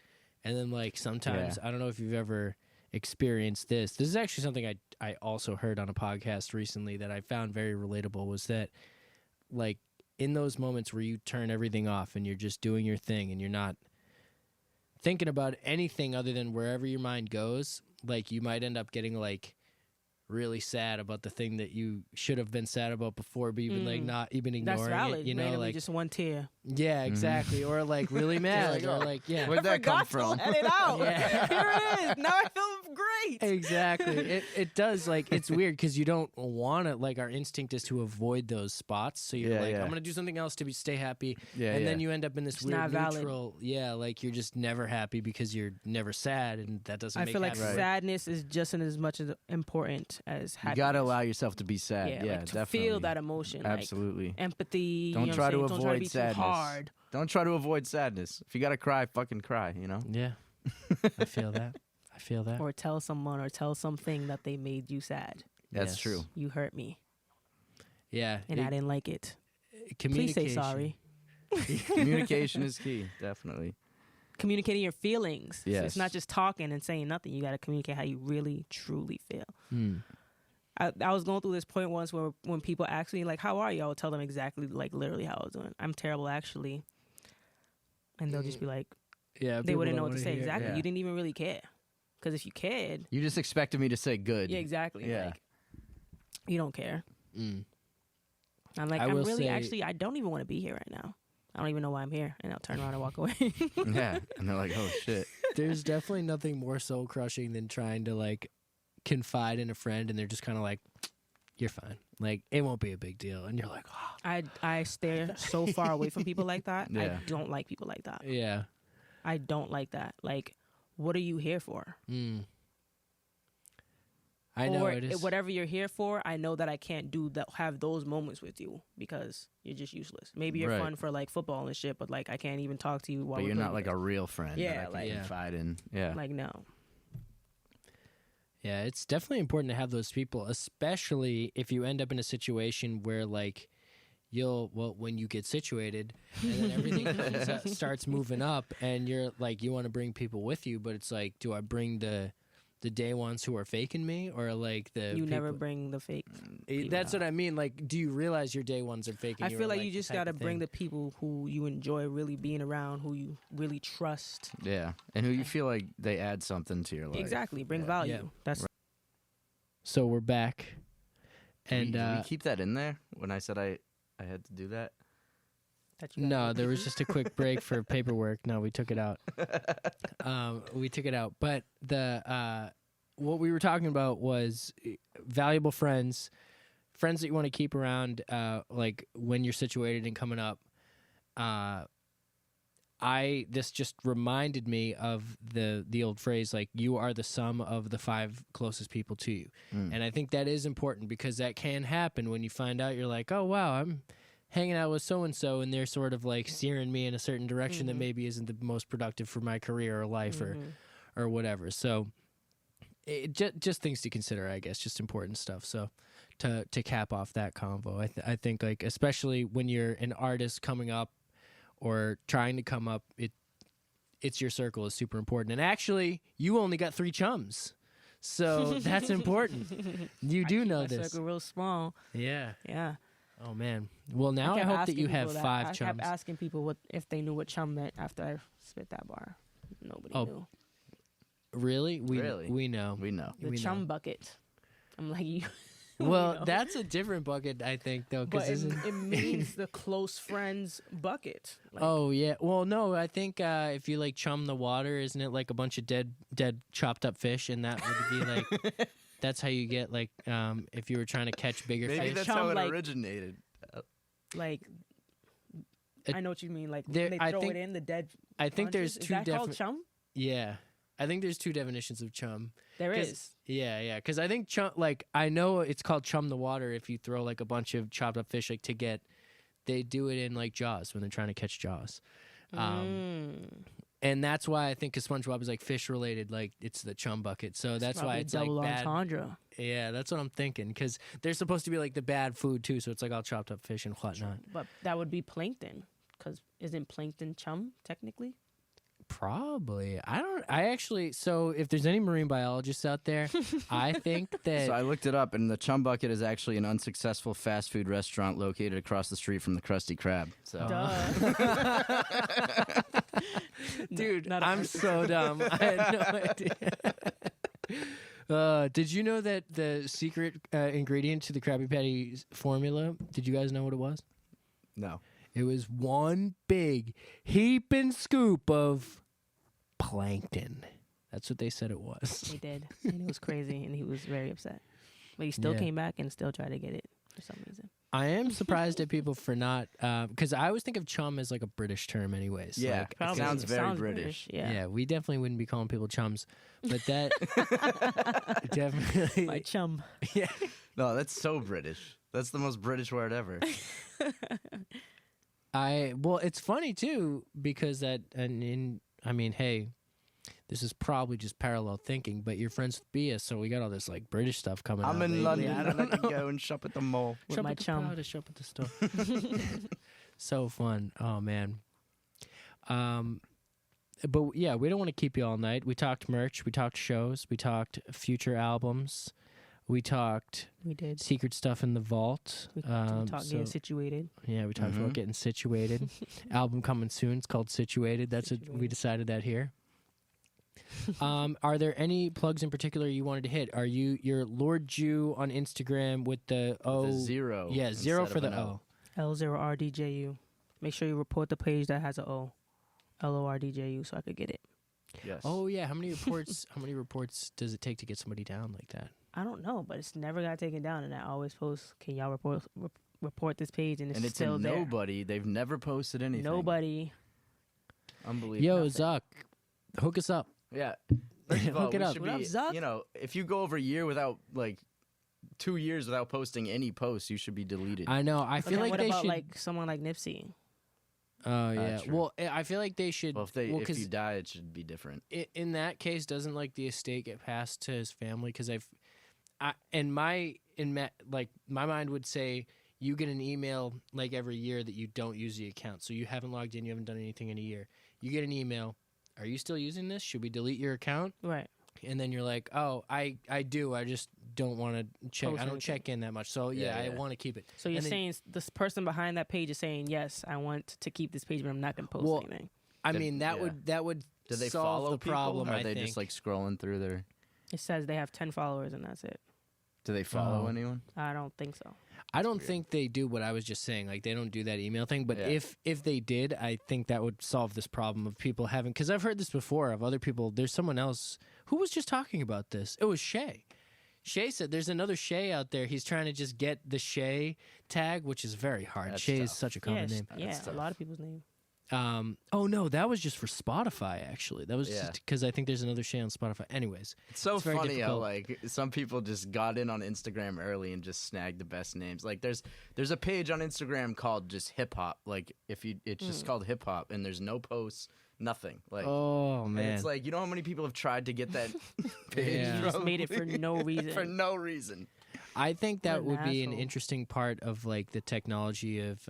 S3: And then like sometimes, I don't know if you've ever experienced this. This is actually something I also heard on a podcast recently that I found very relatable, was that like in those moments where you turn everything off and you're just doing your thing and you're not thinking about anything other than wherever your mind goes, like you might end up getting like really sad about the thing that you should have been sad about before, but even like not even ignoring
S4: that's valid.
S3: it,
S4: Randomly,
S3: like
S4: just one tear.
S3: yeah, exactly, or like really mad,
S2: like,
S3: or
S2: oh,
S3: like yeah,
S2: Where'd that come from?
S4: Let it out.
S3: Yeah.
S4: Here it is. Now I feel great.
S3: exactly. It does, like it's weird because you don't want to, like our instinct is to avoid those spots, so you're like I'm gonna do something else to stay happy, and then you end up in this
S4: It's
S3: weird
S4: not valid.
S3: neutral, like you're just never happy because you're never sad, and that doesn't
S4: I
S3: make
S4: feel like
S3: happy.
S4: sadness is just as much as important as
S2: You
S4: happiness.
S2: got to allow yourself to be sad.
S4: yeah,
S2: Yeah,
S4: like, to
S2: definitely.
S4: feel that emotion.
S2: Absolutely.
S4: Like empathy.
S2: Don't
S4: you know
S2: try
S4: what
S2: to
S4: I'm saying? Don't try to
S2: avoid
S4: be
S2: sadness.
S4: too hard.
S2: Don't try to avoid sadness. If you got to cry, fucking cry,
S3: Yeah, I feel that. I feel that.
S4: Or tell someone or tell something that they made you sad.
S2: That's
S3: Yes.
S2: true.
S4: You hurt me,
S3: Yeah,
S4: and I didn't like it. Please
S3: communication.
S4: say sorry.
S2: Communication is key, definitely.
S4: Communicating your feelings. So
S2: Yes.
S4: it's not just talking and saying nothing. You got to communicate how you really, truly feel. I was going through this point once where when people ask me, like, how are you? I would tell them exactly, like, literally how I was doing. I'm terrible, actually. And they'll just be like,
S3: Yeah,
S4: they
S3: people
S4: wouldn't
S3: don't
S4: know what to
S3: wanna
S4: say.
S3: hear.
S4: Exactly.
S2: Yeah.
S4: You didn't even really care. Because if you cared,
S2: You just expected me to say good.
S4: yeah, exactly.
S2: Yeah.
S4: Like, you don't care.
S3: Mm.
S4: I'm like,
S3: I
S4: I'm
S3: will
S4: really,
S3: say-
S4: actually, I don't even want to be here right now. I don't even know why I'm here. And I'll turn around and walk away.
S2: Yeah. And they're like, oh, shit.
S3: There's definitely nothing more soul crushing than trying to like confide in a friend, and they're just kind of like, "You're fine. Like it won't be a big deal," and you're like, "Oh,
S4: I stare so far away from people like that.
S2: Yeah.
S4: I don't like people like that.
S3: yeah."
S4: I don't like that. Like, what are you here for?
S3: I know
S4: or
S3: it is.
S4: whatever you're here for, I know that I can't do that. Have those moments with you because you're just useless. Maybe you're
S2: Right.
S4: fun for like football and shit, but like I can't even talk to you while
S2: But
S4: we're
S2: you're not
S4: playing
S2: like a real friend.
S4: Yeah,
S2: that I can
S4: like-
S2: confide in. Yeah.
S4: like no.
S3: Yeah, it's definitely important to have those people, especially if you end up in a situation where like when you get situated and then everything starts moving up and you're like, you want to bring people with you, but it's like, do I bring the day ones who are faking me, or like the
S4: You never
S3: people-
S4: bring the fake. people
S3: That's
S4: out.
S3: what I mean. Like, do you realize your day ones are faking
S4: I
S3: you?
S4: feel
S3: or,
S4: like you just
S3: type
S4: gotta
S3: of
S4: bring
S3: thing?
S4: the people who you enjoy really being around, who you really trust.
S2: Yeah. And who you feel like they add something to your life.
S4: Exactly, bring
S2: Yeah.
S4: value.
S3: Yeah.
S4: That's
S3: So we're back,
S2: Did
S3: and
S2: we keep that in there when I said I had to do that?
S4: That you gotta
S3: No,
S4: go
S3: there was
S4: pee-pee?
S3: just a quick break for paperwork. No, we took it out. We took it out. But the what we were talking about was valuable friends that you want to keep around, like when you're situated and coming up. This just reminded me of the old phrase, like, you are the sum of the 5 closest people to you. And I think that is important because that can happen when you find out you're like, oh, wow, I'm hanging out with so-and-so and they're sort of like steering me in a certain direction that maybe isn't the most productive for my career or life or whatever. So just things to consider, I guess, just important stuff. So to cap off that convo, I think, like, especially when you're an artist coming up or trying to come up, it's your circle is super important. And actually, you only got 3 chums, so that's important. You do know
S4: My
S3: this.
S4: circle real small.
S3: Yeah.
S4: Yeah.
S3: Oh man. Well, now I
S4: kept
S3: hope that
S4: asking
S3: you have
S4: people
S3: 5
S4: I
S3: chums.
S4: kept asking people if they knew what chum meant after I spit that bar. Nobody knew.
S3: Really?
S2: Really?
S3: We know.
S2: We know.
S4: The
S3: we
S4: chum
S3: know.
S4: bucket. I'm like, you.
S3: Well,
S4: know.
S3: that's a different bucket, I think, though.
S4: But
S3: Cause
S4: it means the close friends bucket. Like,
S3: oh yeah. Well, no, I think if you like chum the water, isn't it like a bunch of dead chopped up fish, and that would be like that's how you get like if you were trying to catch bigger
S2: Maybe
S3: fish.
S2: that's
S4: Chum,
S2: how it
S4: like-
S2: originated.
S4: like
S3: It-
S4: I know what you mean. Like
S3: there-
S4: when
S3: I
S4: they throw
S3: think-
S4: it in the dead.
S3: I think there's
S4: punches.
S3: two
S4: Is that called
S3: different.
S4: chum?
S3: Yeah, I think there's 2 definitions of chum.
S4: There
S3: 'Cause-
S4: is.
S3: Yeah. Because I think chum, like, I know it's called chum the water if you throw like a bunch of chopped up fish, like to get. They do it in like Jaws when they're trying to catch Jaws. And that's why I think 'cause SpongeBob is like fish related, like it's the chum bucket. So that's why
S4: Probably
S3: it's like
S4: double
S3: bad.
S4: entendre.
S3: Yeah, that's what I'm thinking. Because they're supposed to be like the bad food too. So it's like all chopped up fish and whatnot.
S4: But that would be plankton. Because isn't plankton chum technically?
S3: Probably. I actually. So if there's any marine biologists out there, I think that.
S2: So I looked it up, and the Chum Bucket is actually an unsuccessful fast food restaurant located across the street from the Krusty Krab. So
S4: Duh.
S3: Dude,
S4: Not a
S3: I'm so dumb. I had no idea. Did you know that the secret ingredient to the Krabby Patty formula, did you guys know what it was?
S2: no.
S3: It was one big heaping scoop of plankton. That's what they said it was.
S4: He did. And it was crazy. And he was very upset. But he still
S3: Yeah.
S4: came back and still tried to get it for some reason.
S3: I am surprised at people for not, because I always think of chum as like a British term anyways.
S2: Yeah,
S3: Like,
S2: Probably. Sounds very British.
S4: Yeah.
S3: yeah, we definitely wouldn't be calling people chums. But that definitely.
S4: My chum.
S3: Yeah.
S2: No, that's so British. That's the most British word ever.
S3: Well, it's funny too because I mean, hey, this is probably just parallel thinking, but you're friends with Bia, so we got all this like British stuff coming.
S2: I'm
S3: out
S2: in
S3: lately.
S2: London.
S3: I don't
S2: and I can
S3: know.
S2: go and shop at the mall.
S4: With
S3: Shop
S4: my
S3: at the
S4: chum.
S3: powder, shop at the store. So fun. Oh man. But yeah, we don't want to keep you all night. We talked merch, we talked shows, we talked future albums, we talked
S4: We did.
S3: secret stuff in the vault.
S4: We talked getting
S3: so-
S4: situated.
S3: Yeah, we talked about getting situated. Album coming soon. It's called Situated. That's what we
S4: Situated.
S3: decided that here. Are there any plugs in particular you wanted to hit? You're Lord Jew on Instagram with the O?
S2: The 0.
S3: Yeah, 0
S2: instead
S3: for
S2: of
S3: the
S2: an
S3: O.
S4: L0RDJU. Make sure you report the page that has an O. LORDJU so I could get it.
S2: Yes.
S3: Oh yeah, how many reports? How many reports does it take to get somebody down like that?
S4: I don't know, but it's never got taken down, and I always post, can y'all report this page, and it's,
S2: and it's
S4: still
S2: a
S4: there.
S2: nobody. They've never posted anything.
S4: Nobody.
S2: Unbelievable.
S3: Yo, Zuck, hook us up.
S2: Yeah. First of all,
S3: Hook it
S2: we
S3: up.
S2: should
S4: What up,
S2: be,
S4: Zuck?
S2: you know, if you go over a year without, like, 2 years without posting any posts, you should be deleted.
S3: I know. I
S4: But
S3: feel
S4: then
S3: like
S4: what
S3: they
S4: about
S3: should.
S4: like someone like Nipsey?
S3: Oh yeah.
S2: true.
S3: Well, I feel like they should.
S2: well, if
S3: 'cause
S2: you die, it should be different.
S3: in that case, doesn't like the estate get passed to his family? Because my mind would say you get an email like every year that you don't use the account, so you haven't logged in, you haven't done anything in a year. You get an email. Are you still using this? Should we delete your account?
S4: Right.
S3: And then you're like, oh, I do. I just don't want to check.
S4: Post
S3: I don't
S4: anything.
S3: check in that much. So yeah, I
S2: Yeah.
S3: want to keep it.
S4: So you're
S3: And then-
S4: saying this person behind that page is saying, yes, I want to keep this page, but I'm not going to post
S3: Well,
S4: anything.
S3: I
S2: Did-
S3: mean, that
S2: yeah.
S3: would
S2: Do they
S3: solve
S2: follow
S3: the problem.
S2: people? Or
S3: I
S2: are they
S3: think.
S2: just, like, scrolling through their...
S4: It says they have 10 followers, and that's it.
S2: Do they follow
S3: Oh.
S2: anyone?
S4: I don't think so.
S3: I don't think they do what I was just saying. Like, they don't do that email thing. But if they did, I think that would solve this problem of people having... Because I've heard this before of other people. There's someone else who was just talking about this. It was Shay. Shay said there's another Shay out there. He's trying to just get the Shay tag, which is very hard.
S2: That's
S3: Shay
S2: tough.
S3: is such a common name.
S4: Yeah, a lot of people's name.
S3: Oh, no, that was just for Spotify, actually. That was just because I think there's another Shay on Spotify. Anyways.
S2: It's so
S3: very
S2: funny how,
S3: difficult.
S2: like, some people just got in on Instagram early and just snagged the best names. Like, there's a page on Instagram called just hip hop. Like, it's just called hip hop, and there's no posts, nothing. Like,
S3: Oh,
S2: and
S3: man.
S2: it's like, you know how many people have tried to get that page?
S3: Yeah.
S4: You just made it for no reason.
S2: For no reason.
S3: I think that
S4: What an
S3: would be an
S4: asshole.
S3: interesting part of like the technology of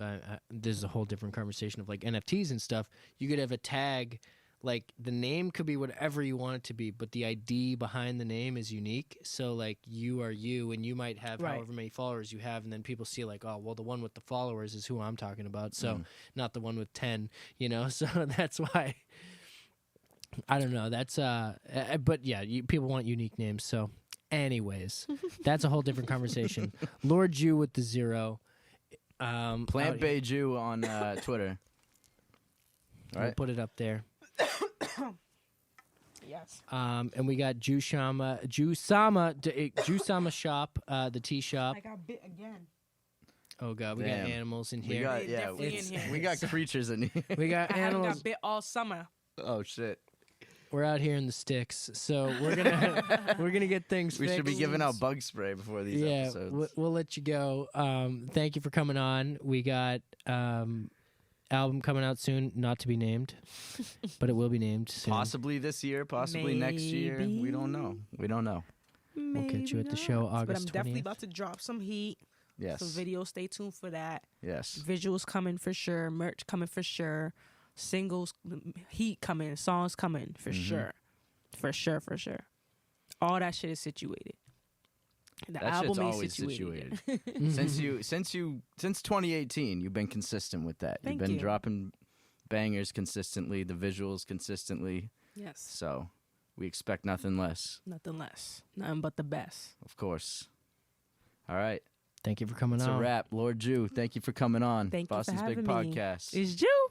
S3: there's a whole different conversation of like NFTs and stuff. You could have a tag, like the name could be whatever you want it to be, but the ID behind the name is unique. So like you are you, and you might have
S4: Right.
S3: however many followers you have, and then people see like, oh, well, the one with the followers is who I'm talking about, so not the one with 10. You know, so that's why. I don't know. That's but yeah, people want unique names, so. Anyways, that's a whole different conversation. Lord Jew with the 0.
S2: Plant Bay Jew on Twitter.
S3: We'll
S2: Right.
S3: put it up there.
S4: Yes.
S3: And we got Jusama shop, the tea shop.
S4: I got bit again.
S3: Oh god, we
S2: Damn.
S3: got animals in
S2: We
S3: here.
S2: got
S4: They're definitely in here.
S2: we got creatures in here.
S3: We got
S4: I haven't
S3: animals.
S4: got bit all summer.
S2: Oh shit.
S3: We're out here in the sticks, so we're gonna get things
S2: We
S3: fixed.
S2: should be giving out bug spray before these episodes.
S3: We'll let you go. Thank you for coming on. We got album coming out soon, not to be named, but it will be named soon.
S2: Possibly this year, possibly next year. We don't know. We don't know.
S3: We'll catch you at the show
S4: But I'm
S3: August 20th.
S4: definitely about to drop some heat.
S2: Yes.
S4: Some videos. Stay tuned for that.
S2: Yes.
S4: Visuals coming for sure. Merch coming for sure. Singles, heat coming. Songs coming for sure. For sure. For sure. All that shit is situated. The
S2: That
S4: album
S2: shit's
S4: is
S2: always situated. since 2018, you've been consistent with that.
S4: Thank
S2: You've been
S4: you.
S2: dropping bangers consistently, the visuals consistently.
S4: Yes.
S2: So we expect nothing less,
S4: Nothing less. Nothing but the best.
S2: of course. All right.
S3: Thank you for coming
S2: It's
S3: on.
S2: a wrap. Lord Jew, thank you for coming on.
S4: Thank you for
S2: Boston's Big
S4: having me.
S2: Podcast.
S4: It's Jew.